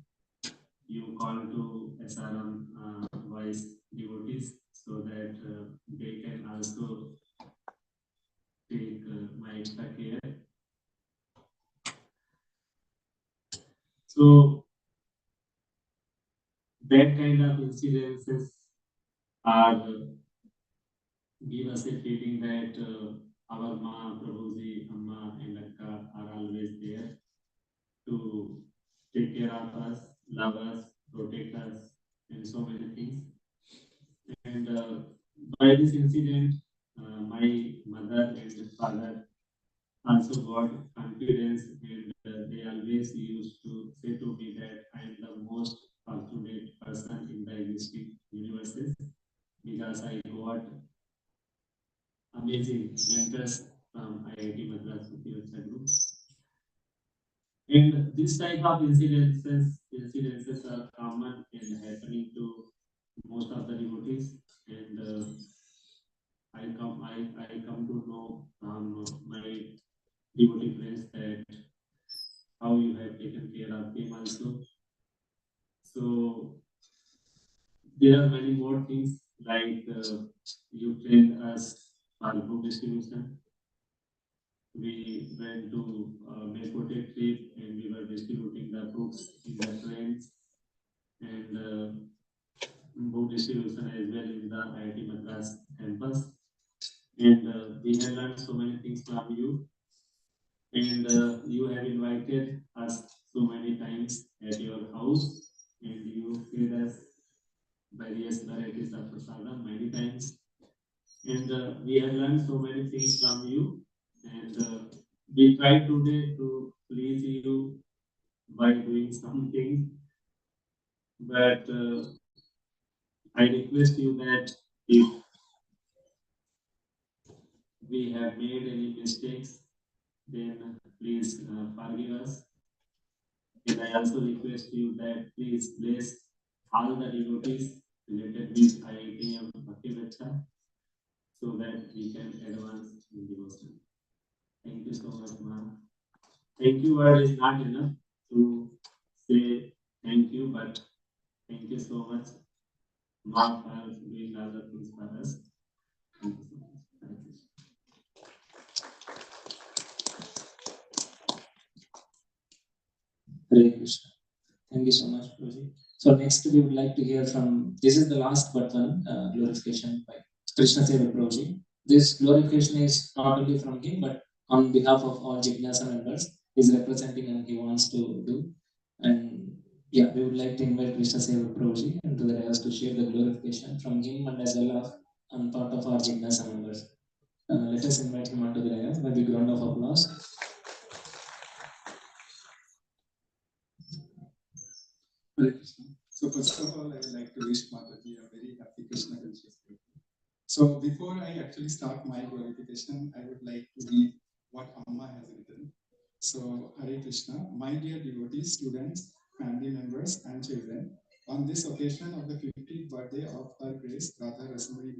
You called to SRM wise devotees so that they can also take my extra care. So that kind of incidences are give us a feeling that our Ma, Prabhuji, Amma, and Akka are always there to take care of us, love us, protect us, and so many things. And by this incident, my mother and father also got confidence, and they always used to say to me that I am the most fortunate person in the existing universes because I got amazing mentors from IIT Madras Group. And this type of incidences are common and happening to most of the devotees. And I come to know from my devotee friends that how you have taken care of them also. So there are many more things like you trained us for book distribution. We went to Mekote trip and we were distributing the books in the trains and book distribution as well in the IIT Madras campus. And we have learned so many things from you. And you have invited us so many times at your house, and you fed us various varieties of prasadam many times. And we have learned so many things from you. And we try today to please you by doing something. But I request you that if we have made any mistakes, then please forgive us. And I also request you that please bless all the devotees related with IITM Bhakti so that we can advance in devotion. Thank you so much, ma'am. Thank you word is not enough to say thank you, but thank you so much, ma'am, for doing all the things for us. Thank you so much. Thank you. Hare Krishna. Thank you so much, Prabhuji. So next we would like to hear from, this is the last but one glorification by Krishna Seva Prabhuji. This glorification is not only from him, but on behalf of all Jignyasa members, he's representing and he wants to do. And yeah, we would like to invite Krishna Seva Prabhuji and to the Rayas to share the glorification from him and as well as on part of our Jignyasa members. Let us invite him onto the Rayas by a big round of applause. Hare Krishna. So first of all, I would like to wish Mataji a very happy Krishna conscious birthday. So before I actually start my glorification, I would like to read what Amma has written. So Hare Krishna, my dear devotees, students, family members, and children, on this occasion of the 50th birthday of Her Grace Radha Rasamayi,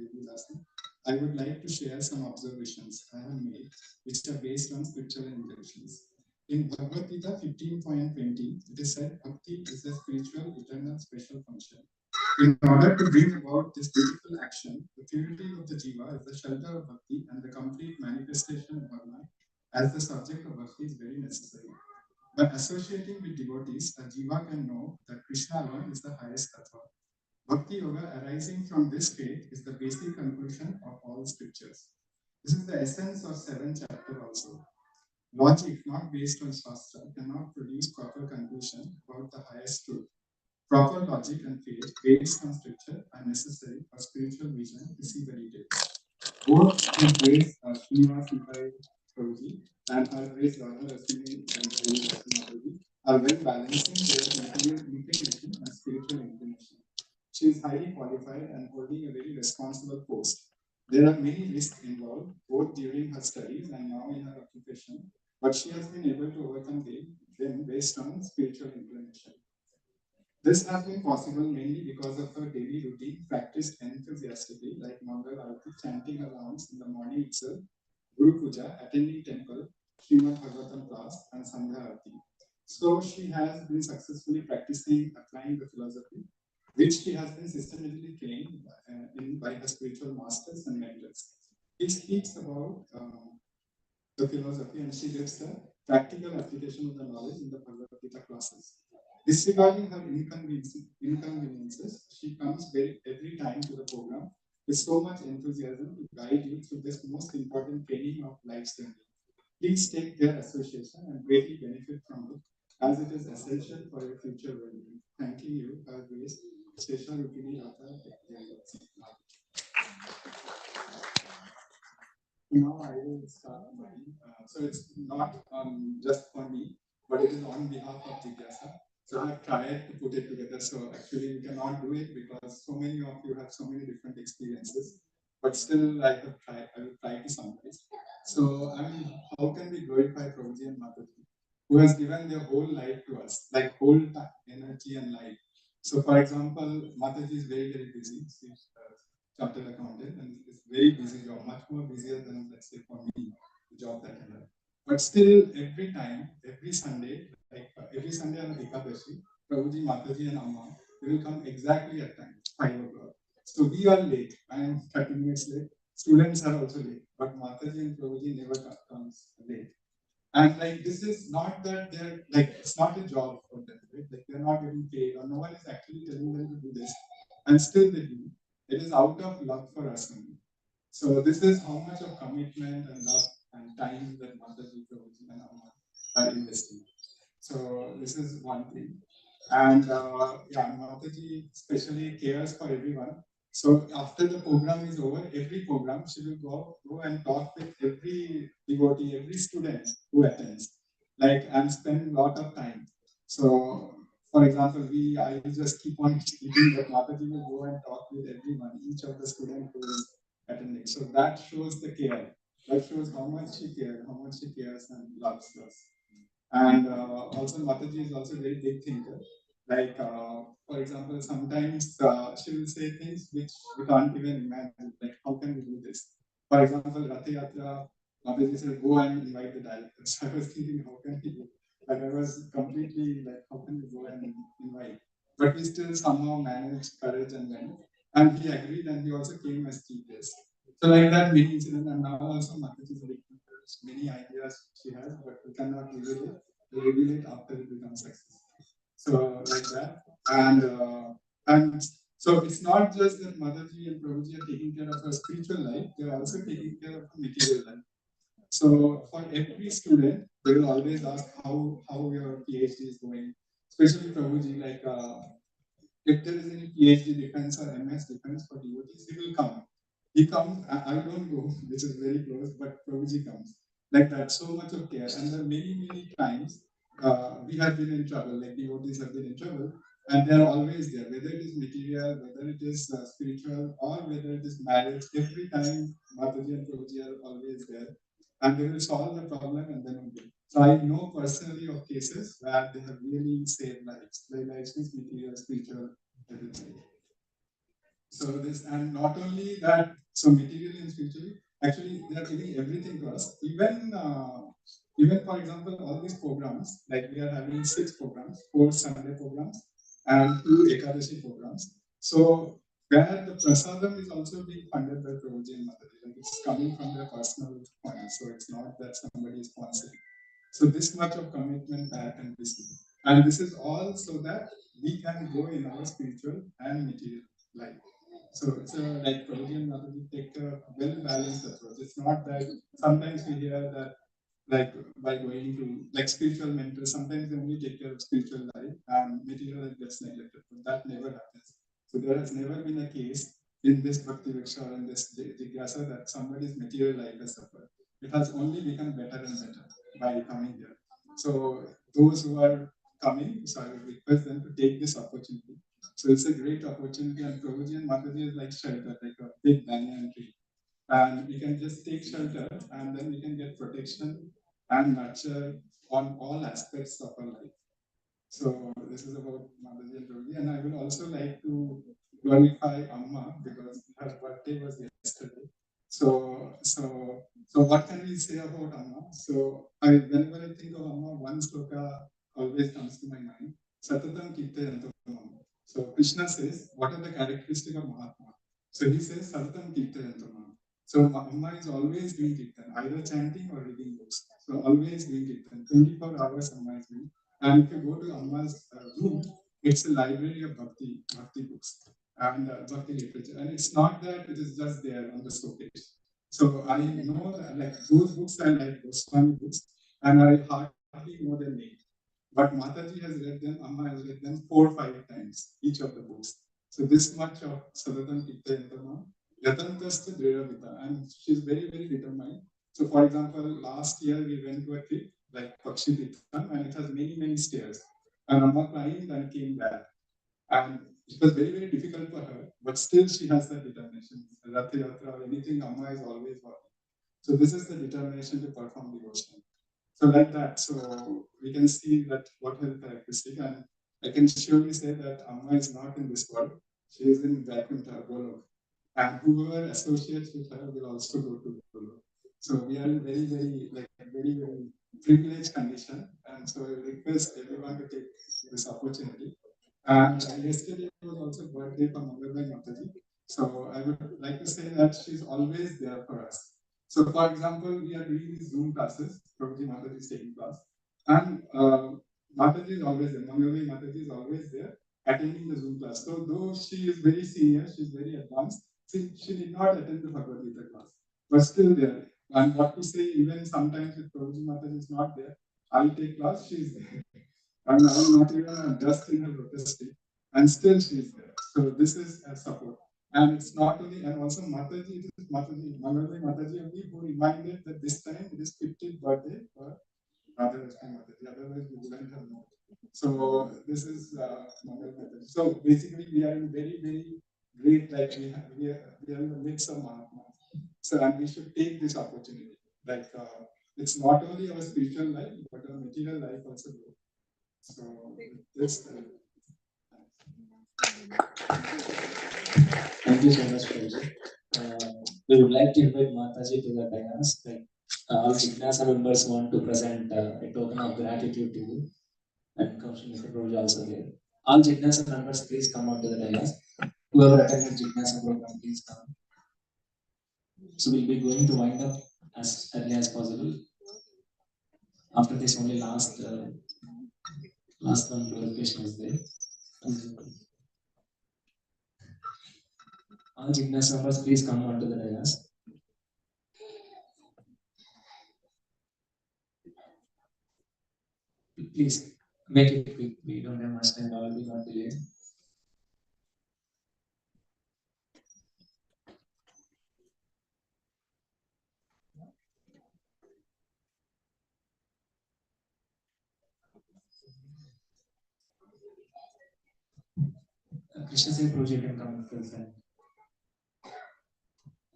I would like to share some observations I have made, which are based on scriptural intentions. In Bhagavad Gita 15.20, it is said, Bhakti is a spiritual, eternal, special function. In order to bring about this beautiful action, the purity of the jiva is the shelter of Bhakti and the complete manifestation of Bhagwan as the subject of Bhakti is very necessary. By associating with devotees, a jiva can know that Krishna alone is the highest tattva. Bhakti Yoga arising from this faith is the basic conclusion of all scriptures. This is the essence of 7th chapter also. Logic not based on Shastra cannot produce proper conclusion about the highest truth. Proper logic and faith based on scripture are necessary for spiritual vision to see the details. Both His Grace Srinivas Prabhuji and Her Grace Radha Rasamayi are well balancing their material integration and spiritual inclination. She is highly qualified and holding a very responsible post. There are many risks involved, both during her studies and now in her occupation, but she has been able to overcome them based on spiritual inclination. This has been possible mainly because of her daily routine practiced enthusiastically, like Mangal Arati, chanting her rounds in the morning itself, Guru Puja, attending temple, Srimad Bhagavatam class, and Sandhya Arati. So she has been successfully practicing, applying the philosophy, which she has been systematically trained by her spiritual masters and mentors. He speaks about the philosophy and she gives the practical application of the knowledge in the Bhagavad Gita classes. Disregarding her inconveniences, she comes every time to the program with so much enthusiasm to guide you through this most important training of life's journey. Please take their association and greatly benefit from it, as it is essential for your future well-being. Thanking you, Her Grace, Shesha Rukmini Radha. Now I will start mine. So it's not just for me, but it is on behalf of Jignyasa. So I have tried to put it together. So actually we cannot do it because so many of you have so many different experiences. But still I will try to summarize. So I mean, how can we glorify Prabhuji and Mataji, who has given their whole life to us, like whole energy and life. So for example, Mataji is very, very busy. She's chartered accountant and it's very busy job, much more busier than let's say for me, the job that I have. But still, every time, every Sunday, like every Sunday on Ekadashi, Prabhuji, Mataji, and Amma, they will come exactly at time, 5 o'clock. So we are late. I am 30 minutes late. Students are also late, but Mataji and Prabhuji never comes late. And like this is not that they're like it's not a job for them, right? Like they're not getting paid, or no one is actually telling them to do this, and still they do. It is out of love for us only. So this is how much of commitment and love and time that Mataji, Prabhuji, and Amma are investing. So this is one thing. And yeah, Mataji especially cares for everyone. So after the program is over, every program she will go and talk with every devotee, every student who attends, like and spend a lot of time. So for example, I just keep on eating, but Mataji will go and talk with everyone, each of the students who is attending. So that shows the care. That shows how much she cares and loves us. And also Mataji is also a very big thinker. Like, for example, sometimes she will say things which we can't even imagine. Like, how can we do this? For example, Ratha Yatra, Mataji said, go and invite the directors. I was thinking, how can we do? Like, I was completely like, how can we go and invite? But we still somehow managed courage and went. And he agreed and he also came as chief guest. So like that many incidents, and now also Mataji is very many ideas she has, but we cannot reveal it. We reveal it after it becomes successful. So like that, and So it's not just that Mataji and Prabhuji are taking care of her spiritual life, they are also taking care of her material life. So for every student, they will always ask how your PhD is going, especially Prabhuji, like if there is any PhD defense or MS defense for devotees, he will come. He comes, I don't go, which is very close, but Prabhuji comes. Like that, so much of care. And then many times, we have been in trouble, like devotees have been in trouble, and they are always there, whether it is material, whether it is spiritual, or whether it is marriage. Every time, Mataji and Prabhuji are always there, and they will solve the problem and then okay. So I know personally of cases where they have really saved lives, like lives means material, spiritual, everything. So this, and not only that, so materially and spiritually, actually they are giving everything to us. Even for example, all these programs, like we are having 6 programs, 4 Sunday programs and 2 Ekadashi programs. So where the prasadam is also being funded by Prabhuji and Mataji, like it's coming from their personal funds, so it's not that somebody is sponsoring. So this much of commitment back and this, and this is all so that we can go in our spiritual and material life. So it's like Prabhuji and Mataji take a well-balanced approach. It's not that sometimes we hear that like by going to like spiritual mentors, sometimes they only take care of spiritual life and material life gets neglected. But that never happens. So there has never been a case in this Bhakti Viksha or in this Jignyasa that somebody's material life has suffered. It has only become better and better by coming here. So those who are coming, so I would request them to take this opportunity. So it's a great opportunity, and Prabhuji and Mataji is like shelter, like a big banyan tree. And we can just take shelter and then we can get protection and nurture on all aspects of our life. So this is about Mataji and Prabhuji. And I would also like to glorify Amma because her birthday was yesterday. So what can we say about Amma? So whenever I think of Amma, one sloka always comes to my mind. Satatam Kirte Yantam Amma. So Krishna says, what are the characteristics of Mahatma? So he says, Satatam Kirte Yantam Amma. So Amma is always doing Kirtan, either chanting or reading books. So always doing Kirtan. 24 hours Amma is doing. And if you go to Amma's room, it's a library of Bhakti books and Bhakti literature. And it's not that it is just there on the showcase. So I know that like those books are like Goswami books, and I hardly know their name. But Mataji has read them, Amma has read them 4 or 5 times, each of the books. So this much of Sadatan Kitta Yantama, Yatantasta Dredavita, and she's very determined. So for example, last year we went to a trip like Pakshi Tirtham, and it has many stairs. And Amma climbed and came back. And it was very difficult for her, but still she has that determination. Ratha Yatra or anything, Amma is always working. So this is the determination to perform devotion. So like that, so we can see that what her characteristic, and I can surely say that Amma is not in this world. She is in Vaikuntha, Golok. And whoever associates with her will also go to Golok. So we are in very privileged condition, and so I request everyone to take this opportunity. And yesterday was also birthday for Mangalbai Mataji. So I would like to say that she's always there for us. So for example, we are doing these Zoom classes, Prabhuji Mataji is taking class. And Mataji is always there, Mangalbai Mataji is always there attending the Zoom class. So though she is very senior, she's very advanced, she did not attend the Bhagavad Gita class, but still there. And what to say, even sometimes if Prabhuji Mataji is not there, I take class, she's there. And I'm not even just in her lotus state, and still she's there. So this is a support. And it's not only, and also Mataji, it is Mataji, Mangalbai Mataji only who reminded that this time it is 50th birthday for Radha Mataji, otherwise we wouldn't have known. So this is Mangalbai Mataji. So basically we are in very great, like we are in the midst of Mahatma. So and we should take this opportunity. Like it's not only our spiritual life, but our material life also grows. So this. Thank you so much, Prabhuji. We would like to invite Mataji to the dais. Like all Jignyasa members want to present a token of gratitude to you, and Kaushal Mr. Prabhuji also there. All Jignyasa members, please come out to the dais. Whoever attended Jignyasa program, please come. So we'll be going to wind up as early as possible. After this, only last one glorification is there. All Jignyasa members, please come onto the dais. Please make it quick. We don't have much time. I will be not delayed. Krishna Sai project can come to present.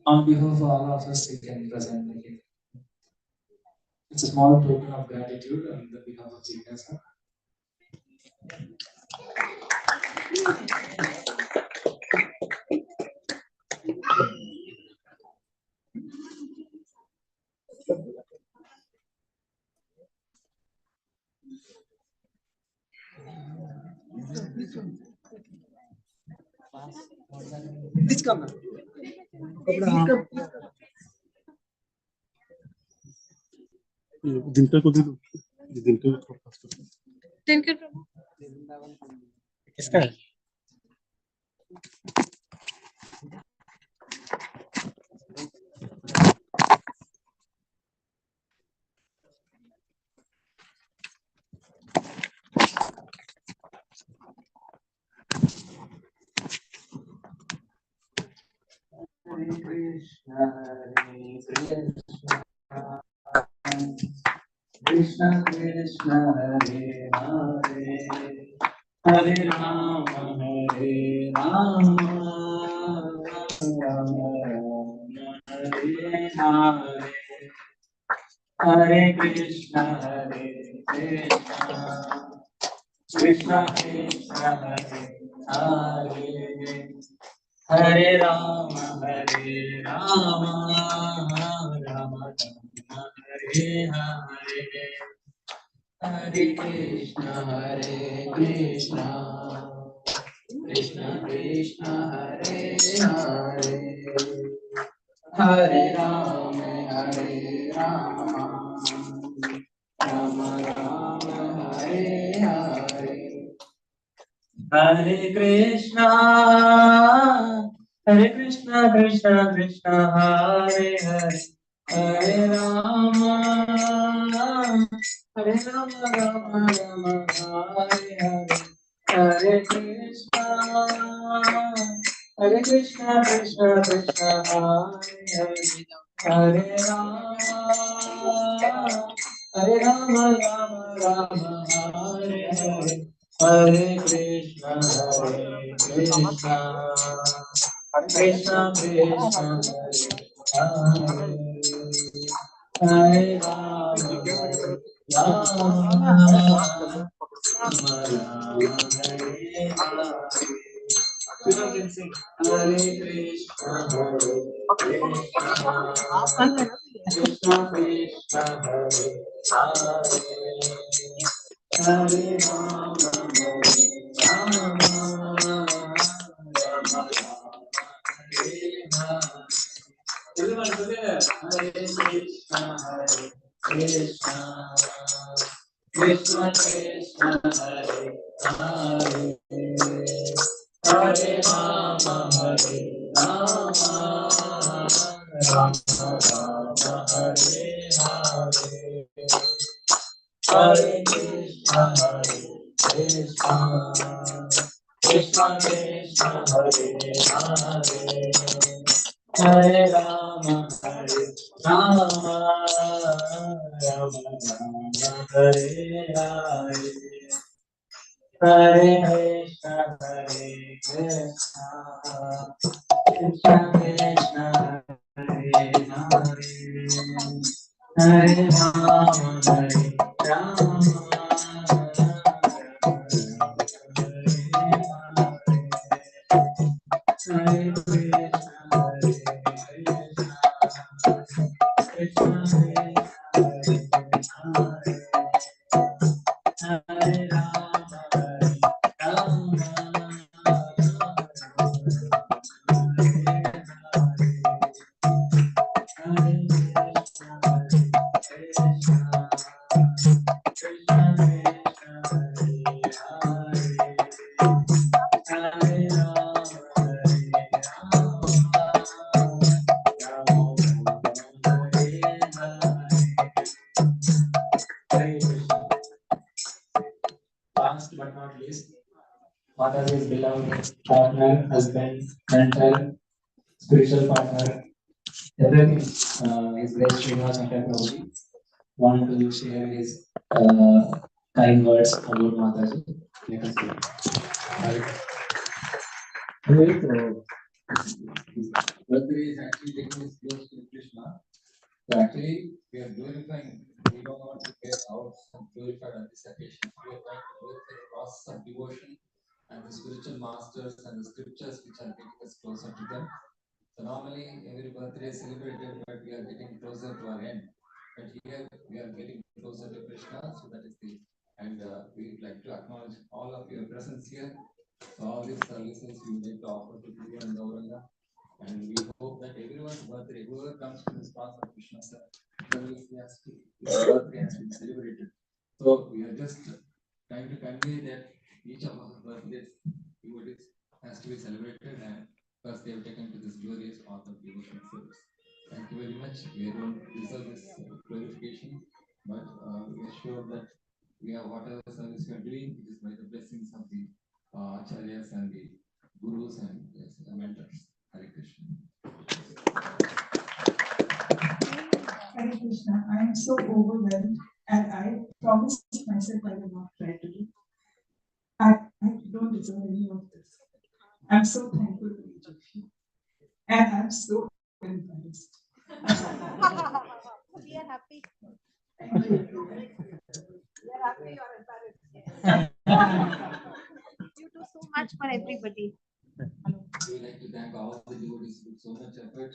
On behalf of all of us, we can present it. It's a small token of gratitude on the behalf of Jignyasa. Please come. Dinkar को दे दो दिनकर को दिनकर किसका है Krishna Krishna Hare Hare Hare Rama Hare Rama Rama Rama Hare Hare Hare Krishna Krishna Krishna Hare Hare Hare Rama Rama Rama Hare Hare Hare Krishna Krishna Krishna Hare Hare Hare Rama Rama Rama Hare Hare Hare Krishna Krishna Krishna Hare Hare Hare Rama Rama Hare Hare Hare Krishna Krishna Krishna Hare Hare Hare Rama Rama Hare Hare Hare Krishna Krishna Krishna Hare Hare Rama Hare Krishna Krishna Krishna Hare Rama Everyone together. Hare Krishna Krishna Krishna Krishna Hare Hare Hare Rama Rama Rama Hare Hare Hare Krishna Krishna Krishna Krishna Hare Hare Hare Rama Rama Rama Hare Hare Hare Krishna Krishna Krishna Krishna Hare Hare Hare Rama Rama Hare Mataji's beloved partner, husband, mentor, spiritual partner, everything. His great Srinivas Prabhuji want to share his kind words about Mataji. Let us hear. Anyway, so birthday is actually taking us close to Krishna. So actually, we are glorifying. We don't want to get out and glorified on this occasion. We are trying to glorify the process of devotion and the spiritual masters and the scriptures which are getting us closer to them. So normally every birthday is celebrated, but we are getting closer to our end. But here we are getting closer to Krishna, so that is the, and we would like to acknowledge all of your presence here. So all these services we would like to offer to Guru and Gauranga. And we hope that everyone's birthday, whoever comes to this path of Krishna, sir, his birthday has been celebrated. So we are just trying to convey that each of our birthdays, devotees, has to be celebrated, and first they have taken to this glorious path of devotion service. Thank you very much. We don't deserve this glorification, but we are sure that we are whatever service we are doing, it is by the blessings of the acharyas and the gurus and the mentors. Hare Krishna. Hare Krishna. I am so overwhelmed, and I promised myself I will not try to do. I don't deserve any of this. I'm so thankful to each of you, and I'm so embarrassed. We are happy. Thank you. We are happy you are embarrassed. You do so much for everybody. We would like to thank all the devotees with so much effort,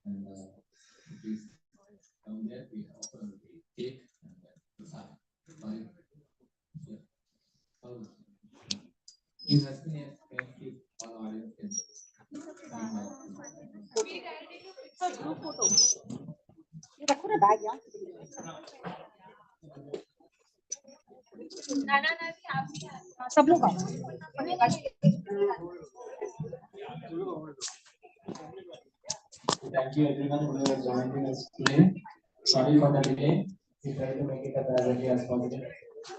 and please come there. We offer the cake and the salad. Please ask me and keep all audience can. So group photo. You रखो ना bag यार. ना सब लोग आओ. Thank you everyone who are joining us today. Sorry for the delay. We try to make it as early as possible.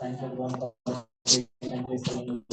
Thank you everyone for participating.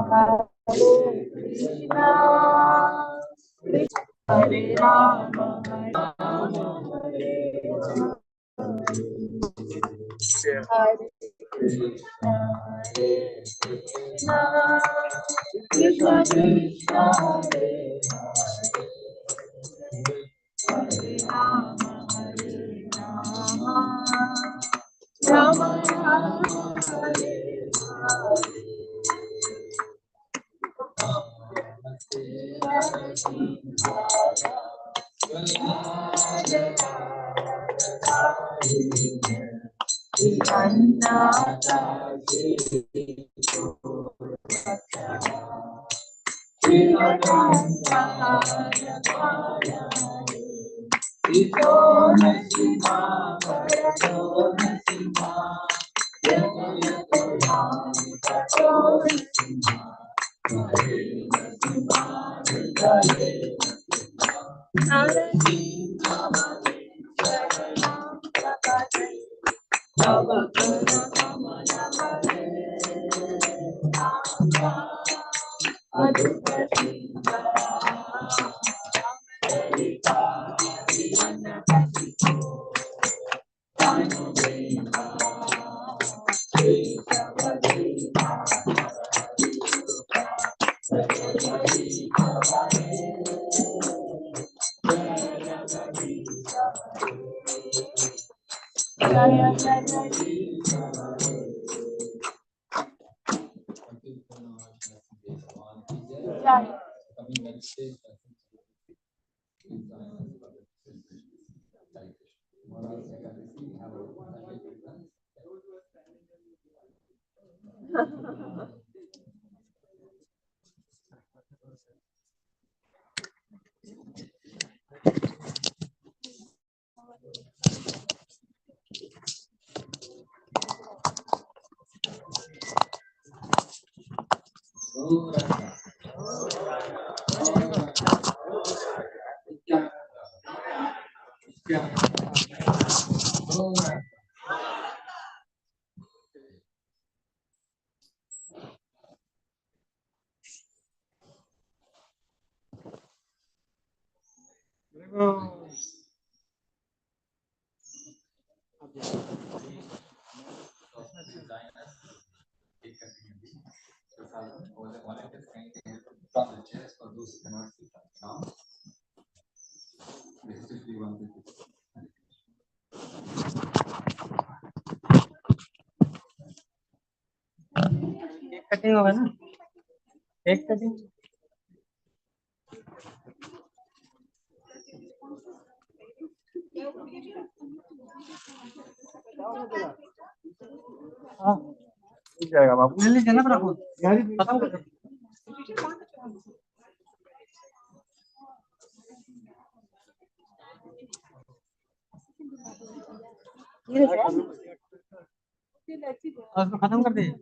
Hare Krishna, Hare Rama, Hare Rama, Hare Krishna, Krishna Krishna, Hare Hare Rama, Hare Rama, Rama Rama, Hare Coming next stage, please join us for the celebration. Hare Krishna. Tomorrow is Ekadasi, we have our Sunday programs. Volunteers kindly help from the chairs for those who cannot sit down. Especially one with cake cutting होगा ना cake cutting हाँ मिल जाएगा बाबू ले लीजिए ना प्रभु यार खत्म कर दो उसको खत्म कर दीजिए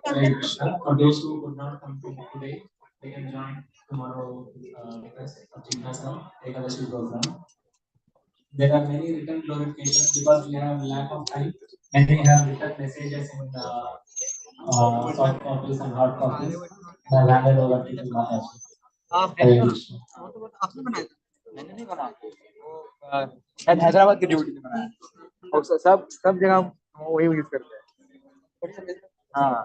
Hare Krishna. For those who could not come to today, they can join tomorrow with us for Jignyasa ISB program. There are many written glorifications because we have lack of time. Many have written messages in soft copies and hard copies. I have handed over to Mataji. Hare Krishna. आपने बनाया मैंने नहीं बनाया वो शायद हैदराबाद की duty ने बनाया और सब जगह वही यूज करते हैं हाँ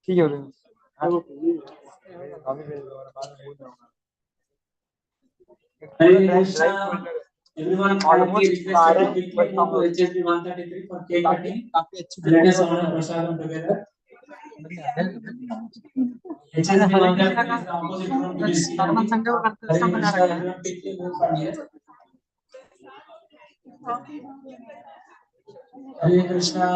ठीक है Hare Krishna. Everyone kindly requested to quickly move to HSB 133 for cake cutting. Let us honor Prasadam together. HSB 133 is the opposite room to this CMD. Hare Krishna. Everyone quickly move from here. Hare Krishna.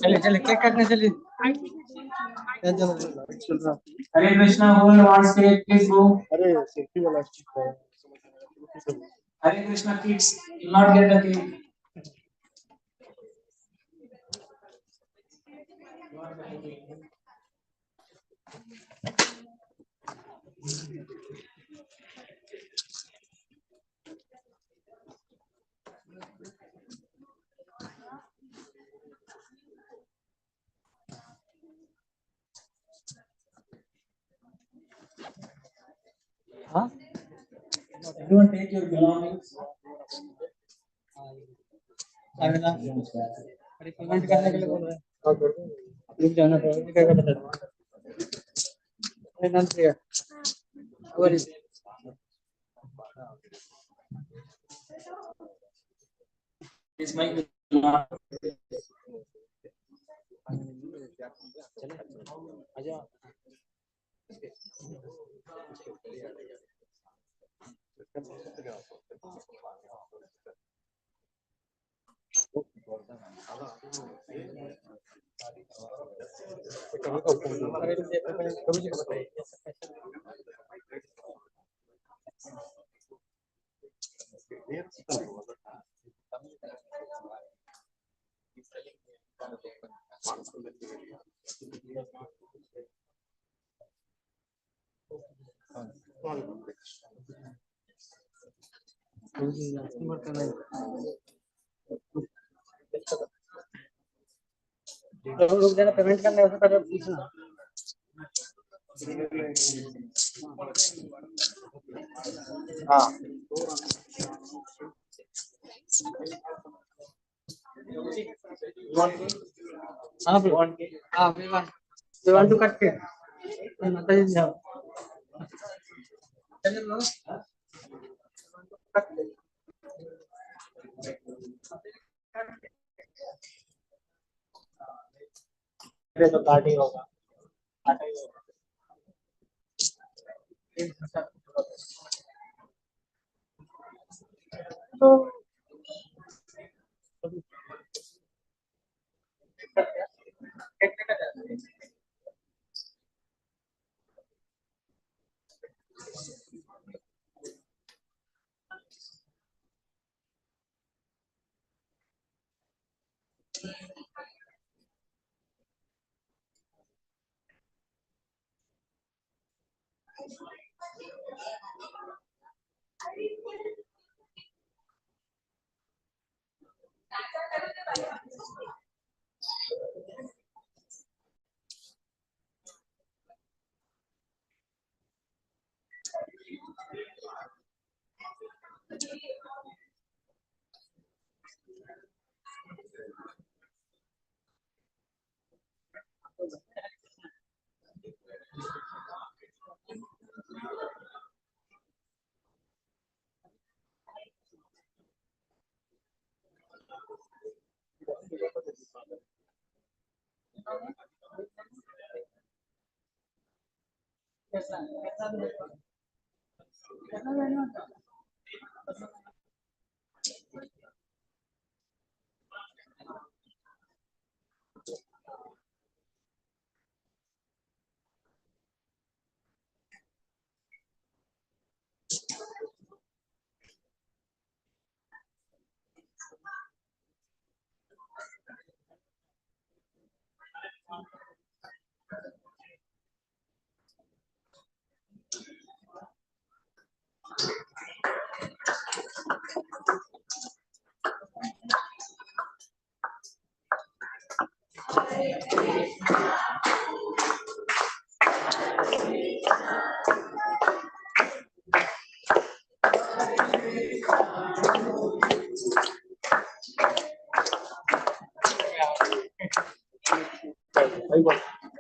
चलिए cake काटने चलिए Hare Krishna. Whoever wants cake, please go. अरे selfie वाला Hare Krishna kids, you will not get the cake. हाँ Everyone take your belongings. अरे payment करने के लिए बोल रहे हैं और बोल रहे हैं रुक जाना पेमेंट करके बता दो अरे नन प्रिया और Is my आजा कभी जी को बताइए लोग जरा पेमेंट करने से पहले पूछना हाँ हाँ we want to cut it माता जी जाओ तो काटिंग होगा तो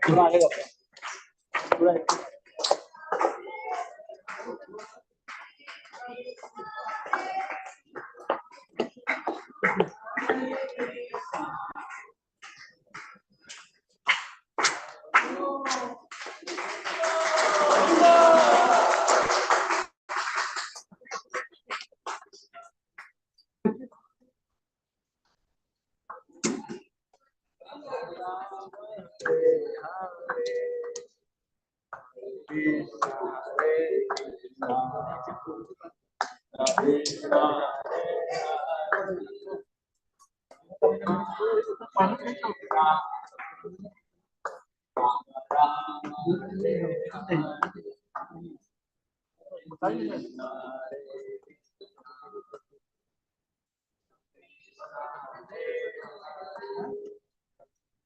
पूरा आगे पूरा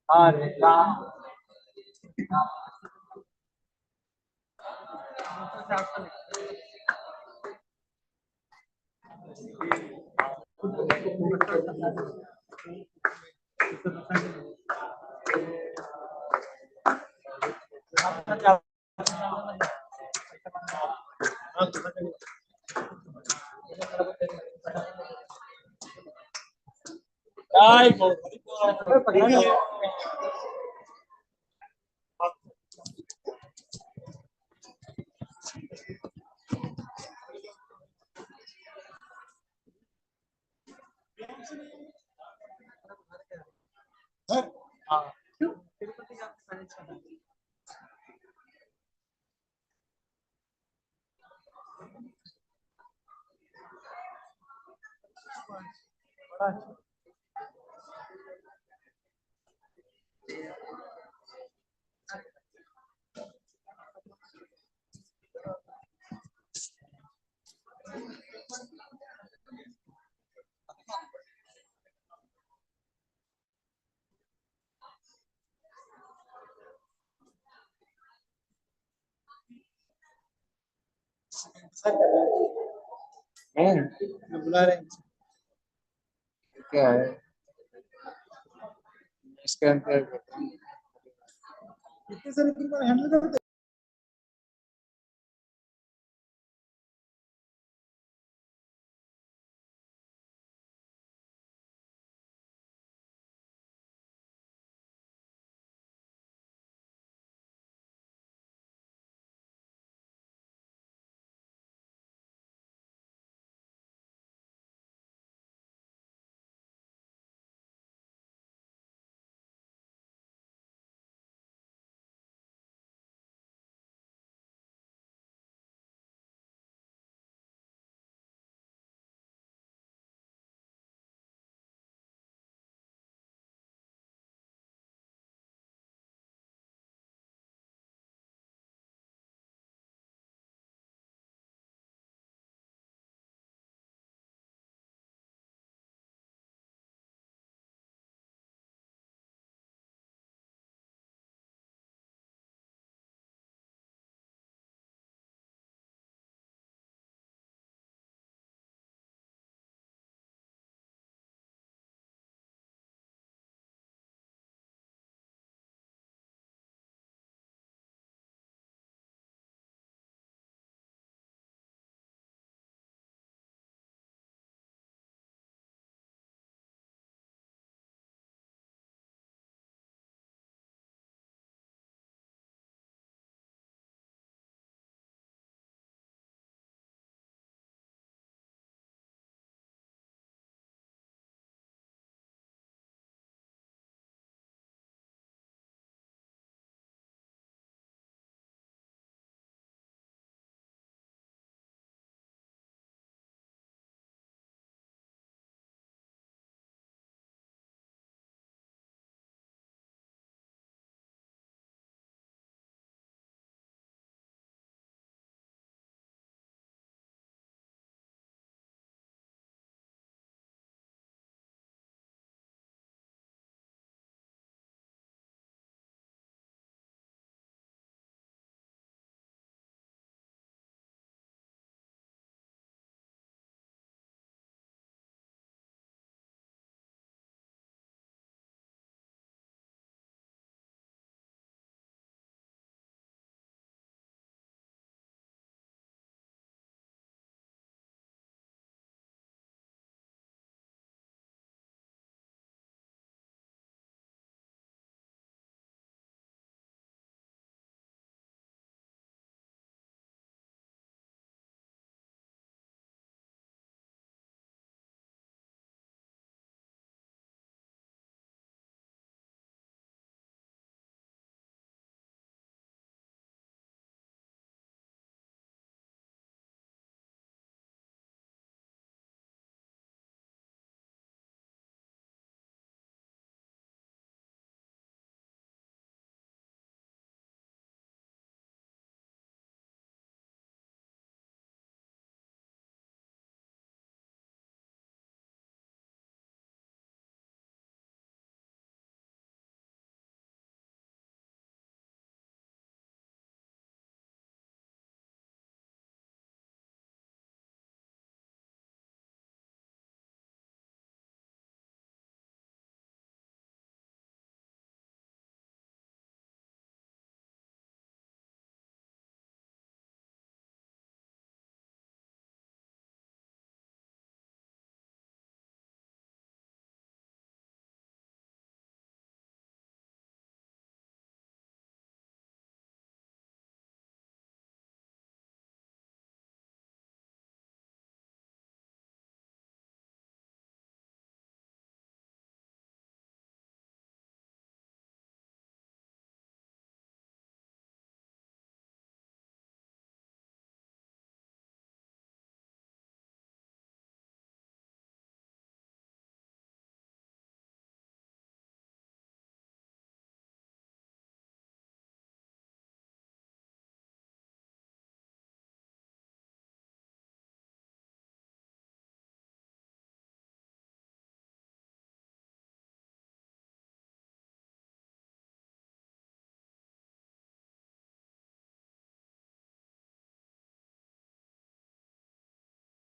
हरे राम बुला रहे हैं क्या है इसके अंदर कितने सारे ग्रुप हैंडल करते